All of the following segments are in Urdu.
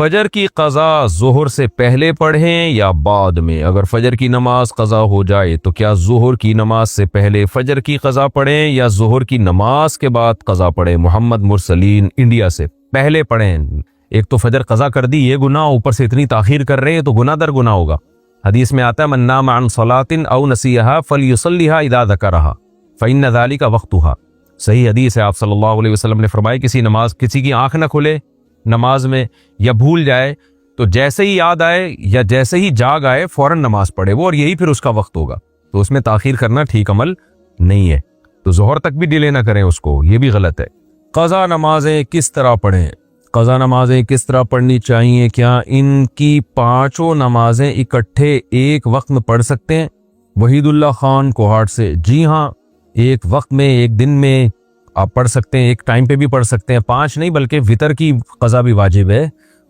فجر کی قضا ظہر سے پہلے پڑھیں یا بعد میں؟ اگر فجر کی نماز قضا ہو جائے تو کیا ظہر کی نماز سے پہلے فجر کی قضا پڑھیں یا ظہر کی نماز کے بعد قضا پڑھیں؟ محمد مرسلین انڈیا سے، پہلے پڑھیں۔ ایک تو فجر قضا کر دی، یہ گناہ، اوپر سے اتنی تاخیر کر رہے ہیں تو گناہ در گناہ ہوگا۔ حدیث میں آتا ہے من نام عن صلاۃ او نسیھا فلیصلیھا اذا ذکرھا فإن ذلک وقتھا۔ صحیح حدیث ہے، آپ صلی اللہ علیہ وسلم نے فرمایا کسی کی آنکھ نہ کھلے نماز میں یا بھول جائے تو جیسے ہی یاد آئے یا جیسے ہی جاگ آئے فوراً نماز پڑھے وہ، اور یہی پھر اس کا وقت ہوگا۔ تو اس میں تاخیر کرنا ٹھیک عمل نہیں ہے، تو ظہر تک بھی ڈیلے نہ کریں اس کو، یہ بھی غلط ہے۔ قضا نمازیں کس طرح پڑھیں؟ قضا نمازیں کس طرح پڑھنی چاہیے؟ کیا ان کی پانچوں نمازیں اکٹھے ایک وقت میں پڑھ سکتے ہیں؟ وحید اللہ خان کوہاٹ سے، جی ہاں، ایک وقت میں، ایک دن میں آپ پڑھ سکتے ہیں، ایک ٹائم پہ بھی پڑھ سکتے ہیں، 5 نہیں بلکہ وتر کی قضا بھی واجب ہے،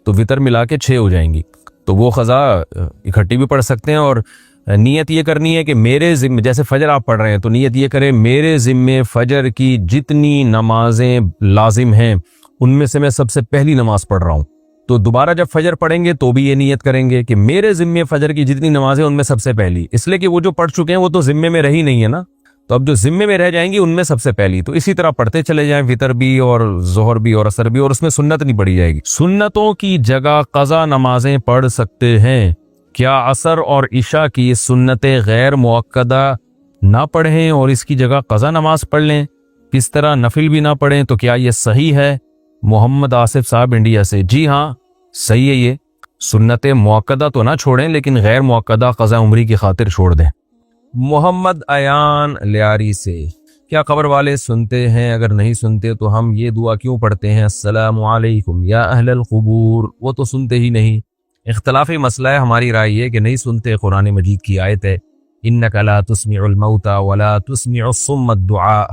تو وتر ملا کے 6 ہو جائیں گی، تو وہ قضا اکٹھی بھی پڑھ سکتے ہیں۔ اور نیت یہ کرنی ہے کہ میرے ذمے، جیسے فجر آپ پڑھ رہے ہیں تو نیت یہ کریں میرے ذمے فجر کی جتنی نمازیں لازم ہیں ان میں سے میں سب سے پہلی نماز پڑھ رہا ہوں، تو دوبارہ جب فجر پڑھیں گے تو بھی یہ نیت کریں گے کہ میرے ذمے فجر کی جتنی نمازیں ان میں سب سے پہلی، اس لیے کہ وہ جو پڑھ چکے ہیں وہ تو ذمے میں رہی نہیں ہے نا، تو اب جو ذمے میں رہ جائیں گی ان میں سب سے پہلی، تو اسی طرح پڑھتے چلے جائیں، وتر بھی اور ظہر بھی اور عصر بھی، اور اس میں سنت نہیں پڑھی جائے گی۔ سنتوں کی جگہ قضا نمازیں پڑھ سکتے ہیں، کیا عصر اور عشاء کی سنتیں غیر مؤکدہ نہ پڑھیں اور اس کی جگہ قضا نماز پڑھ لیں؟ کس طرح نفل بھی نہ پڑھیں تو کیا یہ صحیح ہے؟ محمد آصف صاحب انڈیا سے، جی ہاں صحیح ہے، یہ سنت مؤکدہ تو نہ چھوڑیں لیکن غیر مؤکدہ قضا عمری کی خاطر چھوڑ دیں۔ محمد ایان لیاری سے، کیا قبر والے سنتے ہیں؟ اگر نہیں سنتے تو ہم یہ دعا کیوں پڑھتے ہیں السلام علیکم یا اہل القبور؟ وہ تو سنتے ہی نہیں، اختلافی مسئلہ ہے، ہماری رائے یہ کہ نہیں سنتے، قرآن مجید کی آیت ہے انک لا تسمع الموتى ولا تسمع الصم الدعاء،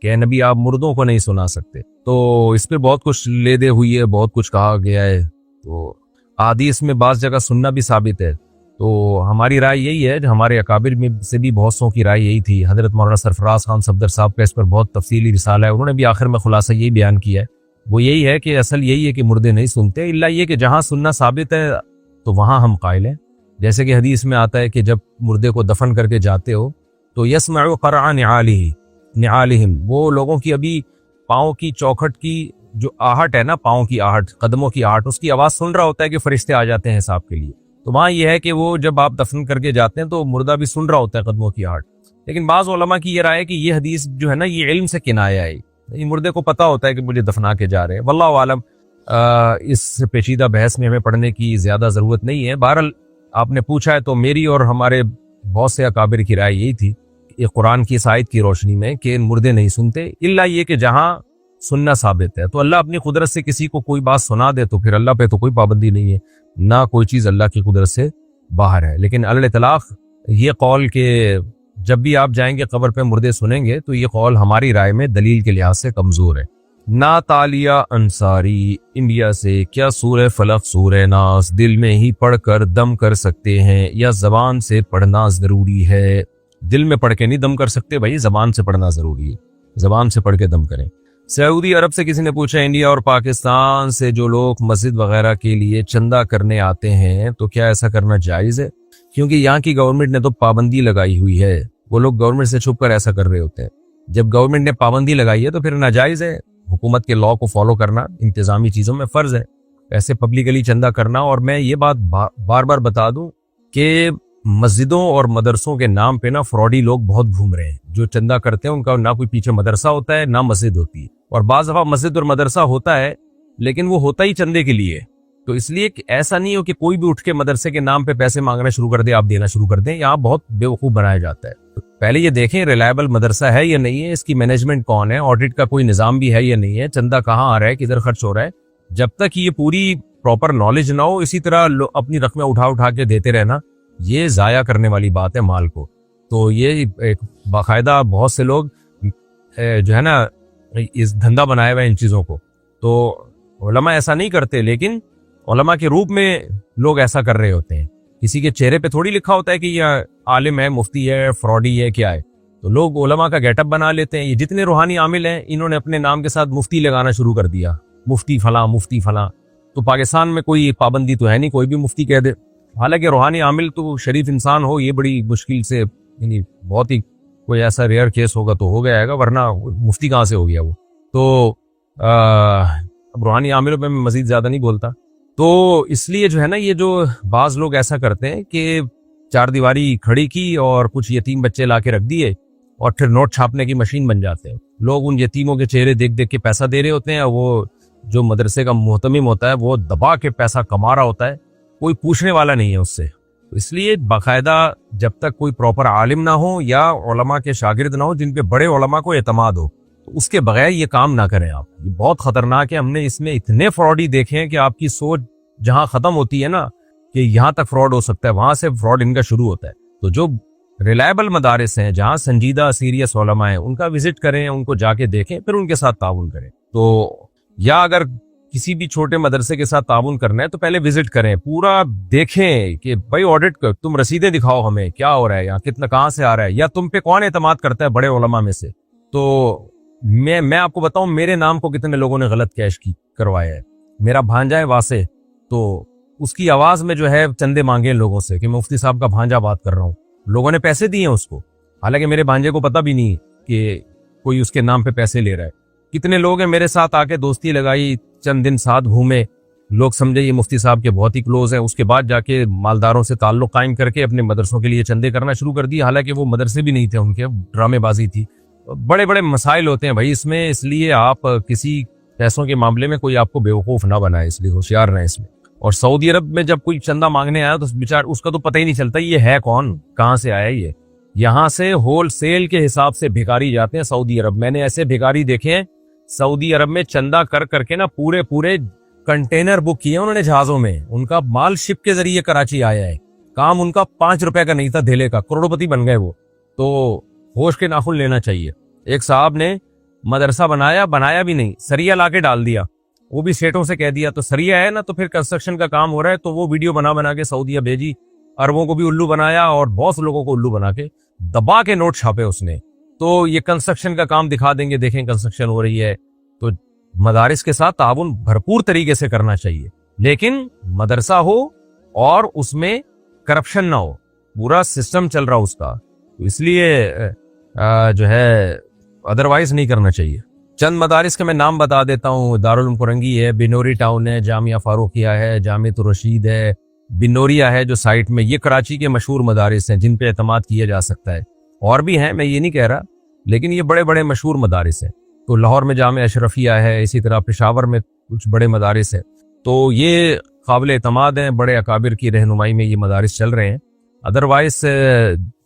کہ نبی آپ مردوں کو نہیں سنا سکتے، تو اس پہ بہت کچھ لے دے ہوئی ہے، بہت کچھ کہا گیا ہے، تو احادیث میں بعض جگہ سننا بھی ثابت ہے، تو ہماری رائے یہی ہے، ہمارے اکابر میں سے بھی بہت سو کی رائے یہی تھی، حضرت مولانا سرفراز خان صفدر صاحب کا اس پر بہت تفصیلی رسالہ ہے، انہوں نے بھی آخر میں خلاصہ یہی بیان کیا ہے، وہ یہی ہے کہ اصل یہی ہے کہ مردے نہیں سنتے، الا یہ کہ جہاں سننا ثابت ہے تو وہاں ہم قائل ہیں، جیسے کہ حدیث میں آتا ہے کہ جب مردے کو دفن کر کے جاتے ہو تو یسمع قرع نعالہم، وہ لوگوں کی ابھی پاؤں کی چوکھٹ کی جو آہٹ ہے نا، پاؤں کی آہٹ، قدموں کی آہٹ، اس کی آواز سن رہا ہوتا ہے کہ فرشتے آ جاتے ہیں حساب کے لیے، تو وہاں یہ ہے کہ وہ جب آپ دفن کر کے جاتے ہیں تو مردہ بھی سن رہا ہوتا ہے قدموں کی آہٹ، لیکن بعض علماء کی یہ رائے ہے کہ یہ حدیث جو ہے نا یہ علم سے کنایا ہے، یہ مردے کو پتہ ہوتا ہے کہ مجھے دفنا کے جا رہے ہیں، واللہ عالم، اس پیچیدہ بحث میں ہمیں پڑھنے کی زیادہ ضرورت نہیں ہے۔ بہرحال آپ نے پوچھا ہے تو میری اور ہمارے بہت سے اکابر کی رائے یہی تھی کہ قرآن کی اس آیت کی روشنی میں کہ مردے نہیں سنتے، الا یہ کہ جہاں سننا ثابت ہے، تو اللہ اپنی قدرت سے کسی کو کوئی بات سنا دے تو پھر اللہ پہ تو کوئی پابندی نہیں ہے، نہ کوئی چیز اللہ کی قدرت سے باہر ہے، لیکن علی الاطلاق یہ قول کہ جب بھی آپ جائیں گے قبر پہ مردے سنیں گے تو یہ قول ہماری رائے میں دلیل کے لحاظ سے کمزور ہے۔ ناتالیہ انصاری انڈیا سے، کیا سورہ فلق سورہ ناس دل میں ہی پڑھ کر دم کر سکتے ہیں یا زبان سے پڑھنا ضروری ہے؟ دل میں پڑھ کے نہیں دم کر سکتے بھائی، زبان سے پڑھنا ضروری ہے، زبان سے پڑھ کے دم کریں۔ سعودی عرب سے کسی نے پوچھا انڈیا اور پاکستان سے جو لوگ مسجد وغیرہ کے لیے چندہ کرنے آتے ہیں تو کیا ایسا کرنا جائز ہے؟ کیونکہ یہاں کی گورنمنٹ نے تو پابندی لگائی ہوئی ہے، وہ لوگ گورنمنٹ سے چھپ کر ایسا کر رہے ہوتے ہیں، جب گورنمنٹ نے پابندی لگائی ہے تو پھر ناجائز ہے، حکومت کے لا کو فالو کرنا انتظامی چیزوں میں فرض ہے، ایسے پبلکلی چندہ کرنا۔ اور میں یہ بات بار بار بتا دوں کہ مسجدوں اور مدرسوں کے نام پہ نا فراڈی لوگ بہت گھوم رہے ہیں، جو چندہ کرتے ہیں ان کا نہ کوئی پیچھے مدرسہ ہوتا ہے نہ مسجد ہوتی ہے، اور بعض دفعہ مسجد اور مدرسہ ہوتا ہے لیکن وہ ہوتا ہی چندے کے لیے، تو اس لیے کہ ایسا نہیں ہو کہ کوئی بھی اٹھ کے مدرسے کے نام پہ پیسے مانگنا شروع کر دے، آپ دینا شروع کر دیں، یہاں بہت بیوقوف بنایا جاتا ہے۔ تو پہلے یہ دیکھیں ریلائبل مدرسہ ہے یا نہیں ہے، اس کی مینجمنٹ کون ہے، آڈٹ کا کوئی نظام بھی ہے یا نہیں ہے، چندہ کہاں آ رہا ہے، کدھر خرچ ہو رہا ہے، جب تک یہ پوری پراپر نالج نہ ہو اسی طرح اپنی رقمیں اٹھا کے دیتے رہنا، یہ ضائع کرنے والی بات ہے مال کو۔ تو یہ ایک باقاعدہ بہت سے لوگ جو ہے نا اس دھندا بنائے ہوئے ان چیزوں کو، تو علماء ایسا نہیں کرتے، لیکن علماء کے روپ میں لوگ ایسا کر رہے ہوتے ہیں، کسی کے چہرے پہ تھوڑی لکھا ہوتا ہے کہ یہ عالم ہے، مفتی ہے، فراڈی ہے، کیا ہے، تو لوگ علماء کا گیٹ اپ بنا لیتے ہیں۔ یہ جتنے روحانی عامل ہیں انہوں نے اپنے نام کے ساتھ مفتی لگانا شروع کر دیا، مفتی فلاں مفتی فلاں، تو پاکستان میں کوئی پابندی تو ہے نہیں, کوئی بھی مفتی کہہ دے. حالانکہ روحانی عامل تو شریف انسان ہو, یہ بڑی مشکل سے, یعنی بہت ہی کوئی ایسا ریئر کیس ہوگا تو ہو گیا ہے گا, ورنہ مفتی کہاں سے ہو گیا وہ. تو اب روحانی عاملوں پہ میں مزید زیادہ نہیں بولتا. تو اس لیے جو ہے نا, یہ جو بعض لوگ ایسا کرتے ہیں کہ چار دیواری کھڑی کی اور کچھ یتیم بچے لا کے رکھ دیے اور پھر نوٹ چھاپنے کی مشین بن جاتے ہیں. لوگ ان یتیموں کے چہرے دیکھ دیکھ کے پیسہ دے رہے ہوتے ہیں, وہ جو مدرسے کا محتمم ہوتا ہے وہ دبا کے پیسہ کما رہا ہوتا ہے, کوئی پوچھنے والا نہیں ہے اس سے. تو اس لیے باقاعدہ جب تک کوئی پراپر عالم نہ ہو یا علماء کے شاگرد نہ ہو جن پہ بڑے علماء کو اعتماد ہو, تو اس کے بغیر یہ کام نہ کریں آپ. یہ بہت خطرناک ہے. ہم نے اس میں اتنے فراڈی دیکھے ہیں کہ آپ کی سوچ جہاں ختم ہوتی ہے نا کہ یہاں تک فراڈ ہو سکتا ہے, وہاں سے فراڈ ان کا شروع ہوتا ہے. تو جو ریلائبل مدارس ہیں, جہاں سنجیدہ سیریس علماء ہیں, ان کا وزٹ کریں, ان کو جا کے دیکھیں, پھر ان کے ساتھ تعاون کریں. تو یا اگر کسی بھی چھوٹے مدرسے کے ساتھ تعاون کرنا ہے تو پہلے وزٹ کریں, پورا دیکھیں کہ بھائی آڈٹ کر, تم رسیدیں دکھاؤ ہمیں کیا ہو رہا ہے یہاں, کتنا کہاں سے آ رہا ہے, یا تم پہ کون اعتماد کرتا ہے بڑے علماء میں سے. تو میں آپ کو بتاؤں, میرے نام کو کتنے لوگوں نے غلط کیش کروایا ہے. میرا بھانجا ہے واسے, تو اس کی آواز میں جو ہے چندے مانگے لوگوں سے کہ مفتی صاحب کا بھانجا بات کر رہا ہوں. لوگوں نے پیسے دیے ہیں اس کو, حالانکہ میرے بھانجے کو پتہ بھی نہیں کہ کوئی اس کے نام پہ پیسے لے رہا ہے. کتنے لوگ ہیں میرے ساتھ آ کے دوستی لگائی, چند دن ساتھ گھومے, لوگ سمجھے یہ مفتی صاحب کے بہت ہی کلوز ہیں, اس کے بعد جا کے مالداروں سے تعلق قائم کر کے اپنے مدرسوں کے لیے چندے کرنا شروع کر دی, حالانکہ وہ مدرسے بھی نہیں تھے ان کے, ڈرامے بازی تھی. بڑے بڑے مسائل ہوتے ہیں بھائی اس میں, اس لیے آپ کسی پیسوں کے معاملے میں کوئی آپ کو بیوقوف نہ بنائے, اس لیے ہوشیار رہیں اس میں. اور سعودی عرب میں جب کوئی چندہ مانگنے آیا تو بیچار اس کا تو پتہ ہی نہیں چلتا یہ ہے کون, کہاں سے آیا یہ. یہاں سے ہول سیل کے حساب سے بھکاری جاتے ہیں سعودی عرب. میں نے ایسے بھکاری دیکھے ہیں سعودی عرب میں, چندہ کر کر کے نا پورے کنٹینر بک کیے انہوں نے جہازوں میں, ان کا مال شپ کے ذریعے کراچی آیا ہے. کام ان کا 5 روپے کا نہیں تھا دھیلے کا, کروڑپتی بن گئے وہ. تو ہوش کے ناخن لینا چاہیے. ایک صاحب نے مدرسہ بنایا بھی نہیں, سریا لا کے ڈال دیا, وہ بھی سیٹوں سے کہہ دیا تو سریا ہے نا, تو پھر کنسٹرکشن کا کام ہو رہا ہے, تو وہ ویڈیو بنا کے سعودیہ بھیجی, عربوں کو بھی الو بنایا اور بہت لوگوں کو الو بنا کے دبا کے نوٹ چھاپے اس نے. تو یہ کنسٹرکشن کا کام دکھا دیں گے, دیکھیں کنسٹرکشن ہو رہی ہے. تو مدارس کے ساتھ تعاون بھرپور طریقے سے کرنا چاہیے, لیکن مدرسہ ہو اور اس میں کرپشن نہ ہو, پورا سسٹم چل رہا اس کا. تو اس لیے جو ہے ادروائز نہیں کرنا چاہیے. چند مدارس کے میں نام بتا دیتا ہوں. دارالعلوم کرنگی ہے, بنوری ٹاؤن ہے, جامعہ فاروقیہ ہے, جامعۃ الرشید ہے, بنوریا ہے جو سائٹ میں. یہ کراچی کے مشہور مدارس ہیں جن پہ اعتماد کیا جا سکتا ہے. اور بھی ہیں, میں یہ نہیں کہہ رہا, لیکن یہ بڑے بڑے مشہور مدارس ہیں. تو لاہور میں جامعہ اشرفیہ ہے, اسی طرح پشاور میں کچھ بڑے مدارس ہیں. تو یہ قابل اعتماد ہیں, بڑے اکابر کی رہنمائی میں یہ مدارس چل رہے ہیں. ادروائز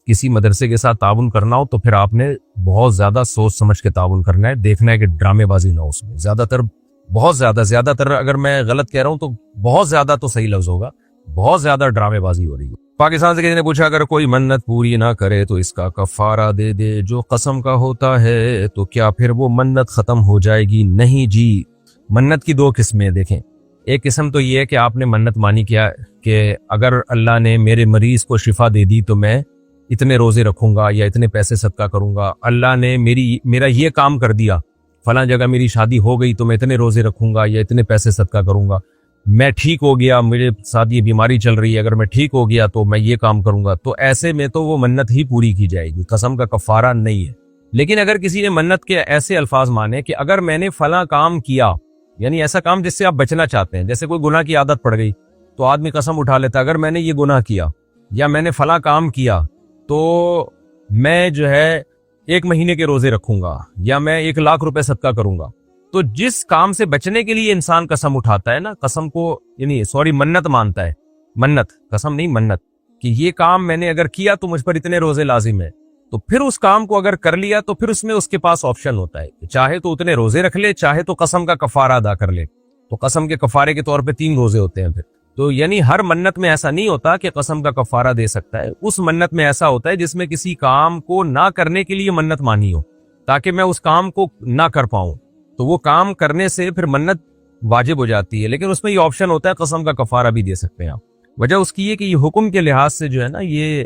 کسی مدرسے کے ساتھ تعاون کرنا ہو تو پھر آپ نے بہت زیادہ سوچ سمجھ کے تعاون کرنا ہے, دیکھنا ہے کہ ڈرامے بازی نہ ہو اس میں. زیادہ تر اگر میں غلط کہہ رہا ہوں تو بہت زیادہ تو صحیح لفظ ہوگا, بہت زیادہ ڈرامے بازی ہو رہی ہے. پاکستان سے کسی نے پوچھا اگر کوئی منت پوری نہ کرے تو اس کا کفارہ دے دے جو قسم کا ہوتا ہے, تو کیا پھر وہ منت ختم ہو جائے گی؟ نہیں جی. منت کی 2 قسمیں دیکھیں. ایک قسم تو یہ ہے کہ آپ نے منت مانی کیا کہ اگر اللہ نے میرے مریض کو شفا دے دی تو میں اتنے روزے رکھوں گا یا اتنے پیسے صدقہ کروں گا. اللہ نے میرا یہ کام کر دیا, فلاں جگہ میری شادی ہو گئی تو میں اتنے روزے رکھوں گا یا اتنے پیسے صدقہ کروں گا. میں ٹھیک ہو گیا, میرے ساتھ یہ بیماری چل رہی ہے, اگر میں ٹھیک ہو گیا تو میں یہ کام کروں گا. تو ایسے میں تو وہ منت ہی پوری کی جائے گی, قسم کا کفارہ نہیں ہے. لیکن اگر کسی نے منت کے ایسے الفاظ مانے کہ اگر میں نے فلاں کام کیا, یعنی ایسا کام جس سے آپ بچنا چاہتے ہیں, جیسے کوئی گناہ کی عادت پڑ گئی تو آدمی قسم اٹھا لیتا اگر میں نے یہ گناہ کیا یا میں نے فلاں کام کیا تو میں جو ہے 1 مہینے کے روزے رکھوں گا یا میں 1 لاکھ روپے صدقہ کروں گا. تو جس کام سے بچنے کے لیے انسان قسم اٹھاتا ہے نا, قسم کو یعنی منت مانتا ہے, منت قسم نہیں منت, کہ یہ کام میں نے اگر کیا تو مجھ پر اتنے روزے لازم ہے, تو پھر اس کام کو اگر کر لیا تو پھر اس میں اس کے پاس آپشن ہوتا ہے, چاہے تو اتنے روزے رکھ لے, چاہے تو قسم کا کفارہ ادا کر لے. تو قسم کے کفارے کے طور پہ 3 روزے ہوتے ہیں پھر. تو یعنی ہر منت میں ایسا نہیں ہوتا کہ قسم کا کفارہ دے سکتا ہے. اس منت میں ایسا ہوتا ہے جس میں کسی کام کو نہ کرنے کے لیے منت مانی ہو تاکہ میں اس کام کو نہ کر پاؤں, تو وہ کام کرنے سے پھر منت واجب ہو جاتی ہے. لیکن اس میں یہ آپشن ہوتا ہے قسم کا کفارہ بھی دے سکتے ہیں آپ. وجہ اس کی یہ کہ یہ حکم کے لحاظ سے جو ہے نا یہ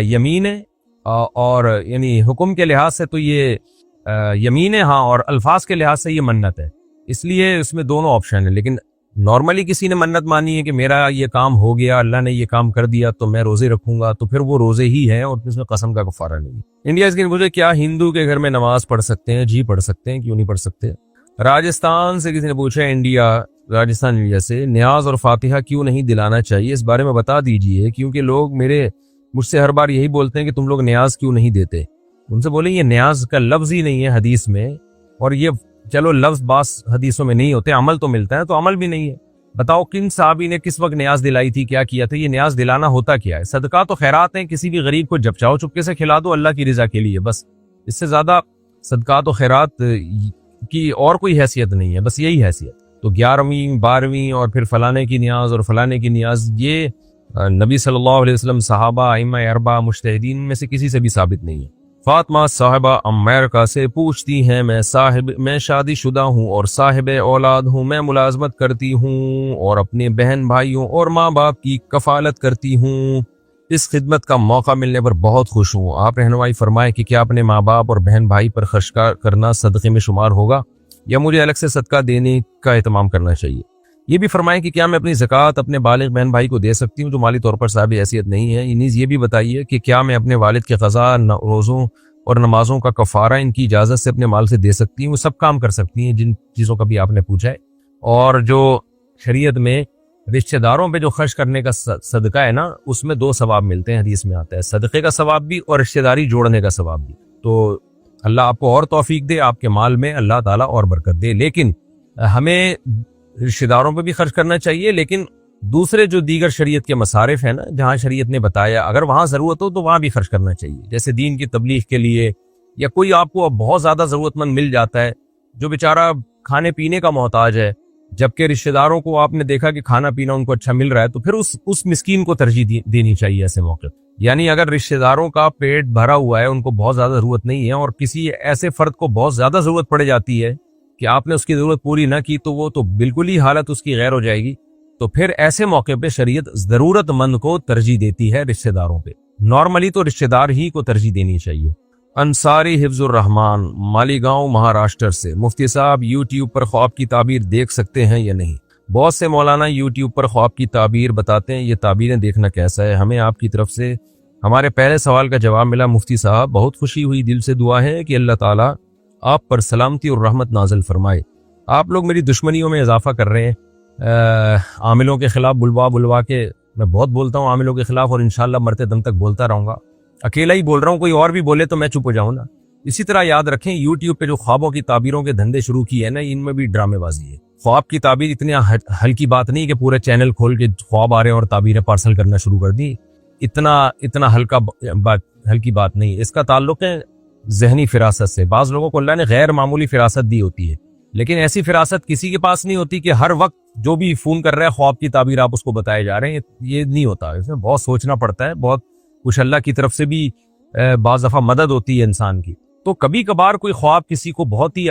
یمین ہے, اور یعنی حکم کے لحاظ سے تو یہ یمین ہے, ہاں, اور الفاظ کے لحاظ سے یہ منت ہے. اس لیے اس میں دونوں آپشن ہیں. لیکن نارملی کسی نے منت مانی ہے کہ میرا یہ کام ہو گیا، اللہ نے یہ کام کر دیا تو میں روزے رکھوں گا، تو پھر وہ روزے ہی ہیں اور اس میں قسم کا کفارہ نہیں۔ انڈیا کے مجھے کیا ہندو کے گھر میں نماز پڑھ سکتے ہیں؟ جی پڑھ سکتے ہیں، کیوں نہیں پڑھ سکتے۔ راجستھان سے کسی نے پوچھا، راجستھان انڈیا سے، نیاز اور فاتحہ کیوں نہیں دلانا چاہیے، اس بارے میں بتا دیجئے، کیونکہ لوگ مجھ سے ہر بار یہی بولتے ہیں کہ تم لوگ نیاز کیوں نہیں دیتے۔ ان سے بولیں یہ نیاز کا لفظ ہی نہیں ہے حدیث میں، اور یہ چلو لفظ بعض حدیثوں میں نہیں ہوتے، عمل تو ملتا ہے، تو عمل بھی نہیں ہے۔ بتاؤ کن صحابی نے کس وقت نیاز دلائی تھی، کیا کیا تھا؟ یہ نیاز دلانا ہوتا کیا ہے؟ صدقات و خیرات ہیں، کسی بھی غریب کو جب چاہو چپکے سے کھلا دو اللہ کی رضا کے لیے، بس اس سے زیادہ صدقات و خیرات کی اور کوئی حیثیت نہیں ہے، بس یہی حیثیت۔ تو 11ویں 12ویں اور پھر فلانے کی نیاز اور فلانے کی نیاز، یہ نبی صلی اللہ علیہ وسلم، صحابہ، ائمہ اربعہ، مجتہدین میں سے کسی سے بھی ثابت نہیں ہے۔ فاطمہ صاحبہ امریکہ سے پوچھتی ہیں، میں شادی شدہ ہوں اور صاحب اولاد ہوں، میں ملازمت کرتی ہوں اور اپنے بہن بھائیوں اور ماں باپ کی کفالت کرتی ہوں، اس خدمت کا موقع ملنے پر بہت خوش ہوں، آپ رہنمائی فرمائیں کہ کیا اپنے ماں باپ اور بہن بھائی پر خرچ کرنا صدقے میں شمار ہوگا یا مجھے الگ سے صدقہ دینے کا اہتمام کرنا چاہیے؟ یہ بھی فرمائیں کہ کیا میں اپنی زکوٰۃ اپنے بالغ بہن بھائی کو دے سکتی ہوں جو مالی طور پر صاحب حیثیت نہیں ہے؟ نیز یہ بھی بتائیے کہ کیا میں اپنے والد کے قضا، روزوں اور نمازوں کا کفارہ ان کی اجازت سے اپنے مال سے دے سکتی ہوں؟ سب کام کر سکتی ہیں جن چیزوں کا بھی آپ نے پوچھا ہے۔ اور جو شریعت میں رشتہ داروں پہ جو خرچ کرنے کا صدقہ ہے نا، اس میں 2 ثواب ملتے ہیں، حدیث میں آتا ہے، صدقے کا ثواب بھی اور رشتہ داری جوڑنے کا ثواب بھی۔ تو اللہ آپ کو اور توفیق دے، آپ کے مال میں اللہ تعالیٰ اور برکت دے۔ لیکن ہمیں رشتہ داروں پہ بھی خرچ کرنا چاہیے، لیکن دوسرے جو دیگر شریعت کے مصارف ہیں نا، جہاں شریعت نے بتایا اگر وہاں ضرورت ہو تو وہاں بھی خرچ کرنا چاہیے، جیسے دین کی تبلیغ کے لیے، یا کوئی آپ کو بہت زیادہ ضرورت مند مل جاتا ہے جو بیچارہ کھانے پینے کا محتاج ہے، جبکہ رشتہ داروں کو آپ نے دیکھا کہ کھانا پینا ان کو اچھا مل رہا ہے، تو پھر اس مسکین کو ترجیح دینی چاہیے ایسے موقع۔ یعنی اگر رشتہ داروں کا پیٹ بھرا ہوا ہے، ان کو بہت زیادہ ضرورت نہیں ہے، اور کسی ایسے فرد کو بہت زیادہ ضرورت پڑ جاتی ہے کہ آپ نے اس کی ضرورت پوری نہ کی، تو وہ تو بالکل ہی حالت اس کی غیر ہو جائے گی۔ تو پھر ایسے موقع پہ شریعت ضرورت مند کو ترجیح دیتی ہے رشتہ داروں پہ، نارملی تو رشتہ دار ہی کو ترجیح دینی چاہیے۔ انصاری حفظ الرحمان مالیگاؤں مہاراشٹر سے، مفتی صاحب یوٹیوب پر خواب کی تعبیر دیکھ سکتے ہیں یا نہیں؟ بہت سے مولانا یوٹیوب پر خواب کی تعبیر بتاتے ہیں، یہ تعبیریں دیکھنا کیسا ہے؟ ہمیں آپ کی طرف سے ہمارے پہلے سوال کا جواب ملا مفتی صاحب، بہت خوشی ہوئی، دل سے دعا ہے کہ اللہ تعالیٰ آپ پر سلامتی اور رحمت نازل فرمائے۔ آپ لوگ میری دشمنیوں میں اضافہ کر رہے ہیں، عاملوں کے خلاف بلوا کے، میں بہت بولتا ہوں عاملوں کے خلاف، اور انشاءاللہ مرتے دم تک بولتا رہوں گا، اکیلا ہی بول رہا ہوں، کوئی اور بھی بولے تو میں چپ ہو جاؤں نا۔ اسی طرح یاد رکھیں، یوٹیوب پہ جو خوابوں کی تعبیروں کے دھندے شروع کیے ہیں نا، ان میں بھی ڈرامے بازی ہے۔ خواب کی تعبیر اتنی ہلکی بات نہیں کہ پورے چینل کھول کے خواب آ رہے ہیں اور تعبیریں پارسل کرنا شروع کر دی، اتنا ہلکی بات نہیں۔ اس کا تعلق ہے ذہنی فراست سے۔ بعض لوگوں کو اللہ نے غیر معمولی فراست دی ہوتی ہے، لیکن ایسی فراست کسی کے پاس نہیں ہوتی کہ ہر وقت جو بھی فون کر رہا ہے خواب کی تعبیر آپ اس کو بتائے جا رہے ہیں، یہ نہیں ہوتا۔ اس میں بہت سوچنا پڑتا ہے، بہت کچھ اللہ کی طرف سے بھی بعض دفعہ مدد ہوتی ہے انسان کی۔ تو کبھی کبھار کوئی خواب کسی کو بہت ہی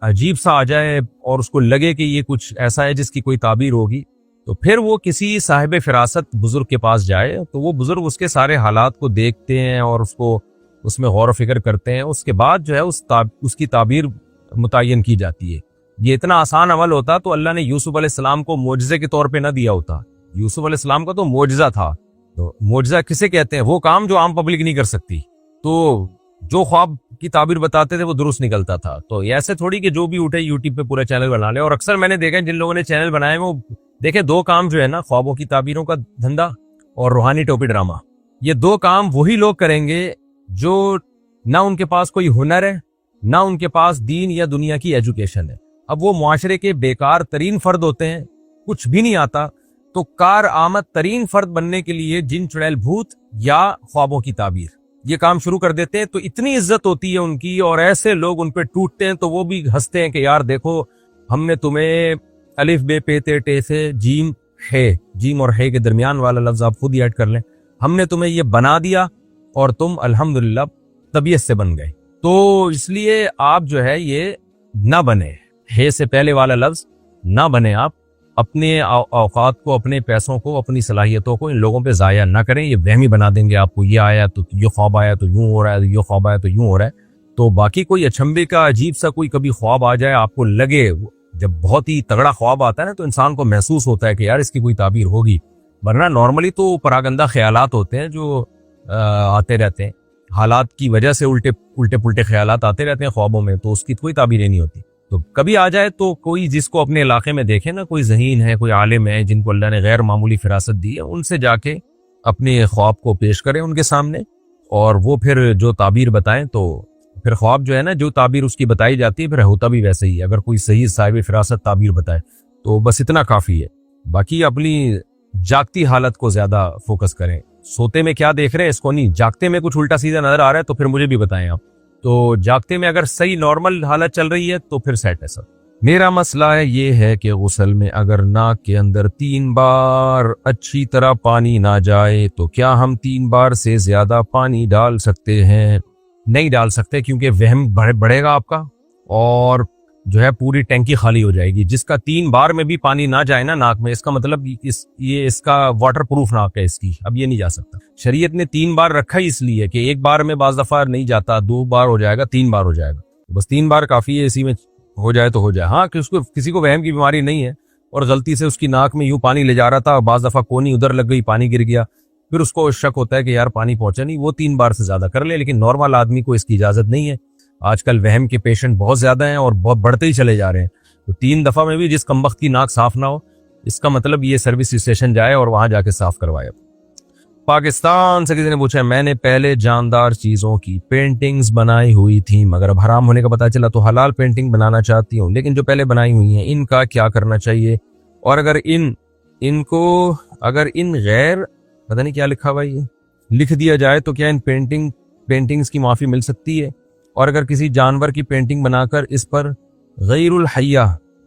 عجیب سا آ جائے اور اس کو لگے کہ یہ کچھ ایسا ہے جس کی کوئی تعبیر ہوگی، تو پھر وہ کسی صاحب فراست بزرگ کے پاس جائے، تو وہ بزرگ اس کے سارے حالات کو دیکھتے ہیں اور اس میں غور و فکر کرتے ہیں، اس کے بعد جو ہے اس کی تعبیر متعین کی جاتی ہے۔ یہ اتنا آسان عمل ہوتا تو اللہ نے یوسف علیہ السلام کو معجزے کے طور پہ نہ دیا ہوتا۔ یوسف علیہ السلام کا تو معجزہ تھا۔ تو معجزہ کسے کہتے ہیں؟ وہ کام جو عام پبلک نہیں کر سکتی۔ تو جو خواب کی تعبیر بتاتے تھے وہ درست نکلتا تھا۔ تو ایسے تھوڑی کہ جو بھی اٹھے یوٹیوب پہ پورا چینل بنا لے۔ اور اکثر میں نے دیکھا جن لوگوں نے چینل بنائے وہ دیکھیں 2 کام جو ہے نا، خوابوں کی تعبیروں کا دھندا اور روحانی ٹوپی ڈرامہ، یہ 2 کام وہی لوگ کریں گے جو نہ ان کے پاس کوئی ہنر ہے، نہ ان کے پاس دین یا دنیا کی ایجوکیشن ہے۔ اب وہ معاشرے کے بیکار ترین فرد ہوتے ہیں، کچھ بھی نہیں آتا، تو کار آمد ترین فرد بننے کے لیے جن چڑیل بھوت یا خوابوں کی تعبیر یہ کام شروع کر دیتے ہیں، تو اتنی عزت ہوتی ہے ان کی، اور ایسے لوگ ان پہ ٹوٹتے ہیں تو وہ بھی ہنستے ہیں کہ یار دیکھو ہم نے تمہیں الف بے پے تے ٹے سے جیم اور ہے کے درمیان والا لفظ آپ خود ہی ایڈ کر لیں، ہم نے تمہیں یہ بنا دیا اور تم الحمدللہ طبیعت سے بن گئے۔ تو اس لیے آپ جو ہے یہ نہ بنے، ہے سے پہلے والا لفظ نہ بنے، آپ اپنے اوقات کو، اپنے پیسوں کو، اپنی صلاحیتوں کو ان لوگوں پہ ضائع نہ کریں۔ یہ وہمی بنا دیں گے آپ کو، یہ آیا تو یہ خواب آیا تو یوں ہو رہا ہے، یہ خواب آیا تو یوں ہو رہا ہے۔ تو باقی کوئی اچھمبے کا عجیب سا کوئی کبھی خواب آ جائے، آپ کو لگے جب بہت ہی تگڑا خواب آتا ہے نا تو انسان کو محسوس ہوتا ہے کہ یار اس کی کوئی تعبیر ہوگی، ورنہ نارملی تو پراگندہ خیالات ہوتے ہیں جو آتے رہتے ہیں، حالات کی وجہ سے الٹے پلٹے خیالات آتے رہتے ہیں خوابوں میں، تو اس کی کوئی تعبیریں نہیں ہوتی۔ تو کبھی آ جائے تو کوئی جس کو اپنے علاقے میں دیکھے نا، کوئی ذہین ہے، کوئی عالم ہے جن کو اللہ نے غیر معمولی فراست دی ہے، ان سے جا کے اپنے خواب کو پیش کریں ان کے سامنے، اور وہ پھر جو تعبیر بتائیں، تو پھر خواب جو ہے نا، جو تعبیر اس کی بتائی جاتی ہے پھر ہوتا بھی ویسے ہی ہے۔ اگر کوئی صحیح صاحب فراست تعبیر بتائے تو بس اتنا کافی ہے، باقی اپنی جاگتی حالت کو زیادہ فوکس کریں۔ سوتے میں کیا دیکھ رہے ہیں اس کو نہیں، جاگتے میں کچھ الٹا سیدھا نظر آ رہا ہے تو پھر مجھے بھی بتائیں آپ۔ تو جاگتے میں اگر صحیح نارمل حالت چل رہی ہے تو پھر سیٹ ہے سب۔ میرا مسئلہ یہ ہے کہ غسل میں اگر ناک کے اندر 3 بار اچھی طرح پانی نہ جائے تو کیا ہم 3 بار سے زیادہ پانی ڈال سکتے ہیں؟ نہیں ڈال سکتے، کیونکہ وہم بڑھے گا آپ کا، اور جو ہے پوری ٹینکی خالی ہو جائے گی۔ جس کا 3 بار میں بھی پانی نہ جائے نا ناک میں، اس کا مطلب یہ اس کا واٹر پروف ناک ہے اس کی، اب یہ نہیں جا سکتا۔ شریعت نے 3 بار رکھا ہی اس لیے کہ ایک بار میں بعض دفعہ نہیں جاتا، 2 بار ہو جائے گا، 3 بار ہو جائے گا، بس 3 بار کافی ہے، اسی میں ہو جائے تو ہو جائے۔ ہاں کہ اس کو کسی کو وہم کی بیماری نہیں ہے اور غلطی سے اس کی ناک میں یوں پانی لے جا رہا تھا، بعض دفعہ کونی ادھر لگ گئی، پانی گر گیا، پھر اس کو شک ہوتا ہے کہ یار پانی پہنچا نہیں، وہ 3 بار سے زیادہ کر لے، لیکن نارمل آدمی کو اس کی اجازت نہیں ہے۔ آج کل وہم کے پیشنٹ بہت زیادہ ہیں اور بہت بڑھتے ہی چلے جا رہے ہیں، تو 3 دفعہ میں بھی جس کمبخت کی ناک صاف نہ ہو، اس کا مطلب یہ سروس اسٹیشن جائے اور وہاں جا کے صاف کروائے۔ پاکستان سے کسی نے پوچھا، میں نے پہلے جاندار چیزوں کی پینٹنگز بنائی ہوئی تھی، مگر اب حرام ہونے کا پتہ چلا تو حلال پینٹنگ بنانا چاہتی ہوں، لیکن جو پہلے بنائی ہوئی ہیں ان کا کیا کرنا چاہیے؟ اور اگر ان غیر پتہ نہیں کیا لکھا ہوا ہے لکھ دیا جائے تو کیا ان پینٹنگز کی معافی مل سکتی ہے؟ اور اگر کسی جانور کی پینٹنگ بنا کر اس پر غیر الحیہ،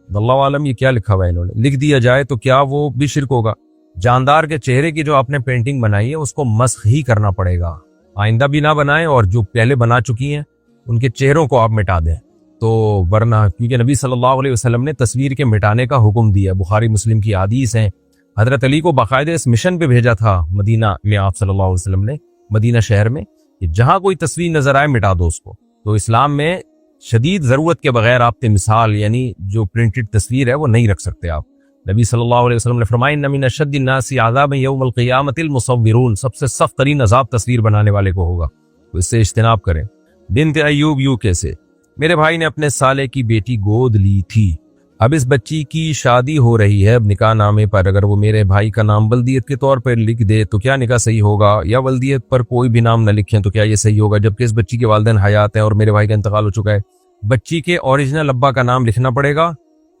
واللہ عالم یہ کیا لکھا ہوا ہے انہوں نے، لکھ دیا جائے تو کیا وہ بھی شرک ہوگا؟ جاندار کے چہرے کی جو آپ نے پینٹنگ بنائی ہے اس کو مسخ ہی کرنا پڑے گا، آئندہ بھی نہ بنائیں، اور جو پہلے بنا چکی ہیں ان کے چہروں کو آپ مٹا دیں، تو ورنہ کیونکہ نبی صلی اللہ علیہ وسلم نے تصویر کے مٹانے کا حکم دیا، بخاری مسلم کی حدیث ہیں۔ حضرت علی کو باقاعدہ اس مشن پہ بھیجا تھا مدینہ میں آپ صلی اللہ علیہ وسلم نے، مدینہ شہر میں، کہ جہاں کوئی تصویر نظر آئے مٹا دو اس کو۔ تو اسلام میں شدید ضرورت کے بغیر آپ کے مثال یعنی جو پرنٹڈ تصویر ہے وہ نہیں رکھ سکتے آپ۔ نبی صلی اللہ علیہ وسلم نے فرمایا، ان من اشد الناس عذابا یوم القیامۃ المصورون، سب سے سخت ترین عذاب تصویر بنانے والے کو ہوگا، تو اس سے اجتناب کریں۔ بنت ایوب یو کیسے، میرے بھائی نے اپنے سالے کی بیٹی گود لی تھی، اب اس بچی کی شادی ہو رہی ہے، اب نکاح نامے پر اگر وہ میرے بھائی کا نام ولدیت کے طور پر لکھ دے تو کیا نکاح صحیح ہوگا، یا ولدیت پر کوئی بھی نام نہ لکھیں تو کیا یہ صحیح ہوگا، جبکہ اس بچی کے والدین حیات ہیں اور میرے بھائی کا انتقال ہو چکا ہے؟ بچی کے اوریجنل ابا کا نام لکھنا پڑے گا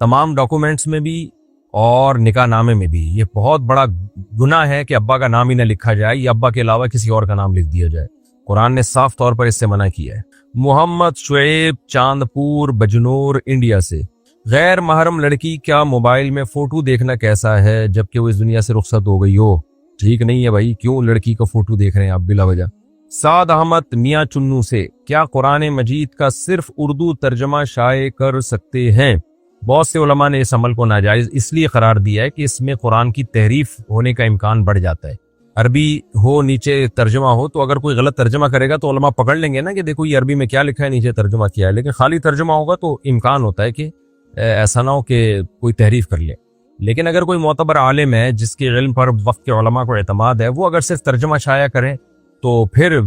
تمام ڈاکومنٹس میں بھی اور نکاح نامے میں بھی۔ یہ بہت بڑا گناہ ہے کہ ابا کا نام ہی نہ لکھا جائے یا ابا کے علاوہ کسی اور کا نام لکھ دیا جائے، قرآن نے صاف طور پر اس سے منع کیا ہے۔ محمد شعیب چاندپور بجنور انڈیا سے، غیر محرم لڑکی کیا موبائل میں فوٹو دیکھنا کیسا ہے جبکہ وہ اس دنیا سے رخصت ہو گئی ہو؟ ٹھیک نہیں ہے بھائی، کیوں لڑکی کا فوٹو دیکھ رہے ہیں آپ بلا وجہ؟ سعد احمد میاں چنو سے، کیا قرآن مجید کا صرف اردو ترجمہ شائع کر سکتے ہیں؟ بہت سے علماء نے اس عمل کو ناجائز اس لیے قرار دیا ہے کہ اس میں قرآن کی تحریف ہونے کا امکان بڑھ جاتا ہے۔ عربی ہو نیچے ترجمہ ہو تو اگر کوئی غلط ترجمہ کرے گا تو علماء پکڑ لیں گے نا کہ دیکھو یہ عربی میں کیا لکھا ہے، نیچے ترجمہ کیا ہے، لیکن خالی ترجمہ ہوگا تو امکان ہوتا ہے کہ ایسا نہ ہو کہ کوئی تحریف کر لے۔ لیکن اگر کوئی معتبر عالم ہے جس کے علم پر وقت کے علماء کو اعتماد ہے، وہ اگر صرف ترجمہ شائع کریں تو پھر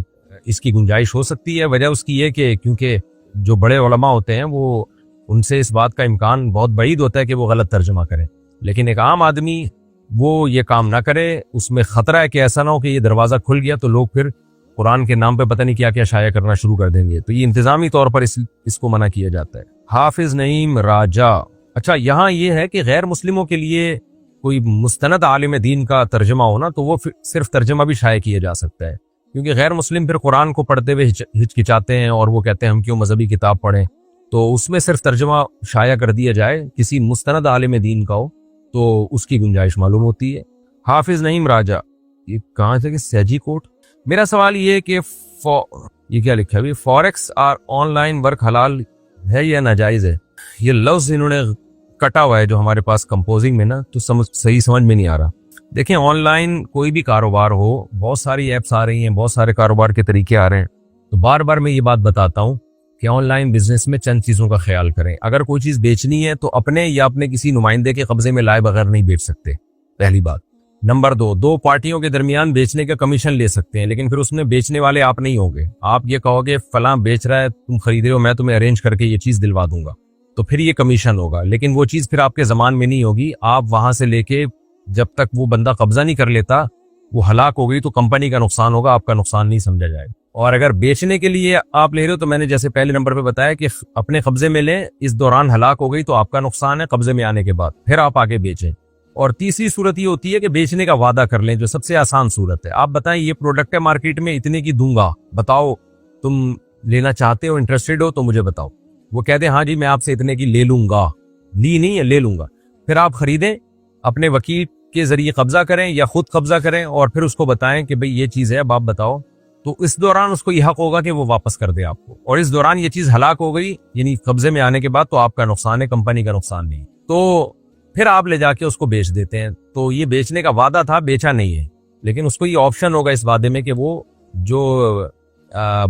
اس کی گنجائش ہو سکتی ہے۔ وجہ اس کی یہ کہ کیونکہ جو بڑے علماء ہوتے ہیں وہ ان سے اس بات کا امکان بہت بعید ہوتا ہے کہ وہ غلط ترجمہ کریں، لیکن ایک عام آدمی وہ یہ کام نہ کرے، اس میں خطرہ ہے کہ ایسا نہ ہو کہ یہ دروازہ کھل گیا تو لوگ پھر قرآن کے نام پہ پتہ نہیں کیا کیا شائع کرنا شروع کر دیں گے، تو یہ انتظامی طور پر اس کو منع کیا جاتا ہے۔ حافظ نعیم راجا، اچھا یہاں یہ ہے کہ غیر مسلموں کے لیے کوئی مستند عالم دین کا ترجمہ ہونا تو وہ صرف ترجمہ بھی شائع کیا جا سکتا ہے، کیونکہ غیر مسلم پھر قرآن کو پڑھتے ہوئے ہچکچاتے ہیں اور وہ کہتے ہیں ہم کیوں مذہبی کتاب پڑھیں، تو اس میں صرف ترجمہ شائع کر دیا جائے کسی مستند عالم دین کا ہو تو اس کی گنجائش معلوم ہوتی ہے۔ حافظ نعیم راجا، یہ کہاں سے کہ سیجی کوٹ، میرا سوال یہ ہے کہ یہ کیا لکھا ہے، فوریکس اور آن لائن ورک حلال ہے یا ناجائز ہے؟ یہ لفظ انہوں نے کٹا ہوا ہے جو ہمارے پاس کمپوزنگ میں نا، تو صحیح سمجھ میں نہیں آ رہا۔ دیکھیں آن لائن کوئی بھی کاروبار ہو، بہت ساری ایپس آ رہی ہیں، بہت سارے کاروبار کے طریقے آ رہے ہیں، تو بار بار میں یہ بات بتاتا ہوں کہ آن لائن بزنس میں چند چیزوں کا خیال کریں. اگر کوئی چیز بیچنی ہے تو اپنے یا اپنے کسی نمائندے کے قبضے میں لائے بغیر نہیں بیچ سکتے، پہلی بات. نمبر 2، دو پارٹیوں کے درمیان بیچنے کا کمیشن لے سکتے ہیں، لیکن پھر اس میں بیچنے والے آپ نہیں ہوں گے. آپ یہ کہو گے فلاں بیچ رہا ہے، تم خرید رہے ہو، میں تمہیں ارینج کر کے یہ چیز دلوا دوں گا، تو پھر یہ کمیشن ہوگا. لیکن وہ چیز پھر آپ کے زمان میں نہیں ہوگی. آپ وہاں سے لے کے جب تک وہ بندہ قبضہ نہیں کر لیتا، وہ ہلاک ہو گئی تو کمپنی کا نقصان ہوگا، آپ کا نقصان نہیں سمجھا جائے گا. اور اگر بیچنے کے لیے آپ لے رہے ہو تو میں نے جیسے پہلے نمبر پہ بتایا کہ اپنے قبضے میں لیں، اس دوران ہلاک ہو گئی تو آپ کا نقصان ہے، قبضے میں آنے کے بعد پھر آپ آگے بیچیں. اور تیسری صورت یہ ہوتی ہے کہ بیچنے کا وعدہ کر لیں، جو سب سے آسان صورت ہے. آپ بتائیں یہ پروڈکٹ ہے مارکیٹ میں اتنے کی دوں گا، بتاؤ تم لینا چاہتے ہو، انٹرسٹڈ ہو تو مجھے بتاؤ. وہ کہتے ہیں ہاں جی میں آپ سے اتنے کی لے لوں گا، لی نہیں ہے لے لوں گا. پھر آپ خریدیں، اپنے وکیل کے ذریعے قبضہ کریں یا خود قبضہ کریں، اور پھر اس کو بتائیں کہ بھئی یہ چیز ہے، اب آپ بتاؤ. تو اس دوران اس کو یہ حق ہوگا کہ وہ واپس کر دے آپ کو. اور اس دوران یہ چیز ہلاک ہو گئی یعنی قبضے میں آنے کے بعد، تو آپ کا نقصان ہے، کمپنی کا نقصان نہیں. تو پھر آپ لے جا کے اس کو بیچ دیتے ہیں. تو یہ بیچنے کا وعدہ تھا، بیچا نہیں ہے، لیکن اس کو یہ آپشن ہوگا اس وعدے میں کہ وہ جو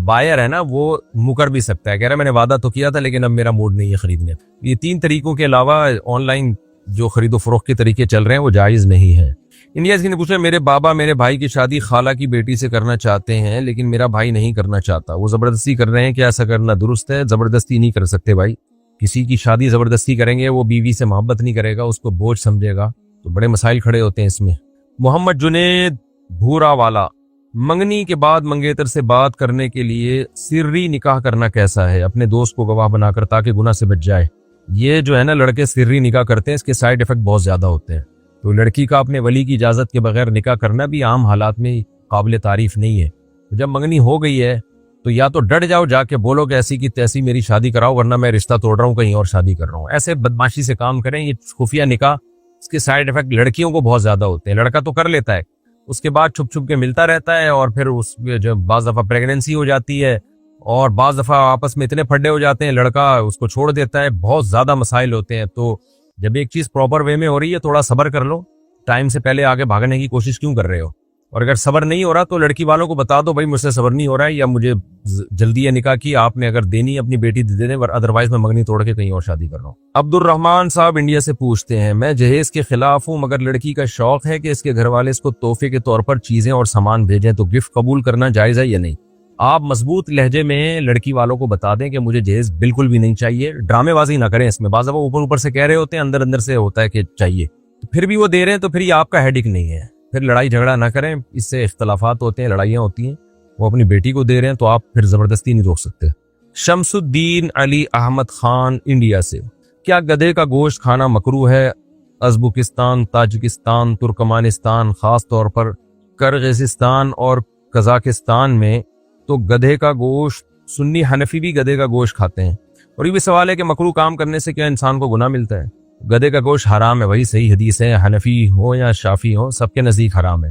بائر ہے نا وہ مکر بھی سکتا ہے، کہہ رہا ہے میں نے وعدہ تو کیا تھا لیکن اب میرا موڈ نہیں ہے خریدنے. یہ 3 طریقوں کے علاوہ آن لائن جو خرید و فروخت کے طریقے چل رہے ہیں وہ جائز نہیں ہے. انڈیا سے پوچھا میرے بابا میرے بھائی کی شادی خالہ کی بیٹی سے کرنا چاہتے ہیں، لیکن میرا بھائی نہیں کرنا چاہتا، وہ زبردستی کر رہے ہیں، کیا ایسا کرنا درست ہے؟ زبردستی نہیں کر سکتے بھائی. کسی کی شادی زبردستی کریں گے، وہ بیوی سے محبت نہیں کرے گا، اس کو بوجھ سمجھے گا، تو بڑے مسائل کھڑے ہوتے ہیں اس میں. محمد جنید بھورا والا، منگنی کے بعد منگیتر سے بات کرنے کے لیے سری نکاح کرنا کیسا ہے؟ اپنے دوست کو گواہ بنا کر تاکہ گناہ سے بچ جائے. یہ جو ہے نا لڑکے سری نکاح کرتے ہیں، اس کے سائیڈ ایفیکٹ بہت زیادہ ہوتے ہیں. تو لڑکی کا اپنے ولی کی اجازت کے بغیر نکاح کرنا بھی عام حالات میں قابل تعریف نہیں ہے. جب منگنی ہو گئی ہے تو یا تو ڈٹ جاؤ، جا کے بولو کہ ایسی کی تیسی میری شادی کراؤ، ورنہ میں رشتہ توڑ رہا ہوں، کہیں اور شادی کر رہا ہوں. ایسے بدماشی سے کام کریں. یہ خفیہ نکاح، اس کے سائیڈ ایفیکٹ لڑکیوں کو بہت زیادہ ہوتے ہیں. لڑکا تو کر لیتا ہے، اس کے بعد چھپ چھپ کے ملتا رہتا ہے، اور پھر اس جب بعض دفعہ پریگننسی ہو جاتی ہے، اور بعض دفعہ آپس میں اتنے پھڈے ہو جاتے ہیں، لڑکا اس کو چھوڑ دیتا ہے. بہت زیادہ مسائل ہوتے ہیں. تو جب ایک چیز پراپر وے میں ہو رہی ہے تھوڑا صبر کر لو. ٹائم سے پہلے آگے بھاگنے کی کوشش کیوں کر رہے ہو؟ اور اگر صبر نہیں ہو رہا تو لڑکی والوں کو بتا دو بھائی مجھ سے صبر نہیں ہو رہا ہے، یا مجھے جلدی ہے نکاح کی، آپ نے اگر دینی اپنی بیٹی دے دیں، ادروائز میں منگنی توڑ کے کہیں اور شادی کر رہا ہوں. عبد الرحمان صاحب انڈیا سے پوچھتے ہیں میں جہیز کے خلاف ہوں، مگر لڑکی کا شوق ہے کہ اس کے گھر والے اس کو تحفے کے طور پر چیزیں اور سامان بھیجیں، تو گفٹ قبول کرنا جائز ہے یا نہیں؟ آپ مضبوط لہجے میں لڑکی والوں کو بتا دیں کہ مجھے جہیز بالکل بھی نہیں چاہیے. ڈرامے بازی نہ کریں اس میں. بعض دفعہ اوپر سے کہہ رہے ہوتے ہیں، اندر سے ہوتا ہے کہ چاہیے، تو پھر بھی وہ دے رہے ہیں، تو پھر یہ آپ کا ہیڈک نہیں ہے. پھر لڑائی جھگڑا نہ کریں، اس سے اختلافات ہوتے ہیں، لڑائیاں ہوتی ہیں. وہ اپنی بیٹی کو دے رہے ہیں تو آپ پھر زبردستی نہیں روک سکتے. شمس الدین علی احمد خان انڈیا سے، کیا گدھے کا گوشت کھانا مکروہ ہے؟ ازبکستان، تاجکستان، ترکمانستان، خاص طور پر کرغزستان اور قزاقستان میں تو گدھے کا گوشت، سنی حنفی بھی گدھے کا گوشت کھاتے ہیں. اور یہ بھی سوال ہے کہ مکروہ کام کرنے سے کیا انسان کو گناہ ملتا ہے؟ گدھے کا گوشت حرام ہے، وہی صحیح حدیث ہے. حنفی ہو یا شافی ہو، سب کے نزدیک حرام ہے.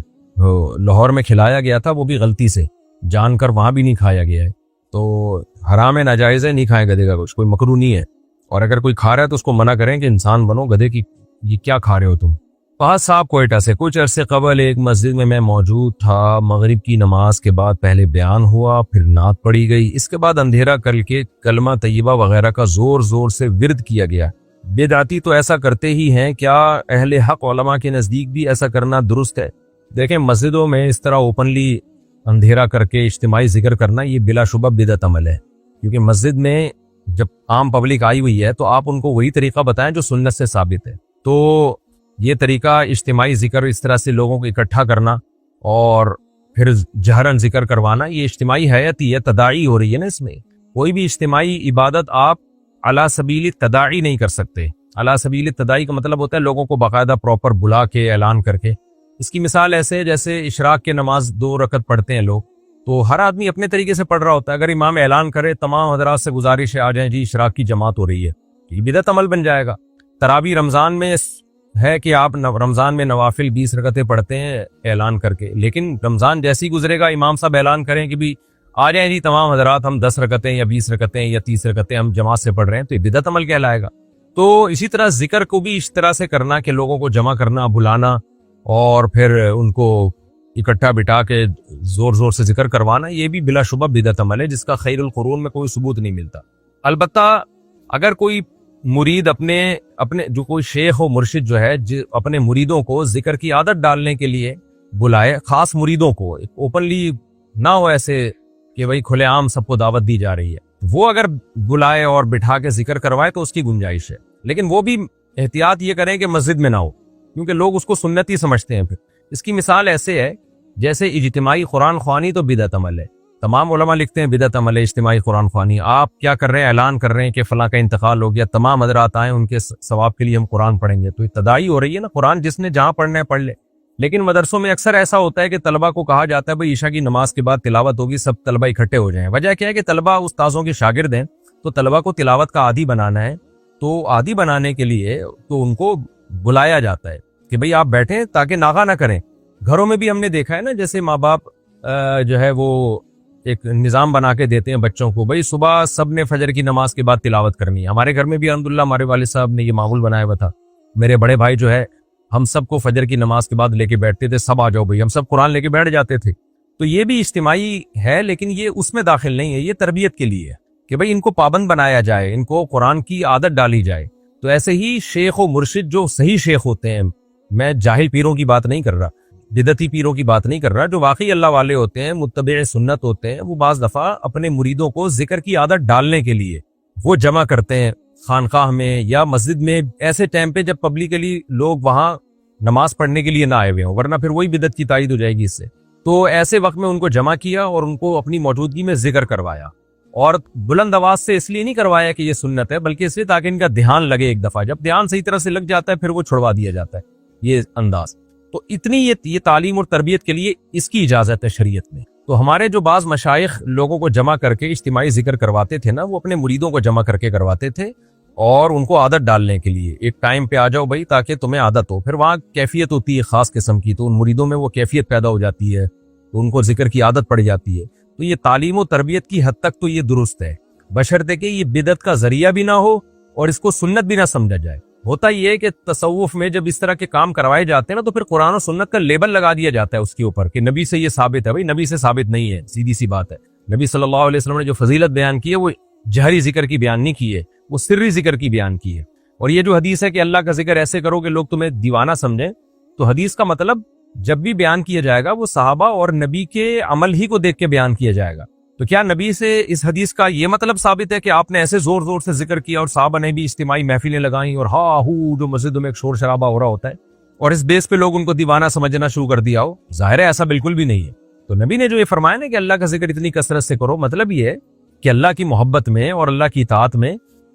لاہور میں کھلایا گیا تھا، وہ بھی غلطی سے، جان کر وہاں بھی نہیں کھایا گیا ہے. تو حرام ہے، ناجائز ہے، نہیں کھائیں گدھے کا گوشت، کوئی مکروہ نہیں ہے. اور اگر کوئی کھا رہا ہے تو اس کو منع کریں کہ انسان بنو، گدھے کی یہ کیا کھا رہے ہو تم. فہد صاحب کوئٹہ سے، کچھ عرصے قبل ایک مسجد میں موجود تھا. مغرب کی نماز کے بعد پہلے بیان ہوا، پھر نعت پڑھی گئی، اس کے بعد اندھیرا کر کے کلمہ طیبہ وغیرہ کا زور زور سے ورد کیا گیا. بدعتی تو ایسا کرتے ہی ہیں، کیا اہل حق علماء کے نزدیک بھی ایسا کرنا درست ہے؟ دیکھیں مسجدوں میں اس طرح اوپنلی اندھیرا کر کے اجتماعی ذکر کرنا یہ بلا شبہ بدعت عمل ہے. کیونکہ مسجد میں جب عام پبلک آئی ہوئی ہے تو آپ ان کو وہی طریقہ بتائیں جو سنت سے ثابت ہے. تو یہ طریقہ اجتماعی ذکر، اس طرح سے لوگوں کو اکٹھا کرنا اور پھر جہرن ذکر کروانا، یہ اجتماعی حیت ہی ہے، تداعی ہو رہی ہے نا اس میں. کوئی بھی اجتماعی عبادت آپ علی سبیل تداعی نہیں کر سکتے. علی سبیل تداعی کا مطلب ہوتا ہے لوگوں کو باقاعدہ پراپر بلا کے اعلان کر کے. اس کی مثال ایسے ہے جیسے اشراق کے نماز 2 رکعت پڑھتے ہیں لوگ، تو ہر آدمی اپنے طریقے سے پڑھ رہا ہوتا ہے. اگر امام اعلان کرے تمام حضرات سے گزارش ہے آ جائیں جی اشراق کی جماعت ہو رہی ہے، یہ بدعت عمل بن جائے گا. تراویح رمضان میں ہے کہ آپ رمضان میں نوافل 20 رکعتیں پڑھتے ہیں اعلان کر کے، لیکن رمضان جیسی گزرے گا امام صاحب اعلان کریں کہ بھی آ جائیں جی تمام حضرات، ہم 10 رکعتیں یا 20 رکعتیں یا 30 رکعتیں ہم جماعت سے پڑھ رہے ہیں، تو یہ بدعت عمل کہلائے گا. تو اسی طرح ذکر کو بھی اس طرح سے کرنا کہ لوگوں کو جمع کرنا، بلانا، اور پھر ان کو اکٹھا بٹھا کے زور زور سے ذکر کروانا، یہ بھی بلا شبہ بدعت عمل ہے جس کا خیر القرون میں کوئی ثبوت نہیں ملتا۔ البتہ اگر کوئی مرید اپنے جو کوئی شیخ و مرشد جو ہے اپنے مریدوں کو ذکر کی عادت ڈالنے کے لیے بلائے، خاص مریدوں کو، اوپنلی نہ ہو ایسے کہ بھائی کھلے عام سب کو دعوت دی جا رہی ہے، وہ اگر بلائے اور بٹھا کے ذکر کروائے تو اس کی گنجائش ہے، لیکن وہ بھی احتیاط یہ کریں کہ مسجد میں نہ ہو، کیونکہ لوگ اس کو سنت ہی سمجھتے ہیں۔ پھر اس کی مثال ایسے ہے جیسے اجتماعی قرآن خوانی تو بدعت عمل ہے، تمام علماء لکھتے ہیں بدعت عمل ہے اجتماعی قرآن خوانی۔ آپ کیا کر رہے ہیں؟ اعلان کر رہے ہیں کہ فلاں کا انتقال ہو گیا، تمام حضرات آئیں، ان کے ثواب کے لیے ہم قرآن پڑھیں گے، تو تداعی ہو رہی ہے نا۔ قرآن جس نے جہاں پڑھنا ہے پڑھ لے، لیکن مدرسوں میں اکثر ایسا ہوتا ہے کہ طلبہ کو کہا جاتا ہے بھائی عشاء کی نماز کے بعد تلاوت ہوگی، سب طلبہ اکٹھے ہو جائیں۔ وجہ کیا ہے کہ طلبہ استاذوں کے شاگرد ہیں، تو طلبہ کو تلاوت کا عادی بنانا ہے، تو عادی بنانے کے لیے تو ان کو بلایا جاتا ہے کہ بھئی آپ بیٹھیں تاکہ ناغہ نہ کریں۔ گھروں میں بھی ہم نے دیکھا ہے نا، جیسے ماں باپ جو ہے وہ ایک نظام بنا کے دیتے ہیں بچوں کو، بھئی صبح سب نے فجر کی نماز کے بعد تلاوت کرنی ہے۔ ہمارے گھر میں بھی الحمدللہ ہمارے والد صاحب نے یہ معمول بنایا ہوا تھا، میرے بڑے بھائی جو ہے ہم سب کو فجر کی نماز کے بعد لے کے بیٹھتے تھے، سب آ جاؤ بھئی، ہم سب قرآن لے کے بیٹھ جاتے تھے۔ تو یہ بھی اجتماعی ہے، لیکن یہ اس میں داخل نہیں ہے، یہ تربیت کے لیے ہے کہ بھئی ان کو پابند بنایا جائے، ان کو قرآن کی عادت ڈالی جائے۔ تو ایسے ہی شیخ و مرشد جو صحیح شیخ ہوتے ہیں، میں جاہل پیروں کی بات نہیں کر رہا، بدعتی پیروں کی بات نہیں کر رہا، جو واقعی اللہ والے ہوتے ہیں، متبع سنت ہوتے ہیں، وہ بعض دفعہ اپنے مریدوں کو ذکر کی عادت ڈالنے کے لیے وہ جمع کرتے ہیں خانقاہ میں یا مسجد میں، ایسے ٹائم پہ جب پبلکلی لوگ وہاں نماز پڑھنے کے لیے نہ آئے ہوئے ہوں، ورنہ پھر وہی بدعت کی تائید ہو جائے گی اس سے۔ تو ایسے وقت میں ان کو جمع کیا اور ان کو اپنی موجودگی میں ذکر کروایا، اور بلند آواز سے اس لیے نہیں کروایا کہ یہ سنت ہے، بلکہ اس لیے تاکہ ان کا دھیان لگے ایک دفعہ، جب دھیان صحیح طرح سے لگ جاتا ہے پھر وہ چھڑوا دیا جاتا ہے، یہ انداز۔ تو اتنی یہ تعلیم اور تربیت کے لیے اس کی اجازت ہے شریعت میں۔ تو ہمارے جو بعض مشائخ لوگوں کو جمع کر کے اجتماعی ذکر کرواتے تھے نا، وہ اپنے مریدوں کو جمع کر کے کرواتے تھے، اور ان کو عادت ڈالنے کے لیے ایک ٹائم پہ آ جاؤ بھائی تاکہ تمہیں عادت ہو۔ پھر وہاں کیفیت ہوتی ہے خاص قسم کی، تو ان مریدوں میں وہ کیفیت پیدا ہو جاتی ہے، تو ان کو ذکر کی عادت پڑ جاتی ہے۔ تو یہ تعلیم و تربیت کی حد تک تو یہ درست ہے، بشرطے کہ یہ بدعت کا ذریعہ بھی نہ ہو اور اس کو سنت بھی نہ سمجھا جائے۔ ہوتا یہ ہے کہ تصوف میں جب اس طرح کے کام کروائے جاتے ہیں نا، تو پھر قرآن و سنت کا لیبل لگا دیا جاتا ہے اس کے اوپر کہ نبی سے یہ ثابت ہے۔ بھائی نبی سے ثابت نہیں ہے، سیدھی سی بات ہے۔ نبی صلی اللہ علیہ وسلم نے جو فضیلت بیان کی ہے وہ جہری ذکر کی بیان نہیں کی ہے، وہ سری ذکر کی بیان کی ہے۔ اور یہ جو حدیث ہے کہ اللہ کا ذکر ایسے کرو کہ لوگ تمہیں دیوانہ سمجھیں، تو حدیث کا مطلب جب بھی بیان کیا جائے گا وہ صحابہ اور نبی کے عمل ہی کو دیکھ کے بیان کیا جائے گا۔ تو کیا نبی سے اس حدیث کا یہ مطلب ثابت ہے کہ آپ نے ایسے زور زور سے ذکر کیا اور صحابہ نے بھی اجتماعی محفلیں لگائیں اور ہا ہو جو مسجدوں میں ایک شور شرابہ ہو رہا ہوتا ہے، اور اس بیس پہ لوگ ان کو دیوانہ سمجھنا شروع کر دیا ہو؟ ظاہر ہے ایسا بالکل بھی نہیں ہے۔ تو نبی نے جو یہ فرمایا نا کہ اللہ کا ذکر اتنی کثرت سے کرو، مطلب یہ ہے کہ اللہ کی محبت میں اور اللہ کی اطاعت میں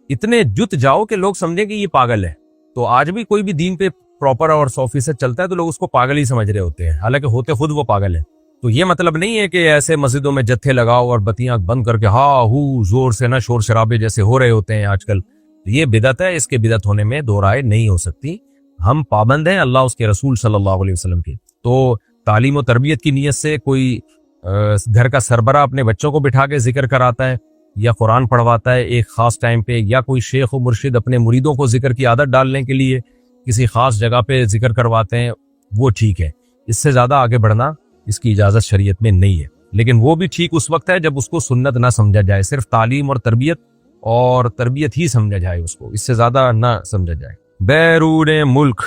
اتنے جت جاؤ کہ لوگ سمجھیں کہ یہ پاگل ہے۔ تو آج بھی کوئی بھی دین پہ پراپر اور 100% چلتا ہے تو لوگ اس کو پاگل ہی سمجھ رہے ہوتے ہیں، حالانکہ ہوتے خود وہ پاگل ہیں۔ تو یہ مطلب نہیں ہے کہ ایسے مسجدوں میں جتھے لگاؤ اور بتیاں بند کر کے ہا ہو زور سے نہ شور شرابے جیسے ہو رہے ہوتے ہیں آج کل، یہ بدعت ہے، اس کے بدعت ہونے میں دو رائے نہیں ہو سکتی۔ ہم پابند ہیں اللہ اس کے رسول صلی اللہ علیہ وسلم کے۔ تو تعلیم و تربیت کی نیت سے کوئی گھر کا سربراہ اپنے بچوں کو بٹھا کے ذکر کراتا ہے یا قرآن پڑھواتا ہے ایک خاص ٹائم پہ، یا کوئی شیخ و مرشد اپنے مریدوں کو ذکر کی عادت ڈالنے کے لیے کسی خاص جگہ پہ ذکر کرواتے ہیں، وہ ٹھیک ہے۔ اس سے زیادہ آگے بڑھنا اس کی اجازت شریعت میں نہیں ہے، لیکن وہ بھی ٹھیک اس وقت ہے جب اس کو سنت نہ سمجھا جائے، صرف تعلیم اور تربیت ہی سمجھا جائے، اس کو اس سے زیادہ نہ سمجھا جائے۔ بیرون ملک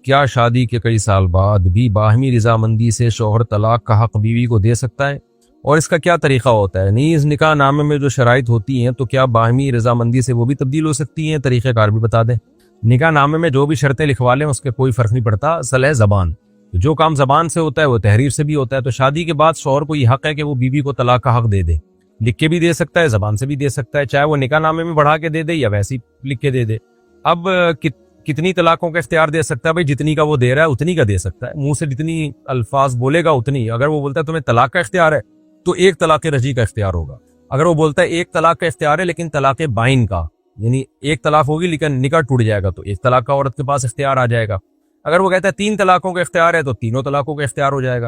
کیا شادی کے کئی سال بعد بھی باہمی رضامندی سے شوہر طلاق کا حق بیوی کو دے سکتا ہے، اور اس کا کیا طریقہ ہوتا ہے؟ نیز نکاح نامے میں جو شرائط ہوتی ہیں تو کیا باہمی رضامندی سے وہ بھی تبدیل ہو سکتی ہیں؟ طریقہ کار بھی بتا دیں۔ نکاح نامے میں جو بھی شرطیں لکھوا لیں اس کے کوئی فرق نہیں پڑتا، اصل ہے زبان۔ جو کام زبان سے ہوتا ہے وہ تحریر سے بھی ہوتا ہے۔ تو شادی کے بعد شوہر کو یہ حق ہے کہ وہ بیوی کو طلاق کا حق دے دے، لکھ کے بھی دے سکتا ہے، زبان سے بھی دے سکتا ہے، چاہے وہ نکاح نامے میں بڑھا کے دے دے یا ویسے ہی لکھ کے دے دے۔ اب کتنی طلاقوں کا اختیار دے سکتا ہے؟ بھائی جتنی کا وہ دے رہا ہے اتنی کا دے سکتا ہے، منہ سے جتنی الفاظ بولے گا اتنی۔ اگر وہ بولتا ہے تمہیں طلاق کا اختیار ہے تو ایک طلاق رجعی کا اختیار ہوگا۔ اگر وہ بولتا ہے ایک طلاق کا اختیار ہے لیکن طلاق بائن کا، یعنی ایک طلاق ہوگی لیکن نکاح ٹوٹ جائے گا، تو ایک طلاق کا عورت کے پاس اختیار آ جائے گا۔ اگر وہ کہتا ہے 3 طلاقوں کا اختیار ہے تو تینوں طلاقوں کا اختیار ہو جائے گا۔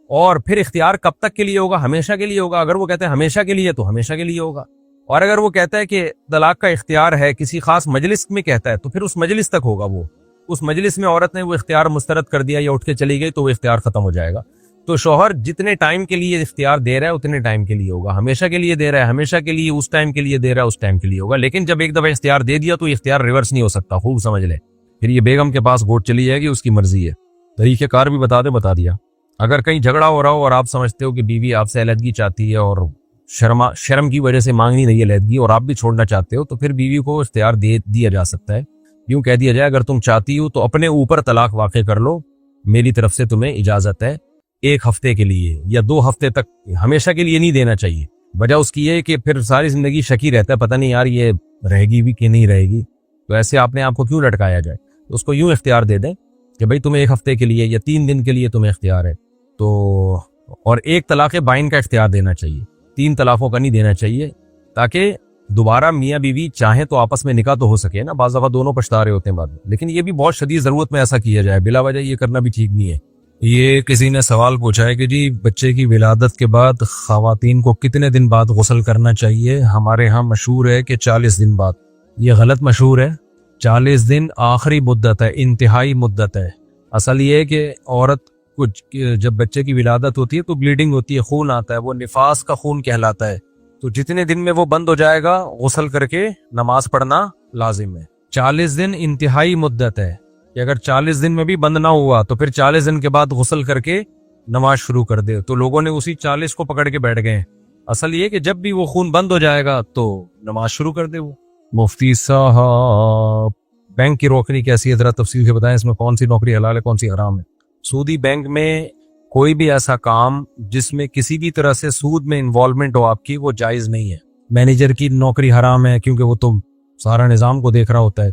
اور پھر اختیار کب تک کے لیے ہوگا؟ ہمیشہ کے لیے ہوگا۔ اگر وہ کہتا ہے ہمیشہ کے لیے تو ہمیشہ کے لیے ہوگا، اور اگر وہ کہتا ہے کہ طلاق کا اختیار ہے کسی خاص مجلس میں کہتا ہے تو پھر اس مجلس تک ہوگا۔ وہ اس مجلس میں عورت نے وہ اختیار مسترد کر دیا یا اٹھ کے چلی گئی تو وہ اختیار ختم ہو جائے گا۔ تو شوہر جتنے ٹائم کے لیے اختیار دے رہا ہے اتنے ٹائم کے لیے ہوگا, ہمیشہ کے لیے دے رہا ہے ہمیشہ کے لیے, اس ٹائم کے لیے دے رہا ہے اس ٹائم کے لیے ہوگا. لیکن جب ایک دفعہ اختیار دے دیا تو اختیار ریورس نہیں ہو سکتا, خوب سمجھ لے. پھر یہ بیگم کے پاس گوٹ چلی جائے گی, اس کی مرضی ہے. طریقہ کار بھی بتا دیا. اگر کہیں جھگڑا ہو رہا ہو اور آپ سمجھتے ہو کہ بیوی آپ سے علیحدگی چاہتی ہے اور شرم کی وجہ سے مانگنی نہیں ہے علیحدگی, اور آپ بھی چھوڑنا چاہتے ہو, تو پھر بیوی کو اختیار دے دیا جا سکتا ہے. یوں کہہ دیا جائے اگر تم چاہتی ہو تو اپنے اوپر طلاق واقع کر لو, میری طرف سے تمہیں اجازت ہے 1 ہفتے کے لیے یا 2 ہفتے تک, ہمیشہ کے لیے نہیں دینا چاہیے. وجہ اس کی ہے کہ پھر ساری زندگی شکی رہتا ہے, پتہ نہیں یار یہ رہے گی بھی کہ نہیں رہے گی, تو ایسے آپ نے آپ کو کیوں لٹکایا جائے. تو اس کو یوں اختیار دے دیں کہ بھائی تمہیں 1 ہفتے کے لیے یا 3 دن کے لیے تمہیں اختیار ہے. تو اور 1 طلاق بائن کا اختیار دینا چاہیے, 3 طلاقوں کا نہیں دینا چاہیے, تاکہ دوبارہ میاں بیوی چاہیں تو آپس میں نکاح تو ہو سکے نا. بعض دفعہ دونوں پچھتا رہے ہوتے ہیں بعد میں, لیکن یہ بھی بہت شدید ضرورت میں ایسا کیا جائے, بلا وجہ یہ کرنا بھی ٹھیک نہیں ہے. یہ کسی نے سوال پوچھا ہے کہ جی بچے کی ولادت کے بعد خواتین کو کتنے دن بعد غسل کرنا چاہیے. ہمارے ہاں مشہور ہے کہ 40 دن بعد. یہ غلط مشہور ہے. 40 دن آخری مدت ہے, انتہائی مدت ہے. اصل یہ ہے کہ عورت کچھ جب بچے کی ولادت ہوتی ہے تو بلیڈنگ ہوتی ہے, خون آتا ہے, وہ نفاس کا خون کہلاتا ہے. تو جتنے دن میں وہ بند ہو جائے گا غسل کر کے نماز پڑھنا لازم ہے. 40 دن انتہائی مدت ہے کہ اگر 40 دن میں بھی بند نہ ہوا تو پھر 40 دن کے بعد غسل کر کے نماز شروع کر دے. تو لوگوں نے اسی 40 کو پکڑ کے بیٹھ گئے. اصل یہ کہ جب بھی وہ خون بند ہو جائے گا تو نماز شروع کر دے. وہ مفتی صاحب بینک کی روکنی کیسی ہے, ذرا تفصیل سے بتائیں, اس میں کون سی نوکری حلال ہے کون سی حرام ہے. سودی بینک میں کوئی بھی ایسا کام جس میں کسی بھی طرح سے سود میں انوالومنٹ ہو آپ کی, وہ جائز نہیں ہے. مینیجر کی نوکری حرام ہے کیونکہ وہ تو سارا نظام کو دیکھ رہا ہوتا ہے.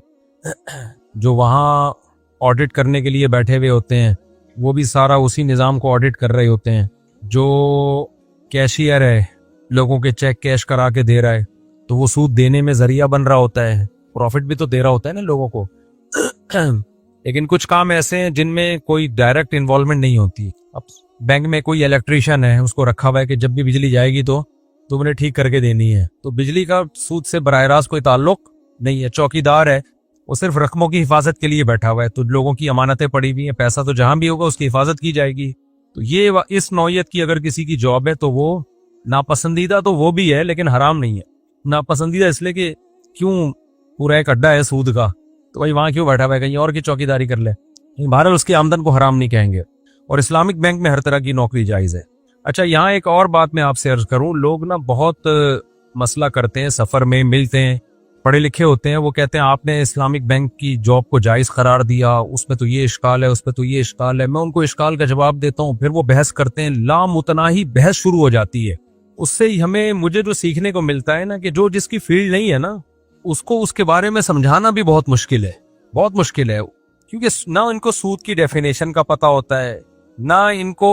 جو وہاں آڈٹ کرنے کے لیے بیٹھے ہوئے ہوتے ہیں وہ بھی سارا اسی نظام کو آڈٹ کر رہے ہوتے ہیں. جو کیشیئر ہے لوگوں کے چیک کیش کرا کے دے رہا ہے تو وہ سود دینے میں ذریعہ بن رہا ہوتا ہے, پروفٹ بھی تو دے رہا ہوتا ہے نا لوگوں کو. لیکن کچھ کام ایسے ہیں جن میں کوئی ڈائریکٹ انوالومنٹ نہیں ہوتی. اب بینک میں کوئی الیکٹریشین ہے, اس کو رکھا ہوا ہے کہ جب بھی بجلی جائے گی تو تم نے ٹھیک کر کے دینی ہے, تو بجلی کا سود سے براہ راست کوئی تعلق نہیں ہے. چوکیدار ہے, وہ صرف رقموں کی حفاظت کے لیے بیٹھا ہوا ہے, تو لوگوں کی امانتیں پڑی ہوئی ہیں, پیسہ تو جہاں بھی ہوگا اس کی حفاظت کی جائے گی. تو یہ اس نوعیت کی اگر کسی کی جاب ہے تو وہ ناپسندیدہ تو وہ بھی ہے لیکن حرام نہیں ہے. ناپسندیدہ اس لیے کہ کیوں, پورا ایک اڈا ہے سود کا, تو بھائی وہاں کیوں بیٹھا ہوا ہے, کہیں اور کی چوکیداری کر لے. بہرحال اس کی آمدن کو حرام نہیں کہیں گے. اور اسلامک بینک میں ہر طرح کی نوکری جائز ہے. اچھا یہاں ایک اور بات میں آپ سے عرض کروں, لوگ نا بہت مسئلہ کرتے ہیں, سفر میں ملتے ہیں, پڑھے لکھے ہوتے ہیں, وہ کہتے ہیں آپ نے اسلامک بینک کی جاب کو جائز قرار دیا, اس میں تو یہ اشکال ہے, اس میں تو یہ اشکال ہے. میں ان کو اشکال کا جواب دیتا ہوں, پھر وہ بحث کرتے ہیں, لامتناہی بحث شروع ہو جاتی ہے. اس سے مجھے جو سیکھنے کو ملتا ہے نا کہ جو جس کی فیلڈ نہیں ہے نا اس کو اس کے بارے میں سمجھانا بھی بہت مشکل ہے, بہت مشکل ہے. کیونکہ نہ ان کو سود کی ڈیفینیشن کا پتہ ہوتا ہے, نہ ان کو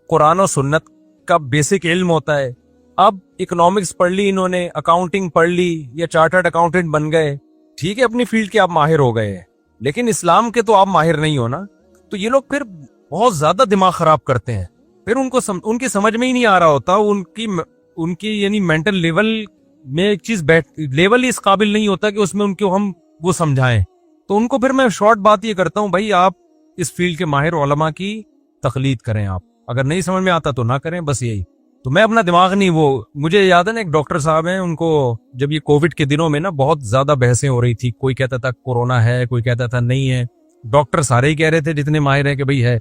قرآن و سنت کا بیسک علم ہوتا ہے. اب اکنامکس پڑھ لی انہوں نے, اکاؤنٹنگ پڑھ لی, یا چارٹرڈ اکاؤنٹنٹ بن گئے, ٹھیک ہے اپنی فیلڈ کے آپ ماہر ہو گئے, لیکن اسلام کے تو آپ ماہر نہیں ہو نا. تو یہ لوگ پھر بہت زیادہ دماغ خراب کرتے ہیں. پھر ان کی سمجھ میں ہی نہیں آ رہا ہوتا, ان کی یعنی مینٹل لیول میں ایک چیز لیول ہی اس قابل نہیں ہوتا کہ اس میں ان کو ہم وہ سمجھائیں. تو ان کو پھر میں شارٹ بات یہ کرتا ہوں, بھائی آپ اس فیلڈ کے ماہر علماء کی تقلید کریں, آپ اگر نہیں سمجھ میں آتا تو نہ کریں, بس یہی. تو میں اپنا دماغ نہیں, وہ مجھے یاد ہے نا ایک ڈاکٹر صاحب ہیں, ان کو جب یہ کووڈ کے دنوں میں نا بہت زیادہ بحثیں ہو رہی تھی, کوئی کہتا تھا کورونا ہے, کوئی کہتا تھا نہیں ہے, ڈاکٹر سارے ہی کہہ رہے تھے جتنے ماہر ہیں کہ بھئی ہے.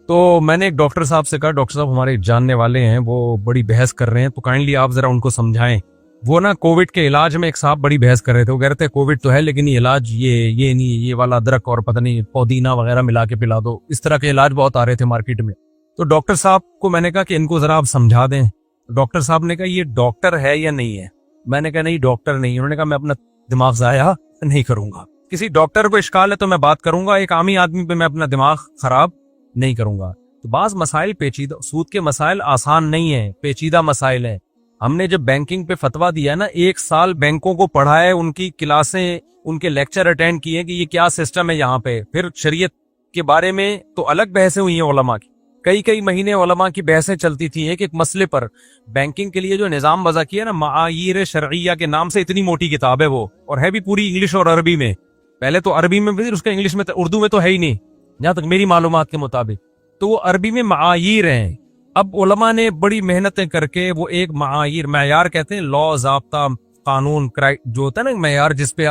تو میں نے ایک ڈاکٹر صاحب سے کہا, ڈاکٹر صاحب ہمارے جاننے والے ہیں, وہ بڑی بحث کر رہے ہیں, تو کائنڈلی آپ ذرا ان کو سمجھائیں. وہ نا کووڈ کے علاج میں ایک صاحب بڑی بحث کر رہے تھے, وہ کہہ رہے تھے کووڈ تو ہے لیکن یہ علاج یہ نہیں, یہ والا ادرک اور پتہ نہیں پودینہ وغیرہ ملا کے پلا دو, اس طرح کے علاج بہت آ رہے تھے مارکیٹ میں. تو ڈاکٹر صاحب کو میں نے کہا کہ ان کو ذرا آپ سمجھا دیں. ڈاکٹر صاحب نے کہا یہ ڈاکٹر ہے یا نہیں ہے. میں نے کہا نہیں ڈاکٹر نہیں. انہوں نے کہا میں اپنا دماغ ضائع نہیں کروں گا, کسی ڈاکٹر کو اشکال ہے تو میں بات کروں گا, ایک عامی آدمی پہ میں اپنا دماغ خراب نہیں کروں گا. تو بعض مسائل پیچیدہ, سود کے مسائل آسان نہیں ہیں, پیچیدہ مسائل ہیں. ہم نے جب بینکنگ پہ فتویٰ دیا نا, 1 سال بینکوں کو پڑھا ہے, ان کی کلاسیں, ان کے لیکچر اٹینڈ کیے کہ یہ کیا سسٹم ہے یہاں پہ. پھر شریعت کے بارے میں تو الگ بحثیں ہوئی ہیں علماء کی, کئی مہینے علماء کی بحثیں چلتی تھی ایک مسئلے پر. بینکنگ کے لیے جو نظام وضع کیا نا, معایر شرعیہ کے نام سے اتنی موٹی کتاب ہے وہ, اور ہے بھی پوری انگلش اور عربی میں. پہلے تو عربی میں بھی, اس کا انگلش میں, اردو میں تو ہے ہی نہیں جہاں تک میری معلومات کے مطابق. تو وہ عربی میں معایر ہیں اب علماء نے بڑی محنتیں کر کے وہ ایک معیار کہتے ہیں لا ضابطہ قانون جو ہوتا ہے نا معیار جس پہ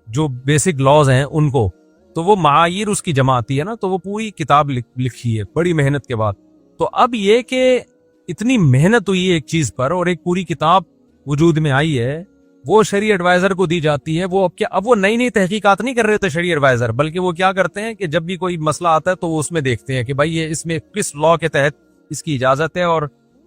جو بیسک لاز ہیں ان کو، تو وہ معایر اس کی جمع آتی ہے نا، تو وہ پوری کتاب لکھی ہے بڑی محنت کے بعد. تو اب یہ کہ اتنی محنت ہوئی ہے ایک چیز پر اور ایک پوری کتاب وجود میں آئی ہے، وہ شرعی ایڈوائزر کو دی جاتی ہے. وہ اب وہ نئی تحقیقات نہیں کر رہے تھے شرعی ایڈوائزر، بلکہ وہ کیا کرتے ہیں کہ جب بھی کوئی مسئلہ آتا ہے تو وہ اس میں دیکھتے ہیں کہ بھائی یہ اس میں کس لا کے تحت اس کی اجازت ہے اور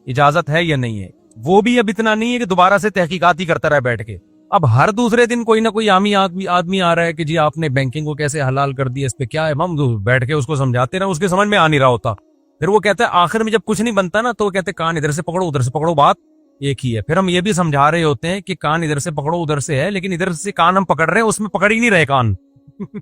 اجازت ہے یا نہیں ہے. وہ بھی اب اتنا نہیں ہے کہ دوبارہ سے تحقیقات ہی کرتا رہے بیٹھ کے. اب ہر دوسرے دن کوئی نہ کوئی عامی آدمی آ رہا ہے کہ جی آپ نے بینکنگ کو کیسے حلال کر دیا، اس پہ کیا ہے. ہم بیٹھ کے اس کو سمجھاتے رہے، اس کے سمجھ میں آ نہیں رہا ہوتا. پھر وہ کہتے ہیں آخر میں جب کچھ نہیں بنتا نا تو وہ کہتے ہیں کان ادھر سے پکڑو ادھر سے پکڑو، بات ایک ہی ہے. پھر ہم یہ بھی سمجھا رہے ہوتے ہیں کہ کان ادھر سے پکڑو ادھر سے ہے، لیکن ادھر سے کان ہم پکڑ رہے ہیں اس میں پکڑ ہی نہیں رہے کان.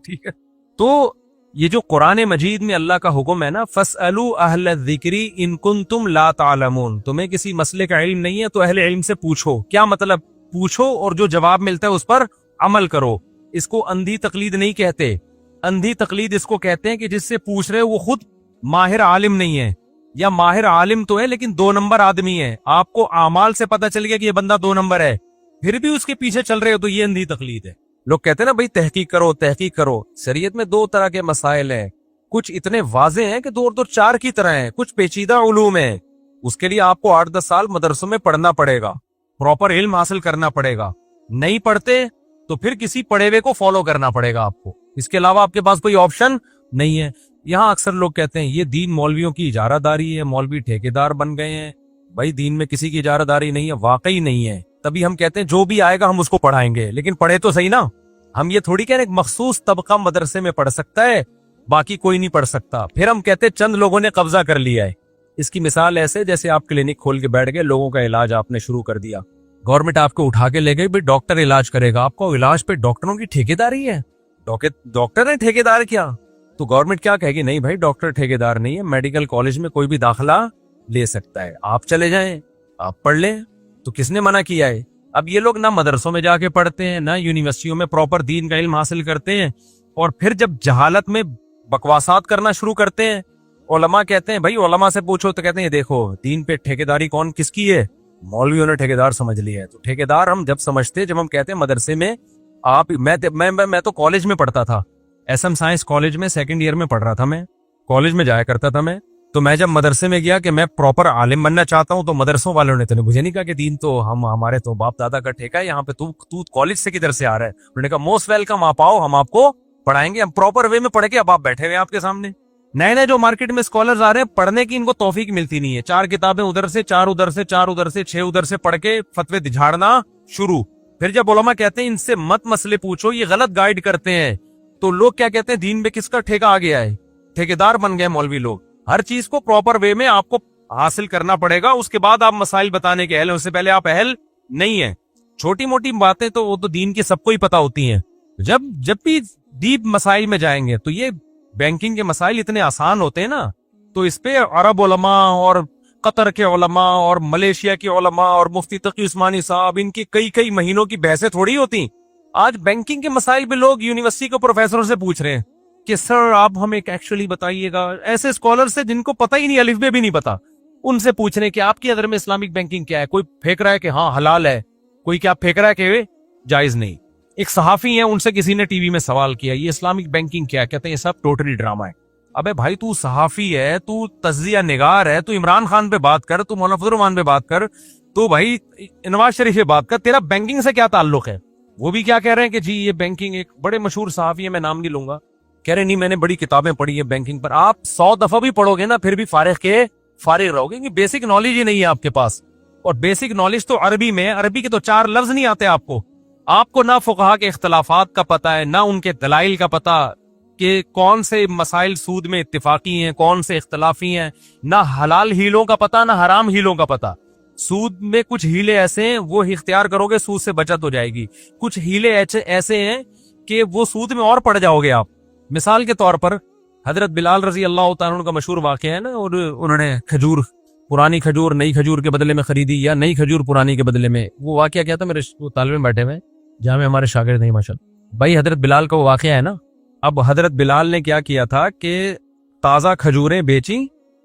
ٹھیک ہے. تو یہ جو قرآن مجید میں اللہ کا حکم ہے نا، فَاسْأَلُوا أَهْلَ الذِّكْرِ إِن كُنتُمْ لَا تَعْلَمُونَ، تمہیں کسی مسئلے کا علم نہیں ہے تو اہل علم سے پوچھو. کیا مطلب؟ پوچھو اور جو جواب ملتا ہے اس پر عمل کرو. اس کو اندھی تقلید نہیں کہتے. اندھی تقلید اس کو کہتے ہیں کہ جس سے پوچھ رہے وہ خود ماہر عالم نہیں ہے، یا ماہر عالم تو ہے لیکن 2 نمبر آدمی ہے. آپ کو اعمال سے پتہ چل گیا کہ یہ بندہ 2 نمبر ہے، پھر بھی اس کے پیچھے چل رہے ہو تو یہ اندھی تقلید ہے. لوگ کہتے ہیں نا بھائی تحقیق کرو تحقیق کرو. شریعت میں 2 طرح کے مسائل ہیں، کچھ اتنے واضح ہیں کہ 2 اور 2 4 کی طرح ہیں، کچھ پیچیدہ علوم ہیں. اس کے لیے آپ کو 8-10 سال مدرسوں میں پڑھنا پڑے گا، پراپر علم حاصل کرنا پڑے گا. نہیں پڑھتے تو پھر کسی پڑھے ہوئے کو فالو کرنا پڑے گا آپ کو. اس کے علاوہ آپ کے پاس کوئی آپشن نہیں ہے. یہاں اکثر لوگ کہتے ہیں یہ دین مولویوں کی اجارہ داری ہے، مولوی ٹھیکیدار بن گئے ہیں. بھائی دین میں کسی کی اجارہ داری نہیں ہے، واقعی نہیں ہے. تبھی ہم کہتے ہیں جو بھی آئے گا ہم اس کو پڑھائیں گے، لیکن پڑھے تو صحیح نا. ہم یہ تھوڑی کہہ رہے ایک مخصوص طبقہ مدرسے میں پڑھ سکتا ہے باقی کوئی نہیں پڑھ سکتا. پھر ہم کہتے ہیں چند لوگوں نے قبضہ کر لیا ہے. اس کی مثال ایسے جیسے آپ کلینک کھول کے بیٹھ گئے، لوگوں کا علاج آپ نے شروع کر دیا. گورنمنٹ آپ کو اٹھا کے لے گئی، بھائی ڈاکٹر علاج کرے گا. آپ کو علاج پہ ڈاکٹروں کی ٹھیکیداری ہے؟ ڈاکٹر نے ٹھیکیدار کیا؟ تو گورنمنٹ کیا کہے گی؟ نہیں بھائی ڈاکٹر ٹھیکیدار نہیں ہے، میڈیکل کالج میں کوئی بھی داخلہ لے سکتا ہے، آپ چلے جائیں آپ پڑھ لیں. تو کس نے منع کیا ہے؟ اب یہ لوگ نہ مدرسوں میں جا کے پڑھتے ہیں، نہ یونیورسٹیوں میں پراپر دین کا علم حاصل کرتے ہیں، اور پھر جب جہالت میں بکواسات کرنا شروع کرتے ہیں. علماء کہتے ہیں بھائی علماء سے پوچھو تو کہتے ہیں دیکھو دین پہ ٹھیکیداری کس کی ہے؟ مولویوں نے ٹھیکیدار سمجھ لیا ہے. تو ٹھیکیدار ہم جب سمجھتے جب ہم کہتے ہیں مدرسے میں آپ میں تو کالج میں پڑھتا تھا، ایس ایم سائنس کالج میں 2nd ایئر میں پڑھ رہا تھا، میں کالج میں جایا کرتا تھا میں. تو میں جب مدرسے میں گیا کہ میں پراپر عالم بننا چاہتا ہوں تو مدرسوں والوں نے تو مجھے نہیں کہا کہ دین تو ہمارے تو باپ دادا کا ٹھیکہ ہے، یہاں پہ تو کالج سے کدھر سے آ رہا ہے. انہوں نے کہا موسٹ ویلکم، آپ آؤ ہم آپ کو پڑھائیں گے. ہم پراپر وے میں پڑھ کے اب آپ بیٹھے ہوئے آپ کے سامنے. نئے جو مارکیٹ میں اسکالرز آ رہے ہیں پڑھنے کی ان کو توفیق ملتی نہیں ہے. 4 کتابیں ادھر سے 4 ادھر سے 4 ادھر سے 6 ادھر سے پڑھ کے فتوے جھاڑنا شروع. پھر جب علماء کہتے ہیں ان سے مت مسئلے پوچھو، یہ غلط گائیڈ کرتے ہیں، تو لوگ کیا کہتے ہیں دین میں کس کا ٹھیکہ آ گیا ہے، ٹھیکیدار بن گئے مولوی لوگ. ہر چیز کو پراپر وے میں آپ کو حاصل کرنا پڑے گا، اس کے بعد آپ مسائل بتانے کے اہل ہیں، اس سے پہلے آپ اہل نہیں ہیں. چھوٹی موٹی باتیں تو وہ تو دین کی سب کو ہی پتہ ہوتی ہیں. جب بھی ڈیپ مسائل میں جائیں گے تو یہ بینکنگ کے مسائل اتنے آسان ہوتے ہیں نا، تو اس پہ عرب علماء اور قطر کے علماء اور ملیشیا کے علماء اور مفتی تقی عثمانی صاحب ان کی کئی مہینوں کی بحثیں تھوڑی ہوتی. آج بینکنگ کے مسائل پہ لوگ یونیورسٹی کے پروفیسروں سے پوچھ رہے ہیں کہ سر آپ ہمیں ایکچولی بتائیے گا. ایسے اسکالر سے جن کو پتہ ہی نہیں، الف بے بھی نہیں پتا، ان سے پوچھ رہے ہیں کہ آپ کی نظر میں اسلامک بینکنگ کیا ہے. کوئی پھینک رہا ہے کہ ہاں حلال ہے، کوئی کیا پھینک رہا ہے کہ جائز نہیں. ایک صحافی ہیں، ان سے کسی نے ٹی وی میں سوال کیا یہ اسلامک بینکنگ کیا ہے، کہتے ہیں یہ سب ٹوٹلی ڈرامہ ہے. ابے بھائی تو صحافی ہے، تو تجزیہ نگار ہے، تو عمران خان پہ بات کر، تو مولانا فضل الرحمان پہ بات کر، تو بھائی نواز شریف پہ بات کر، تیرا بینکنگ سے کیا تعلق ہے؟ وہ بھی کیا کہہ رہے ہیں کہ جی یہ بینکنگ، ایک بڑے مشہور صحافی ہے میں نام نہیں لوں گا، کہہ رہے نہیں میں نے بڑی کتابیں پڑھی ہیں بینکنگ پر. آپ 100 دفعہ بھی پڑھو گے نا پھر بھی فارغ رہو گے، کیونکہ بیسک نالج ہی نہیں ہے آپ کے پاس. اور بیسک نالج تو عربی میں، عربی کے تو 4 لفظ نہیں آتے آپ کو نہ فقہا کے اختلافات کا پتہ ہے، نہ ان کے دلائل کا پتہ کہ کون سے مسائل سود میں اتفاقی ہیں کون سے اختلافی ہیں، نہ حلال ہیلوں کا پتہ نہ حرام ہیلوں کا پتہ. سود میں کچھ ہیلے ایسے ہیں وہ اختیار کرو گے سود سے بچت ہو جائے گی، کچھ ہیلے ایسے ہیں کہ وہ سود میں اور پڑ جاؤ گے آپ. مثال کے طور پر حضرت بلال رضی اللہ تعالیٰ عنہ کا مشہور واقعہ ہے نا، اور انہوں نے کھجور، پرانی کھجور نئی کھجور کے بدلے میں خریدی یا نئی کھجور پرانی کے بدلے میں. وہ واقعہ کیا تھا؟ میرے طالب علم بیٹھے ہوئے جہاں میں ہمارے شاگرد نہیں ماشاءاللہ بھائی، حضرت بلال کا وہ واقعہ ہے نا. اب حضرت بلال نے کیا کیا تھا کہ تازہ کھجوریں بیچی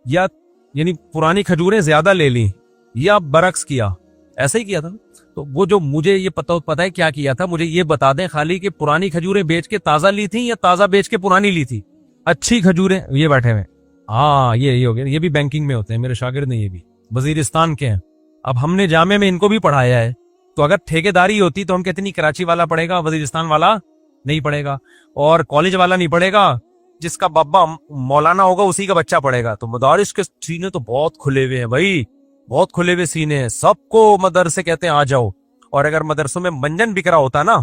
یا یعنی پرانی کھجوریں زیادہ لے لی یا برعکس کیا؟ ایسا ہی کیا تھا. تو وہ جو مجھے یہ پتا ہے کیا کیا تھا, مجھے یہ بتا دیں خالی کہ پرانی کھجوریں بیچ کے تازہ لی تھی یا تازہ بیچ کے پرانی لی تھی. اچھی کھجوریں یہ بیٹھے ہوئے, ہاں یہ ہو گیا, یہ بھی بینکنگ میں ہوتے ہیں میرے شاگرد ہیں, یہ بھی وزیرستان کے ہیں. اب ہم نے جامعہ میں ان کو بھی پڑھایا ہے, تو اگر ٹھیکیداری ہوتی تو ہم کہتے نہیں کراچی والا پڑھے گا, وزیرستان والا نہیں پڑھے گا, اور کالج والا نہیں پڑھے گا, جس کا بابا مولانا ہوگا اسی کا بچہ پڑھے گا. تو مدارس کے سینے تو بہت کھلے ہوئے ہیں بھائی, بہت کھلے ہوئے سینے ہیں, سب کو مدرسے کہتے ہیں آ جاؤ. اور اگر مدرسوں میں منجن بک رہا ہوتا نا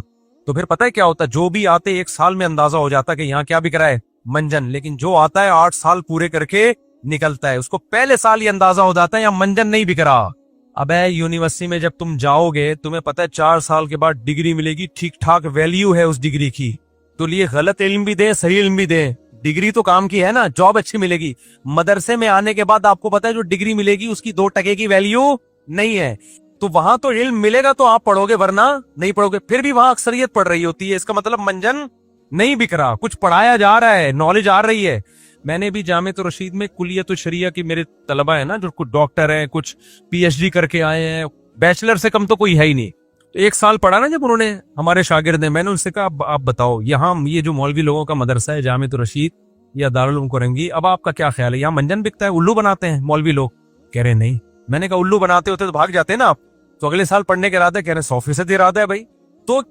تو پھر پتہ ہے کیا ہوتا, جو بھی آتے ایک سال میں اندازہ ہو جاتا کہ یہاں کیا بک رہا ہے, منجن. لیکن جو آتا ہے 8 سال پورے کر کے نکلتا ہے, اس کو پہلے سال یہ اندازہ ہو جاتا ہے یہاں منجن نہیں بک رہا. اب یونیورسٹی میں جب تم جاؤ گے تمہیں پتہ ہے 4 سال کے بعد ڈگری ملے گی, ٹھیک ٹھاک ویلیو ہے اس ڈگری کی. تو لیے غلط علم بھی دیں صحیح علم بھی دیں, ڈگری تو کام کی ہے نا, جاب اچھی ملے گی. مدرسے میں آنے کے بعد آپ کو پتا ہے جو ڈگری ملے گی اس کی 2 ٹکے کی ویلیو نہیں ہے. تو وہاں تو علم ملے گا تو آپ پڑھو گے, ورنہ نہیں پڑھو گے. پھر بھی وہاں اکثریت پڑھ رہی ہوتی ہے, اس کا مطلب منجن نہیں بک رہا, کچھ پڑھایا جا رہا ہے, نالج آ رہی ہے. میں نے بھی جامعہ رشید میں کلیت الشریعہ کی میرے طلبہ ہیں نا جو کچھ ڈاکٹر ہیں, کچھ پی ایچ ڈی کر کے آئے ہیں, بیچلر سے کم تو کوئی ہے ہی نہیں. تو 1 سال پڑھا نا جب انہوں نے, ہمارے شاگرد ہیں, میں نے ان سے کہا آپ بتاؤ یہاں یہ جو مولوی لوگوں کا مدرسہ ہے جامعہ رشید یا دارالعلوم کرنگی, اب آپ کا کیا خیال ہے, یہاں منجن بکتا ہے, الو بناتے ہیں مولوی لوگ؟ کہہ رہے نہیں. میں نے کہا الو بناتے ہوتے تو بھاگ جاتے نا آپ, تو اگلے سال پڑھنے کے ارادہ, کہہ رہے 100% ارادہ ہے بھائی. تو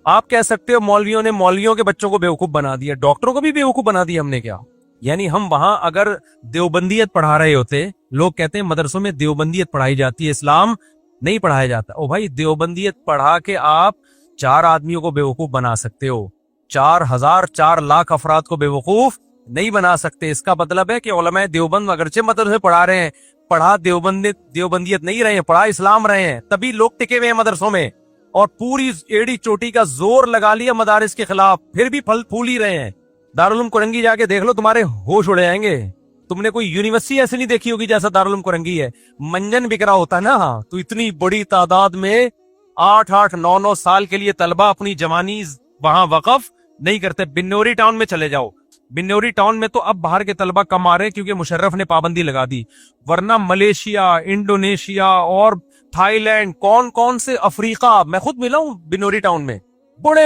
آپ کہہ سکتے ہو مولویوں نے مولویوں کے بچوں کو بیوقوف بنا دیا, ڈاکٹروں کو بھی بیوقوف بنا دیا ہم نے کیا؟ یعنی ہم وہاں اگر دیوبندیت پڑھا رہے ہوتے, لوگ کہتے ہیں مدرسوں میں دیوبندیت پڑھائی جاتی ہے, اسلام نہیں پڑھایا جاتا. او بھائی دیوبندیت پڑھا کے آپ 4 آدمیوں کو بیوقوف بنا سکتے ہو, 4000 4 لاکھ افراد کو بیوقوف نہیں بنا سکتے. اس کا مطلب ہے کہ علماء دیوبند اگرچہ مدرسے پڑھا رہے ہیں, پڑھا دیوبندیت نہیں رہے ہیں, پڑھا اسلام رہے ہیں, تبھی لوگ ٹکے ہوئے ہیں مدرسوں میں, اور پوری ایڑی چوٹی کا زور لگا لیا مدارس کے خلاف, پھر بھی پھل پھول ہی رہے ہیں. دارالعلوم کرنگی جا کے دیکھ لو, تمہارے ہوش اڑ جائیں گے. تم نے کوئی یونیورسٹی ایسی نہیں دیکھی ہوگی جیسا دارالعلوم کرنگی ہے. منجن بک رہا ہوتا نا تو اتنی بڑی تعداد میں 8 9 سال کے لیے طلبہ اپنی جوانی وہاں وقف نہیں کرتے. بنوری ٹاؤن میں چلے جاؤ, بنوری ٹاؤن میں تو اب باہر کے طلبہ کم آ رہے کیونکہ مشرف نے پابندی لگا دی, ورنہ ملیشیا, انڈونیشیا اور تھائی لینڈ, کون سے افریقہ, میں خود ملا ہوں بنوری ٹاؤن میں, بڑے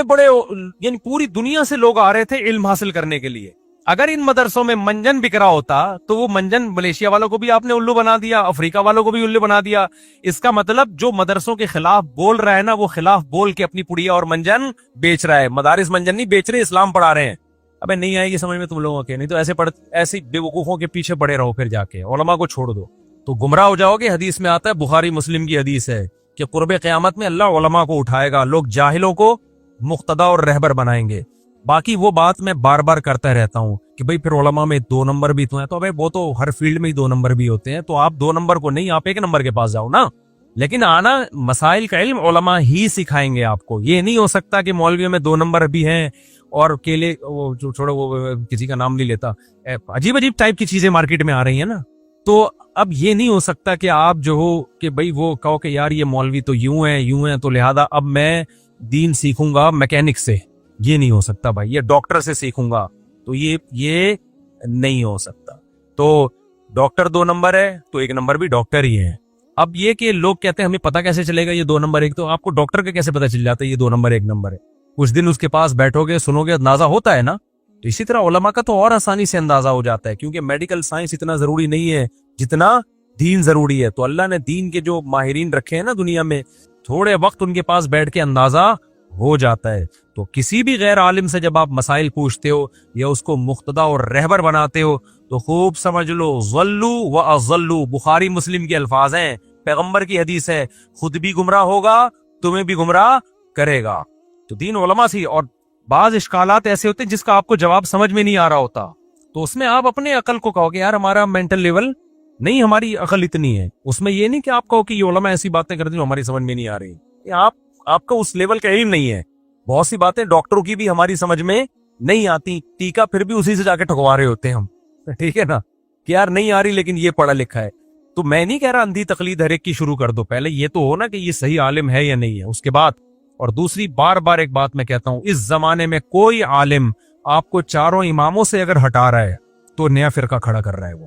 یعنی پوری دنیا سے لوگ آ رہے تھے علم حاصل کرنے کے لیے. اگر ان مدرسوں میں منجن بک رہا ہوتا تو وہ منجن ملیشیا والوں کو بھی آپ نے الو بنا دیا, افریقہ والوں کو بھی الو بنا دیا. اس کا مطلب جو مدرسوں کے خلاف بول رہا ہے نا, وہ خلاف بول کے اپنی پڑیا اور منجن بیچ رہا ہے. مدارس منجن نہیں بیچ رہے, اسلام پڑھا رہے ہیں. ابے نہیں آئے گی سمجھ میں تم لوگوں کے, نہیں تو ایسی بے وقوفوں کے پیچھے پڑے رہو, پھر جا کے علماء کو چھوڑ دو تو گمراہ ہو جاؤ گے. حدیث میں آتا ہے, بخاری مسلم کی حدیث ہے کہ قرب قیامت میں اللہ علماء کو اٹھائے گا, لوگ جاہلوں کو مقتدا اور رہبر بنائیں گے. باقی وہ بات میں بار بار کرتا رہتا ہوں کہ بھئی پھر علماء میں 2 نمبر بھی تو ہیں, تو بھئی وہ تو ہر فیلڈ میں ہی 2 نمبر بھی ہوتے ہیں, تو آپ 2 نمبر کو نہیں, آپ 1 نمبر کے پاس جاؤ نا. لیکن آنا مسائل کا علم علماء ہی سکھائیں گے آپ کو. یہ نہیں ہو سکتا کہ مولویوں میں 2 نمبر بھی ہیں اور کیلے, چھوڑو وہ کسی کا نام نہیں لیتا, عجیب ٹائپ کی چیزیں مارکیٹ میں آ رہی ہیں نا. تو اب یہ نہیں ہو سکتا کہ آپ جو ہو کہ بھئی وہ کہو کہ یار یہ مولوی تو یوں ہیں تو لہذا اب میں دین سیکھوں گا میکینک سے. یہ نہیں ہو سکتا بھائی, یہ ڈاکٹر سے سیکھوں گا, تو یہ نہیں ہو سکتا. تو ڈاکٹر 2 نمبر ہے تو 1 نمبر بھی ڈاکٹر ہی ہے. اب یہ کہ لوگ کہتے ہیں ہمیں پتہ کیسے چلے گا یہ 2 نمبر 1, تو آپ کو ڈاکٹر کا کیسے پتہ چل جاتا ہے یہ 2 نمبر 1 نمبر ہے؟ کچھ دن اس کے پاس بیٹھو گے, سنو گے, اندازہ ہوتا ہے نا. تو اسی طرح علماء کا تو اور آسانی سے اندازہ ہو جاتا ہے, کیونکہ میڈیکل سائنس اتنا ضروری نہیں ہے جتنا دین ضروری ہے. تو اللہ نے دین کے جو ماہرین رکھے ہیں نا دنیا میں, تھوڑے وقت ان کے پاس بیٹھ کے اندازہ ہو جاتا ہے. تو کسی بھی غیر عالم سے جب آپ مسائل پوچھتے ہو یا اس کو مقتدا اور رہبر بناتے ہو تو خوب سمجھ لو, ضلوا واضلوا, بخاری مسلم کے الفاظ ہیں, پیغمبر کی حدیث ہے, خود بھی گمراہ ہوگا تمہیں بھی گمراہ کرے گا. تو دین علماء سی, اور بعض اشکالات ایسے ہوتے ہیں جس کا آپ کو جواب سمجھ میں نہیں آ رہا ہوتا, تو اس میں آپ اپنے عقل کو کہو کہ یار ہمارا مینٹل لیول نہیں, ہماری عقل اتنی ہے. اس میں یہ نہیں کہ آپ کہو کہ یہ علماء ایسی باتیں کرتے ہیں ہماری سمجھ میں نہیں آ رہی. آپ کا اس لیول کا علم نہیں ہے. بہت سی باتیں ڈاکٹروں کی بھی ہماری سمجھ میں نہیں آتی, ٹیکا پھر بھی اسی سے جا کے ٹھکوا رہے ہوتے ہیں ہم, ٹھیک ہے نا, کہ یار نہیں آ رہی لیکن یہ پڑھا لکھا ہے. تو میں نہیں کہہ رہا اندھی تقلید ہر ایک کی شروع کر دو, پہلے یہ تو ہو نا کہ یہ صحیح عالم ہے یا نہیں ہے, اس کے بعد. اور دوسری بار ایک بات میں کہتا ہوں, اس زمانے میں کوئی عالم آپ کو 4 اماموں سے اگر ہٹا رہا ہے تو نیا فرقہ کھڑا کر رہا ہے. وہ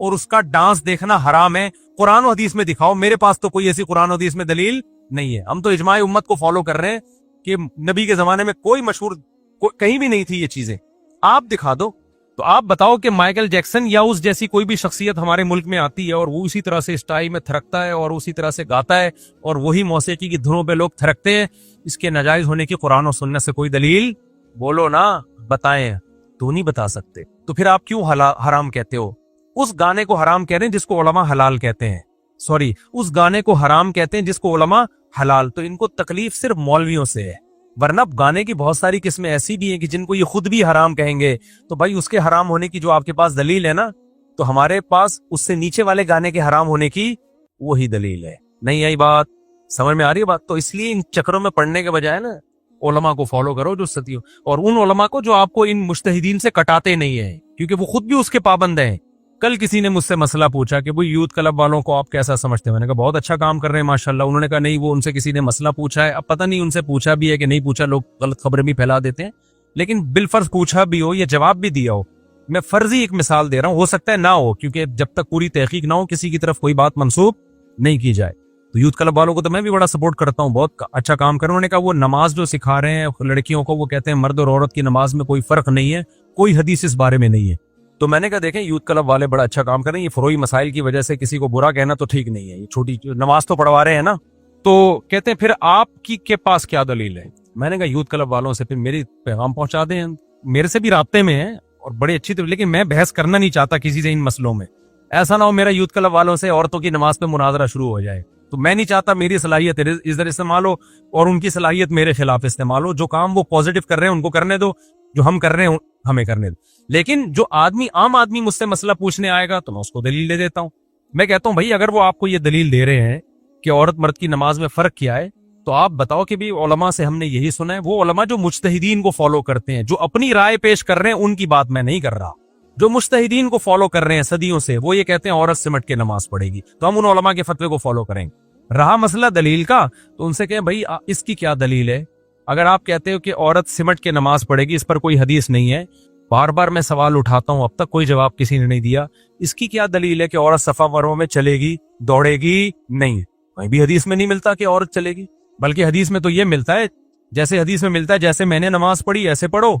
اور اس کا ڈانس دیکھنا حرام ہے، قرآن و حدیث میں دکھاؤ. میرے پاس تو کوئی ایسی قرآن و حدیث میں دلیل نہیں ہے. ہم تو اجماع امت کو فالو کر رہے ہیں کہ نبی کے زمانے میں کوئی مشہور کہیں بھی نہیں تھی یہ چیزیں. آپ دکھا دو. تو آپ بتاؤ کہ مائیکل جیکسن یا اس جیسی کوئی بھی شخصیت ہمارے ملک میں آتی ہے اور وہ اسی طرح سے اسٹائل میں تھرکتا ہے اور اسی طرح سے گاتا ہے اور وہی موسیقی کی دھنوں پہ لوگ تھرکتے ہیں، اس کے ناجائز ہونے کی قرآن و سنت سے کوئی دلیل بولو نا، بتائیں. تو نہیں بتا سکتے تو پھر آپ کیوں حرام کہتے ہو؟ اس گانے کو حرام کہہ رہے ہیں جس کو علماء حلال کہتے ہیں. سوری، اس گانے کو حرام کہتے ہیں جس کو علماء حلال. تو ان کو تکلیف صرف مولویوں سے ہے، ورنہ گانے کی بہت ساری قسمیں ایسی بھی ہیں کہ جن کو یہ خود بھی حرام کہیں گے. تو بھائی اس کے حرام ہونے کی جو آپ کے پاس دلیل ہے نا، تو ہمارے پاس اس سے نیچے والے گانے کے حرام ہونے کی وہی دلیل ہے. نہیں آئی بات؟ سمجھ میں آ رہی ہے بات؟ تو اس لیے ان چکروں میں پڑھنے کے بجائے نا علماء کو فالو کرو جو صدیوں، اور ان علماء کو جو آپ کو ان مجتہدین سے کٹاتے نہیں ہیں، کیونکہ وہ خود بھی اس کے پابند ہیں. کل کسی نے مجھ سے مسئلہ پوچھا کہ وہ یوتھ کلب والوں کو آپ کیسا سمجھتے ہیں؟ میں نے کہا بہت اچھا کام کر رہے ہیں ماشاءاللہ. انہوں نے کہا نہیں، وہ ان سے کسی نے مسئلہ پوچھا ہے. اب پتہ نہیں ان سے پوچھا بھی ہے کہ نہیں پوچھا، لوگ غلط خبریں بھی پھیلا دیتے ہیں. لیکن بالفرض پوچھا بھی ہو یا جواب بھی دیا ہو، میں فرضی ایک مثال دے رہا ہوں، ہو سکتا ہے نہ ہو، کیونکہ جب تک پوری تحقیق نہ ہو کسی کی طرف کوئی بات منسوب نہیں کی جائے. تو یوتھ کلب والوں کو تو میں بھی بڑا سپورٹ کرتا ہوں، بہت اچھا کام کر. انہوں نے کہا وہ نماز جو سکھا رہے ہیں لڑکیوں کو، وہ کہتے ہیں مرد اور عورت کی نماز میں کوئی فرق نہیں ہے، کوئی حدیث اس بارے میں نہیں ہے. تو میں نے کہا دیکھیں یوتھ کلب والے بڑا اچھا کام کر رہے ہیں، یہ فروئی مسائل کی وجہ سے کسی کو برا کہنا تو ٹھیک نہیں ہے. یہ چھوٹی نماز تو پڑھوا رہے ہیں نا. تو کہتے ہیں پھر آپ کی کے پاس کیا دلیل ہے؟ میں نے کہا یوتھ کلب والوں سے پھر میری پیغام پہنچا دیں، میرے سے بھی رابطے میں ہیں اور بڑے اچھی طرح، لیکن میں بحث کرنا نہیں چاہتا کسی سے ان مسئلوں میں. ایسا نہ ہو میرا یوتھ کلب والوں سے عورتوں کی نماز پہ مناظرہ شروع ہو جائے. تو میں نہیں چاہتا میری صلاحیت ادھر استعمال ہو اور ان کی صلاحیت میرے خلاف استعمال ہو. جو کام وہ پازیٹو کر رہے ہیں ان کو کرنے دو، جو ہم کر رہے ہیں ہمیں کرنے دو. لیکن جو عام آدمی مجھ سے مسئلہ پوچھنے آئے گا تو میں اس کو دلیل دے دیتا ہوں. میں کہتا ہوں بھائی اگر وہ آپ کو یہ دلیل دے رہے ہیں کہ عورت مرد کی نماز میں فرق کیا ہے، تو آپ بتاؤ کہ بھی علماء سے ہم نے یہی سنا ہے. وہ علماء جو مجتہدین کو فالو کرتے ہیں، جو اپنی رائے پیش کر رہے ہیں، ان کی بات میں نہیں کر رہا. جو مجتہدین کو فالو کر رہے ہیں صدیوں سے، وہ یہ کہتے ہیں عورت سمٹ کے نماز پڑھے گی، تو ہم ان علماء کے فتوے کو فالو کریں گے. رہا مسئلہ دلیل کا، تو ان سے کہیں بھائی اس کی کیا دلیل ہے؟ اگر آپ کہتے ہو کہ عورت سمٹ کے نماز پڑھے گی، اس پر کوئی حدیث نہیں ہے، بار بار میں سوال اٹھاتا ہوں، اب تک کوئی جواب کسی نے نہیں دیا. اس کی کیا دلیل ہے کہ عورت صفا مروا میں چلے گی، دوڑے گی؟ نہیں، کہیں بھی حدیث میں نہیں ملتا کہ عورت چلے گی. بلکہ حدیث میں تو یہ ملتا ہے، جیسے حدیث میں ملتا ہے جیسے میں نے نماز پڑھی ایسے پڑھو.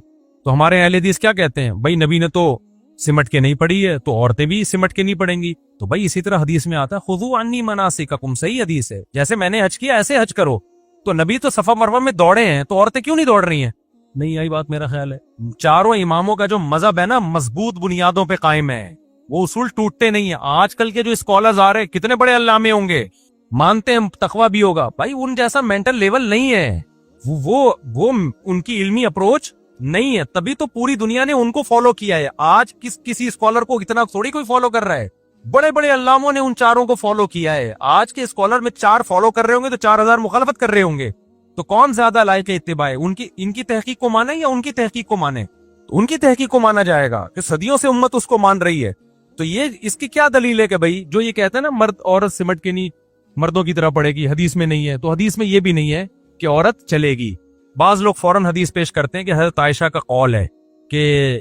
تو ہمارے اہل حدیث کیا کہتے ہیں؟ بھائی نبی نے تو سمٹ کے نہیں پڑھی ہے تو عورتیں بھی سمٹ کے نہیں پڑھیں گی. تو بھائی اسی طرح حدیث میں آتا ہے خذوا عنی مناسککم، صحیح حدیث ہے، جیسے میں نے حج کیا ایسے حج کرو. تو نبی تو صفا مروہ میں دوڑے ہیں، تو عورتیں کیوں نہیں دوڑ رہی ہیں؟ نہیں آئی بات میرا خیال ہے. چاروں اماموں کا جو مذہب ہے نا، مضبوط بنیادوں پہ قائم ہے، وہ اصول ٹوٹتے نہیں ہیں. آج کل کے جو اسکالرز آ رہے ہیں، کتنے بڑے علامے ہوں گے، مانتے ہیں تقویٰ بھی ہوگا، بھائی ان جیسا مینٹل لیول نہیں ہے، وہ ان کی علمی اپروچ نہیں ہے، تبھی تو پوری دنیا نے ان کو فالو کیا ہے. آج کسی اسکالر کو اتنا تھوڑی کوئی فالو کر رہا ہے، بڑے بڑے علاموں نے ان چاروں کو فالو کیا ہے. آج کے اسکالر میں 4 فالو کر رہے ہوں گے تو 4000 مخالفت کر رہے ہوں گے. تو کون زیادہ لائق اتباع ہے؟ ان کی تحقیق کو مانے یا ان کی تحقیق کو مانے؟ ان کی تحقیق کو مانا جائے گا کہ صدیوں سے امت اس کو مان رہی ہے. تو یہ اس کی کیا دلیل ہے کہ بھائی جو یہ کہتے ہیں نا مرد عورت سمٹ کے نہیں مردوں کی طرح پڑے گی، حدیث میں نہیں ہے. تو حدیث میں یہ بھی نہیں ہے کہ عورت چلے گی. بعض لوگ فوراً حدیث پیش کرتے ہیں کہ حضرت عائشہ کا قول ہے کہ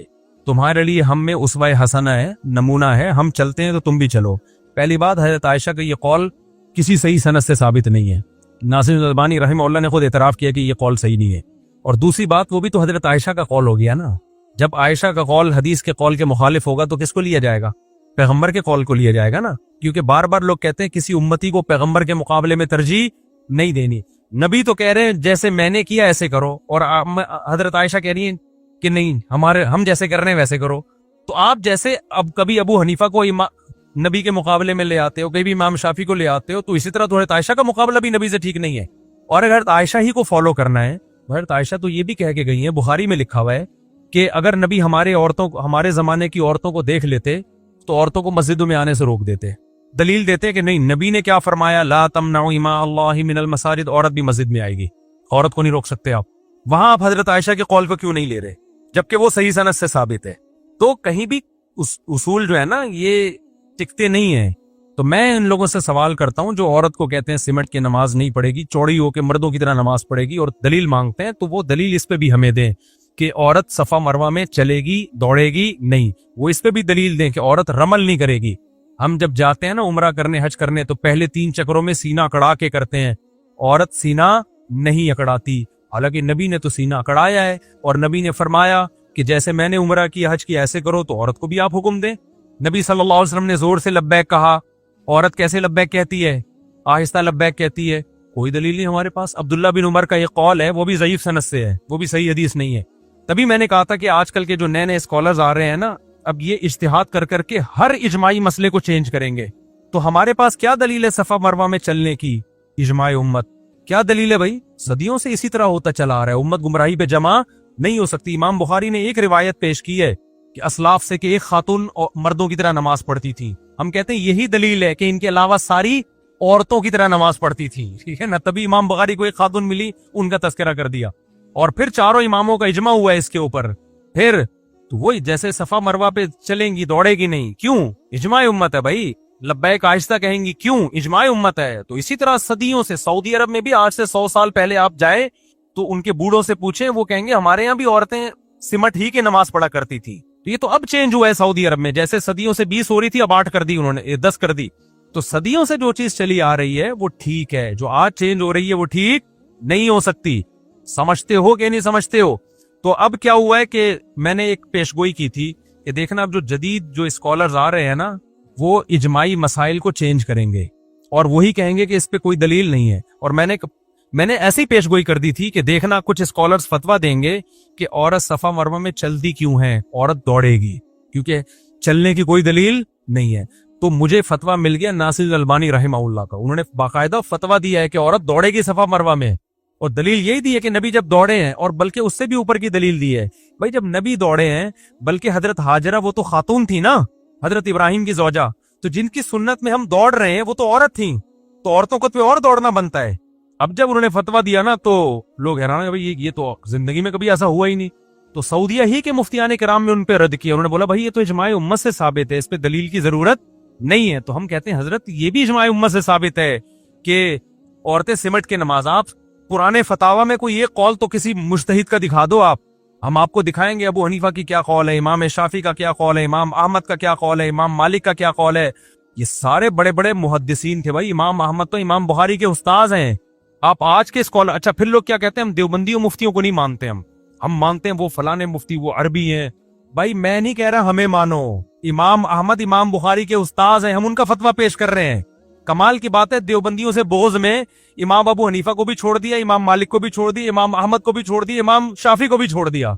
تمہارے لیے ہم میں اسوہ حسنہ ہے، نمونہ ہے، ہم چلتے ہیں تو تم بھی چلو. پہلی بات، حضرت عائشہ کا یہ قول کسی صحیح سند سے ثابت نہیں ہے. ناصر الالبانی رحمہ اللہ نے خود اعتراف کیا کہ یہ قول صحیح نہیں ہے. اور دوسری بات، وہ بھی تو حضرت عائشہ کا قول ہو گیا نا. جب عائشہ کا قول حدیث کے قول کے مخالف ہوگا تو کس کو لیا جائے گا؟ پیغمبر کے قول کو لیا جائے گا نا. کیونکہ بار بار لوگ کہتے ہیں کسی امتی کو پیغمبر کے مقابلے میں ترجیح نہیں دینی. نبی تو کہہ رہے ہیں جیسے میں نے کیا ایسے کرو، اور حضرت عائشہ کہہ رہی ہیں کہ نہیں ہم جیسے کر رہے ہیں ویسے کرو. تو آپ جیسے اب کبھی ابو حنیفہ کو نبی کے مقابلے میں لے آتے ہو، کبھی امام شافعی کو لے آتے ہو، تو اسی طرح تو حضرت عائشہ کا مقابلہ بھی نبی سے ٹھیک نہیں ہے. اور اگر حضرت عائشہ ہی کو فالو کرنا ہے، حضرت عائشہ تو یہ بھی کہہ کے گئی ہیں، بخاری میں لکھا ہوا ہے کہ اگر نبی ہمارے زمانے کی عورتوں کو دیکھ لیتے تو عورتوں کو مسجدوں میں آنے سے روک دیتے. دلیل دیتے کہ نہیں، نبی نے کیا فرمایا، لا تمنعوا اماء اللہ من المساجد، عورت بھی مسجد میں آئے گی، عورت کو نہیں روک سکتے آپ. وہاں آپ حضرت عائشہ کے قول کو کیوں نہیں لے رہے جبکہ وہ صحیح سند سے ثابت ہے؟ تو کہیں بھی اصول جو ہے نا یہ ٹکتے نہیں ہیں. تو میں ان لوگوں سے سوال کرتا ہوں جو عورت کو کہتے ہیں سمٹ کے نماز نہیں پڑھے گی، چوڑی ہو کے مردوں کی طرح نماز پڑھے گی، اور دلیل مانگتے ہیں، تو وہ دلیل اس پہ بھی ہمیں دیں کہ عورت صفا مروہ میں چلے گی، دوڑے گی نہیں. وہ اس پہ بھی دلیل دیں کہ عورت رمل نہیں کرے گی. ہم جب جاتے ہیں نا عمرہ کرنے حج کرنے تو پہلے 3 چکروں میں سینہ اکڑا کے کرتے ہیں، عورت سینہ نہیں اکڑاتی، حالانکہ نبی نے تو سینہ اکڑایا ہے، اور نبی نے فرمایا کہ جیسے میں نے عمرہ کیا حج کیا ایسے کرو، تو عورت کو بھی آپ حکم دیں۔ نبی صلی اللہ علیہ وسلم نے زور سے لبیک کہا، عورت کیسے لبیک کہتی ہے؟ آہستہ لبیک کہتی ہے۔ کوئی دلیل نہیں ہمارے پاس۔ عبداللہ بن عمر کا یہ قول ہے، وہ بھی ضعیف سند سے ہے، وہ بھی صحیح حدیث نہیں ہے۔ تبھی میں نے کہا تھا کہ آج کل کے جو نئے نئے اسکالرز آ رہے ہیں نا، اب یہ اجتہاد کر کر کے ہر اجماعی مسئلے کو چینج کریں گے، تو ہمارے پاس کیا دلیل ہے صفا مروہ میں چلنے کی؟ اجماع امت کیا دلیل ہے بھائی؟ صدیوں سے اسی طرح ہوتا چلا آ رہا ہے، امت گمراہی پہ جمع نہیں ہو سکتی۔ امام بخاری نے ایک روایت پیش کی ہے کہ اسلاف سے کہ ایک خاتون مردوں کی طرح نماز پڑھتی تھی، ہم کہتے ہیں یہی دلیل ہے کہ ان کے علاوہ ساری عورتوں کی طرح نماز پڑھتی تھی، ٹھیک ہے نا؟ تبھی امام بخاری کو ایک خاتون ملی، ان کا تذکرہ کر دیا، اور پھر چاروں اماموں کا اجماع ہوا ہے اس کے اوپر۔ پھر تو وہی جیسے صفا مروہ پہ چلیں گی دوڑے گی نہیں، کیوں؟ اجماع امت ہے بھائی، لبیک آہستہ کہیں گی، کیوں؟ اجماع امت ہے۔ تو اسی طرح صدیوں سے سعودی عرب میں بھی آج سے 100 سال پہلے آپ جائیں تو ان کے بوڑھوں سے پوچھیں، وہ کہیں گے ہمارے یہاں بھی عورتیں سمٹ ہی کے نماز پڑھا کرتی تھی۔ تو یہ تو اب چینج ہوا ہے سعودی عرب میں، جیسے صدیوں سے 20 ہو رہی تھی اب 8 کر دی انہوں نے، 10 کر دی۔ تو صدیوں سے جو چیز چلی آ رہی ہے وہ ٹھیک ہے، جو آج چینج ہو رہی ہے وہ ٹھیک نہیں ہو سکتی۔ سمجھتے ہو کہ نہیں سمجھتے ہو؟ تو اب کیا ہوا ہے کہ میں نے ایک پیشگوئی کی تھی کہ دیکھنا اب جو جدید جو اسکالرز آ رہے ہیں نا، وہ اجماعی مسائل کو چینج کریں گے اور وہی کہیں گے کہ اس پہ کوئی دلیل نہیں ہے۔ اور میں نے ایسی پیشگوئی کر دی تھی کہ دیکھنا کچھ اسکالرز فتویٰ دیں گے کہ عورت صفا مروہ میں چلتی کیوں ہے، عورت دوڑے گی، کیونکہ چلنے کی کوئی دلیل نہیں ہے۔ تو مجھے فتویٰ مل گیا ناصر البانی رحمہ اللہ کا، انہوں نے باقاعدہ فتویٰ دیا ہے کہ عورت دوڑے گی صفا مروہ میں، اور دلیل یہی دی ہے کہ نبی جب دوڑے ہیں، اور بلکہ اس سے بھی اوپر کی دلیل دی ہے بھائی جب نبی دوڑے ہیں، بلکہ حضرت ہاجرہ وہ تو خاتون تھی نا، حضرت ابراہیم کی زوجہ، تو جن کی سنت میں ہم دوڑ رہے ہیں وہ تو عورت تھیں، تو عورتوں کو تو اور دوڑنا بنتا ہے۔ اب جب انہوں نے فتویٰ دیا نا تو لوگ حیران ہیں، بھائی یہ تو زندگی میں کبھی ایسا ہوا ہی نہیں۔ تو سعودیہ ہی کے مفتیان کرام میں ان پہ رد کیا، انہوں نے بولا بھائی یہ تو اجماع امت سے ثابت ہے، اس پہ دلیل کی ضرورت نہیں ہے۔ تو ہم کہتے ہیں حضرت یہ بھی اجماع امت سے ثابت ہے کہ عورتیں سمٹ کے نماز، آپ پرانے فتاوی میں کوئی ایک قول تو کسی مجتہد کا دکھا دو، ہم آپ کو دکھائیں گے ابو حنیفہ کی کیا قول ہے، امام شافعی کا کیا قول ہے، امام احمد کا کیا قول ہے، امام مالک کا کیا قول ہے۔ یہ سارے بڑے بڑے محدثین تھے بھائی، امام احمد تو امام بخاری کے استاذ ہیں۔ آپ آج کے اسکالر، اچھا پھر لوگ کیا کہتے ہیں ہم دیوبندیوں مفتیوں کو نہیں مانتے، ہم مانتے ہیں وہ فلانے مفتی وہ عربی ہیں۔ بھائی میں نہیں کہہ رہا ہمیں مانو، امام احمد امام بخاری کے استاذ ہیں، ہم ان کا فتویٰ پیش کر رہے ہیں۔ کمال کی بات ہے دیوبندیوں سے بغض میں امام ابو حنیفہ کو بھی چھوڑ دیا، امام مالک کو بھی چھوڑ دیا، امام احمد کو بھی چھوڑ دیا، امام شافعی کو بھی چھوڑ دیا،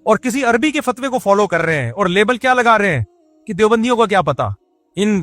اور کسی عربی کے فتوے کو فالو کر رہے ہیں، اور لیبل کیا لگا رہے ہیں کہ دیوبندیوں کو کیا پتا، ان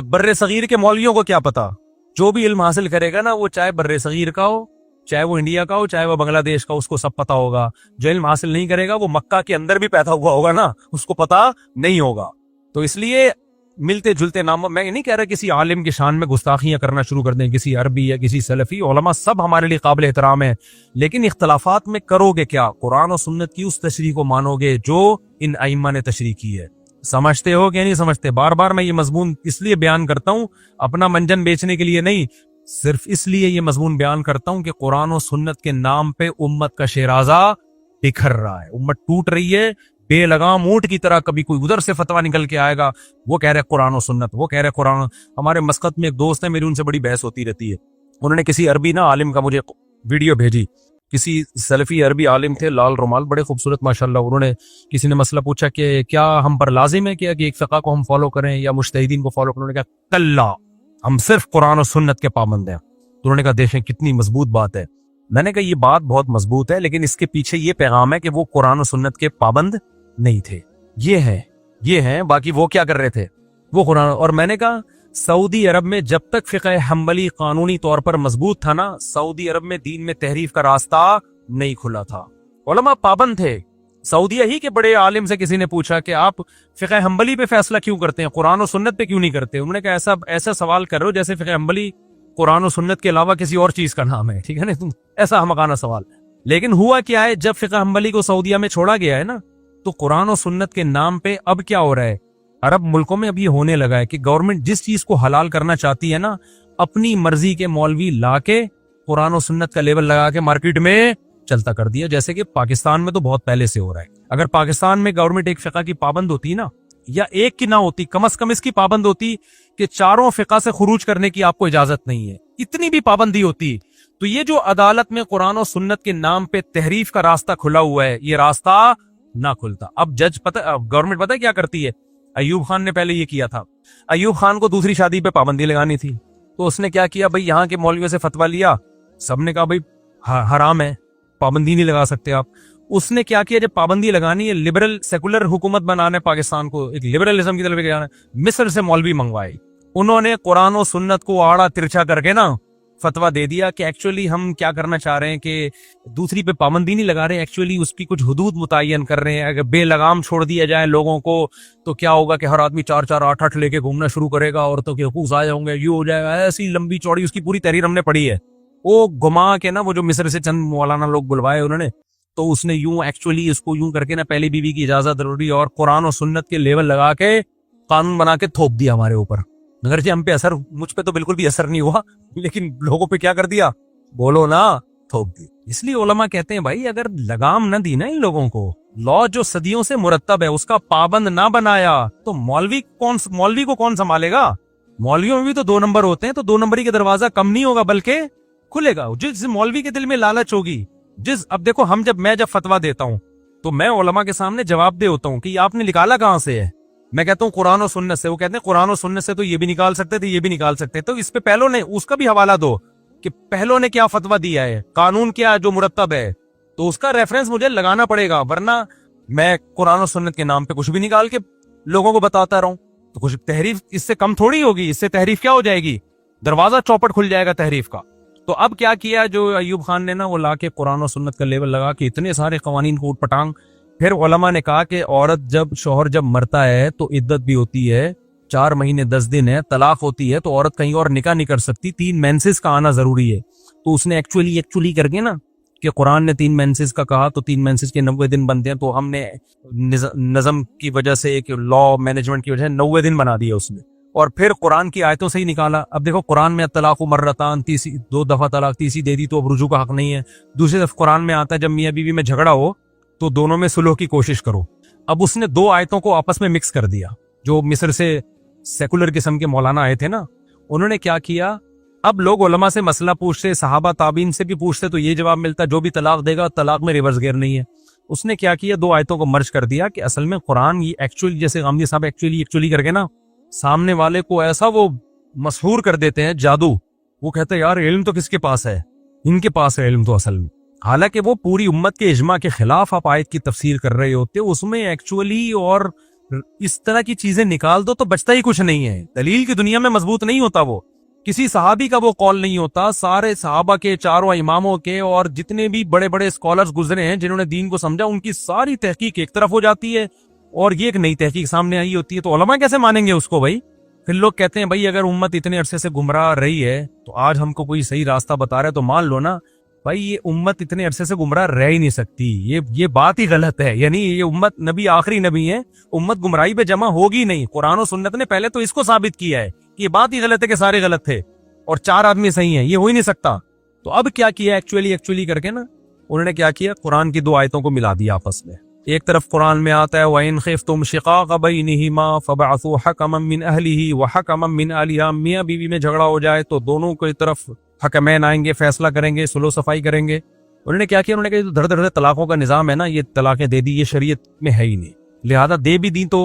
بر صغیر کے مولویوں کو کیا پتا۔ جو بھی علم حاصل کرے گا نا، وہ چاہے بر صغیر کا ہو، چاہے وہ انڈیا کا ہو، چاہے وہ بنگلہ دیش کا، اس کو سب پتا ہوگا۔ جو علم حاصل نہیں کرے گا وہ مکہ کے اندر بھی پیدا ہوا ہوگا نا، اس کو پتا نہیں ہوگا۔ تو اس لیے ملتے جلتے نام، میں نہیں کہہ رہا کسی عالم کی شان میں گستاخیاں کرنا شروع کر دیں، کسی عربی یا کسی سلفی، علماء سب ہمارے لیے قابل احترام ہیں، لیکن اختلافات میں کرو گے کیا؟ قرآن و سنت کی اس تشریح کو مانو گے جو ان ائمہ نے تشریح کی ہے۔ سمجھتے ہو کہ نہیں سمجھتے؟ بار بار میں یہ مضمون اس لیے بیان کرتا ہوں، اپنا منجن بیچنے کے لیے نہیں، صرف اس لیے یہ مضمون بیان کرتا ہوں کہ قرآن و سنت کے نام پہ امت کا شیرازہ بکھر رہا ہے، امت ٹوٹ رہی ہے بے لگام اونٹ کی طرح۔ کبھی کوئی ادھر سے فتویٰ نکل کے آئے گا، وہ کہہ رہے قرآن و سنت، وہ کہہ رہے قرآن۔ ہمارے مسقط میں ایک دوست ہے میری، ان سے بڑی بحث ہوتی رہتی ہے، انہوں نے کسی عربی نا عالم کا مجھے ویڈیو بھیجی، کسی سلفی عربی عالم تھے، لال رومال، بڑے خوبصورت ماشاءاللہ، انہوں نے کسی نے مسئلہ پوچھا کہ کیا ہم پر لازم ہے کہ ایک فقہ کو ہم فالو کریں یا مجتہدین کو فالو کریں؟ انہوں نے کہا کلا، ہم صرف قرآن و سنت کے پابند ہیں۔ تو انہوں نے کہا دیکھیں کتنی مضبوط بات ہے۔ میں نے کہا یہ بات بہت مضبوط ہے، لیکن اس کے پیچھے یہ پیغام ہے کہ وہ قرآن و سنت کے پابند نہیں تھے، یہ ہے باقی وہ کیا کر رہے تھے؟ وہ قرآن۔ اور میں نے کہا سعودی عرب میں جب تک فقہ حنبلی قانونی طور پر مضبوط تھا نا، سعودی عرب میں دین میں تحریف کا راستہ نہیں کھلا تھا، علماء پابند تھے۔ سعودیہ ہی کے بڑے عالم سے کسی نے پوچھا کہ آپ فقہ حنبلی پہ فیصلہ کیوں کرتے ہیں، قرآن و سنت پہ کیوں نہیں کرتے؟ انہوں نے کہا ایسا سوال کر رہے ہو جیسے فقہ حنبلی قرآن و سنت کے علاوہ کسی اور چیز کا نام ہے، ٹھیک ہے نا، تم ایسا احمقانہ سوال۔ لیکن ہوا کیا ہے، جب فقہ حنبلی کو سعودیہ میں چھوڑا گیا ہے نا، تو قرآن و سنت کے نام پہ اب کیا ہو رہا ہے، عرب ملکوں میں اب یہ ہونے لگا ہے کہ گورنمنٹ جس چیز کو حلال کرنا چاہتی ہے نا، اپنی مرضی کے مولوی لا کے قرآن و سنت کا لیبل لگا کے مارکیٹ میں چلتا کر دیا، جیسے کہ پاکستان میں تو بہت پہلے سے ہو رہا ہے۔ اگر پاکستان میں گورنمنٹ ایک فقہ کی پابند ہوتی نا، یا ایک کی نہ ہوتی, کم از کم اس کی پابند ہوتی کہ چاروں فقہ سے خروج کرنے کی آپ کو اجازت نہیں ہے, اتنی بھی پابندی ہوتی. تو یہ جو عدالت میں قرآن و سنت کے نام پہ تحریف کا راستہ کھلا ہوا ہے, یہ راستہ نہ کھلتا. اب جج گورنمنٹ پتہ کیا کرتی ہے, ایوب خان نے پہلے یہ کیا تھا. ایوب خان کو دوسری شادی پہ پابندی لگانی تھی, تو اس نے کیا کیا بھائی, یہاں کے مولویوں سے فتویٰ لیا, سب نے کہا بھائی حرام ہے, پابندی نہیں لگا سکتے آپ. اس نے کیا کیا, جب پابندی لگانی ہے, لبرل سیکولر حکومت بنانا ہے پاکستان کو, ایک لبرلزم کی طرف جانا ہے, مصر سے مولوی منگوائے. انہوں نے قرآن و سنت کو آڑا ترچھا کر کے نا فتویٰ دے دیا کہ ایکچولی ہم کیا کرنا چاہ رہے ہیں کہ دوسری پہ پابندی نہیں لگا رہے, ایکچولی اس کی کچھ حدود متعین کر رہے ہیں. اگر بے لگام چھوڑ دیا جائے لوگوں کو تو کیا ہوگا کہ ہر آدمی 4-4 8-8 لے کے گھومنا شروع کرے گا, عورتوں کے حقوق ضائع ہوں گے, یہ ہو جائے گا. ایسی لمبی چوڑی اس کی پوری تحریر ہم نے پڑھی ہے. وہ گھما کے نا, وہ جو مصر سے چند مولانا لوگ بلوائے انہوں نے, تو اس نے یوں ایکچولی اس کو یوں کر کے نا پہلی بیوی کی اجازت ضروری اور قرآن و سنت کے لیول لگا کے قانون بنا کے تھوپ دیا ہمارے اوپر. مگر جی ہم پہ اثر, مجھ پہ تو بالکل بھی اثر نہیں ہوا, لیکن لوگوں پہ کیا کر دیا, بولو نا, تھوپ دی. اس لیے علماء کہتے ہیں بھائی اگر لگام نہ دی نا ان لوگوں کو, لا جو صدیوں سے مرتب ہے اس کا پابند نہ بنایا, تو مولوی کو کون سنبھالے گا. مولویوں میں بھی تو 2 نمبر ہوتے ہیں, تو 2 نمبری کا دروازہ کم نہیں ہوگا بلکہ کھلے گا. جس مولوی کے دل میں لالچ ہوگی, اب دیکھو میں جب فتویٰ دیتا ہوں تو میں علماء کے سامنے جواب دے ہوتا ہوں کہ آپ نے نکالا کہاں سے ہے. میں کہتا ہوں قرآن و سنت سے, وہ کہتے ہیں قرآن و سنت سے تو یہ بھی نکال سکتے تھے, یہ بھی نکال سکتے. تو اس پہ پہلوں نے اس کا بھی حوالہ دو کہ پہلوں نے کیا فتویٰ دیا ہے, قانون کیا جو مرتب ہے, تو اس کا ریفرنس مجھے لگانا پڑے گا, ورنہ میں قرآن و سنت کے نام پہ کچھ بھی نکال کے لوگوں کو بتاتا رہوں تو کچھ تحریف اس سے کم تھوڑی ہوگی. اس سے تحریف کیا ہو جائے گی, دروازہ چوپٹ کھل جائے گا تحریف کا. تو اب کیا کیا جو ایوب خان نے نا, وہ لا کے قرآن و سنت کا لیول لگا کے اتنے سارے قوانین کو اوٹ پٹانگ. پھر علماء نے کہا کہ شوہر جب مرتا ہے تو عدت بھی ہوتی ہے, 4 مہینے 10 دن ہے, طلاق ہوتی ہے, تو عورت کہیں اور نکاح نہیں کر سکتی, 3 مینسز کا آنا ضروری ہے. تو اس نے ایکچولی کر کے نا کہ قرآن نے 3 مینسز کا کہا, تو 3 مینسز کے 90 دن بنتے ہیں, تو ہم نے نظم کی وجہ سے, ایک لا مینجمنٹ کی وجہ سے 90 دن بنا دیا اس نے, اور پھر قرآن کی آیتوں سے ہی نکالا. اب دیکھو قرآن میں طلاق مرتان, 2 دفعہ طلاق, تیسری دے دی تو اب رجوع کا حق نہیں ہے. دوسری طرف قرآن میں آتا ہے جب میاں بیوی میں جھگڑا ہو تو دونوں میں صلح کی کوشش کرو. اب اس نے 2 آیتوں کو آپس میں مکس کر دیا. جو مصر سے سیکولر قسم کے مولانا آئے تھے نا, انہوں نے کیا کیا, اب لوگ علماء سے مسئلہ پوچھتے, صحابہ تابعین سے بھی پوچھتے, تو یہ جواب ملتا جو بھی طلاق دے گا طلاق میں ریورس گیئر نہیں ہے. اس نے کیا کیا, 2 آیتوں کو مرج کر دیا کہ اصل میں قرآن یہ ایکچولی, جیسے غامدی صاحب ایکچولی کر کے نا سامنے والے کو ایسا وہ مسحور کر دیتے ہیں, جادو. وہ کہتے ہیں یار علم تو کس کے پاس ہے, ان کے پاس ہے علم تو اصل میں. حالانکہ وہ پوری امت کے اجماع کے خلاف آپ آیت کی تفسیر کر رہے ہوتے, اس میں ایکچولی اور اس طرح کی چیزیں نکال دو تو بچتا ہی کچھ نہیں ہے. دلیل کی دنیا میں مضبوط نہیں ہوتا, وہ کسی صحابی کا وہ قول نہیں ہوتا. سارے صحابہ کے, چاروں اماموں کے, اور جتنے بھی بڑے بڑے اسکالرز گزرے ہیں جنہوں نے دین کو سمجھا, ان کی ساری تحقیق ایک طرف ہو جاتی ہے اور یہ ایک نئی تحقیق سامنے آئی ہوتی ہے. تو علماء کیسے مانیں گے اس کو بھائی. پھر لوگ کہتے ہیں بھائی اگر امت اتنے عرصے سے گمراہ رہی ہے تو آج ہم کو کوئی صحیح راستہ بتا رہا ہے تو مان لو نا بھائی, یہ امت اتنے عرصے سے گمراہ رہ ہی نہیں سکتی. یہ بات ہی غلط ہے. یعنی یہ امت, نبی آخری نبی ہے, امت گمراہی پہ جمع ہوگی نہیں. قرآن و سنت نے پہلے تو اس کو ثابت کیا ہے کہ یہ بات ہی غلط ہے کہ سارے غلط تھے اور 4 آدمی صحیح ہیں, یہ ہو ہی نہیں سکتا. تو اب کیا کیا ایکچولی کر کے نا, انہوں نے کیا کیا, قرآن کی 2 آیتوں کو ملا دیا آپس میں. ایک طرف قرآن میں آتا ہے وَإِنْ خِفْتُمْ شِقَاقَ بَيْنِهِمَا فَبَعْثُوا حَكَمًا مِّنْ أَهْلِهِ وَحَكَمًا مِّنْ أَهْلِهَا. میاں بیوی میں جھگڑا ہو جائے تو دونوں کی طرف حکمین آئیں گے, فیصلہ کریں گے, سلو صفائی کریں گے. انہوں نے کیا کیا, انہوں نے کہا دھڑ دھڑ طلاقوں کا نظام ہے نا, یہ طلاقیں دے دی, یہ شریعت میں ہے ہی نہیں, لہذا دے بھی دی تو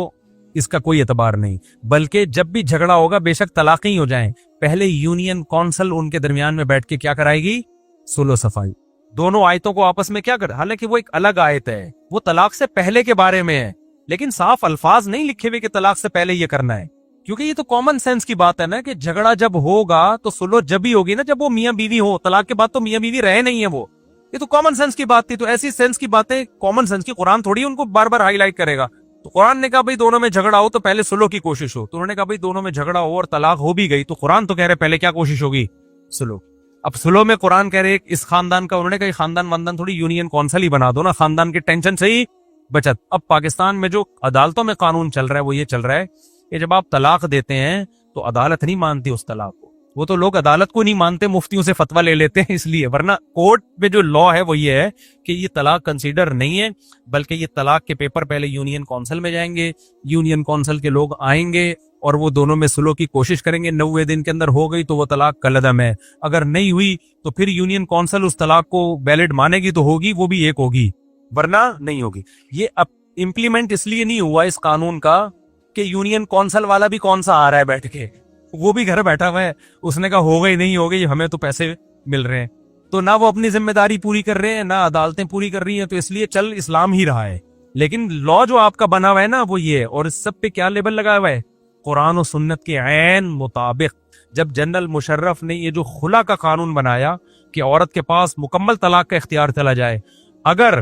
اس کا کوئی اعتبار نہیں. بلکہ جب بھی جھگڑا ہوگا بے شک طلاقیں ہی ہو جائیں, پہلے یونین کونسل ان کے درمیان میں بیٹھ کے کیا کرائے گی, سلو صفائی. دونوں آیتوں کو آپس میں کیا کر, حالانکہ وہ ایک الگ آیت ہے, وہ طلاق سے پہلے کے بارے میں ہے, لیکن صاف الفاظ نہیں لکھے ہوئے کہ طلاق سے پہلے یہ کرنا ہے. کیونکہ یہ تو کامن سینس کی بات ہے نا کہ جھگڑا جب ہوگا تو سلو جب ہی ہوگی نا جب وہ میاں بیوی ہو. طلاق کے بعد تو میاں بیوی رہے نہیں ہے, وہ یہ تو کامن سینس کی بات تھی. تو ایسی سینس کی باتیں کامن سینس کی قرآن تھوڑی ان کو بار بار ہائی لائٹ کرے گا. تو قرآن نے کہا بھائی دونوں میں جھگڑا ہو تو پہلے سلو کی کوشش ہو. تو انہوں نے کہا بھائی دونوں میں جھگڑا ہو اور طلاق ہو بھی گئی تو قرآن تو کہہ رہے پہلے کیا کوشش ہوگی, سلو. اب سلو میں قرآن کہہ رہے اس خاندان کا, انہوں نے کہا خاندان واندان تھوڑی یونین کونسل ہی بنا دو نا, خاندان کے ٹینشن سے ہی بچت. اب پاکستان میں جو عدالتوں میں قانون چل رہا ہے وہ یہ چل رہا ہے کہ جب آپ طلاق دیتے ہیں تو عدالت نہیں مانتی اس طلاق کو, وہ تو لوگ عدالت کو نہیں مانتے, مفتیوں سے فتویٰ لے لیتے ہیں اس لیے, ورنہ کورٹ میں جو لا ہے وہ یہ ہے کہ یہ طلاق کنسیڈر نہیں ہے, بلکہ یہ طلاق کے پیپر پہلے یونین کونسل میں جائیں گے, یونین کونسل کے لوگ آئیں گے اور وہ دونوں میں سلو کی کوشش کریں گے, 90 دن کے اندر ہو گئی تو وہ طلاق کالعدم ہے, اگر نہیں ہوئی تو پھر یونین کونسل اس طلاق کو ویلڈ مانے گی تو ہوگی, وہ بھی ایک ہوگی ورنہ نہیں ہوگی. یہ اب امپلیمنٹ اس لیے نہیں ہوا اس قانون کا کہ یونین کونسل والا بھی کون سا آ رہا ہے بیٹھ کے, وہ بھی گھر بیٹھا ہوا ہے, اس نے کہا ہو گئی نہیں ہو گئی, ہمیں تو پیسے مل رہے ہیں, تو نہ وہ اپنی ذمہ داری پوری کر رہے ہیں نہ عدالتیں پوری کر رہی ہیں, تو اس لیے چل اسلام ہی رہا ہے. لیکن لا جو آپ کا بنا ہوا ہے نا وہ یہ, اور اس سب پہ کیا لیبل لگا ہوا ہے, قرآن و سنت کے عین مطابق. جب جنرل مشرف نے یہ جو خلا کا قانون بنایا کہ عورت کے پاس مکمل طلاق کا اختیار چلا جائے, اگر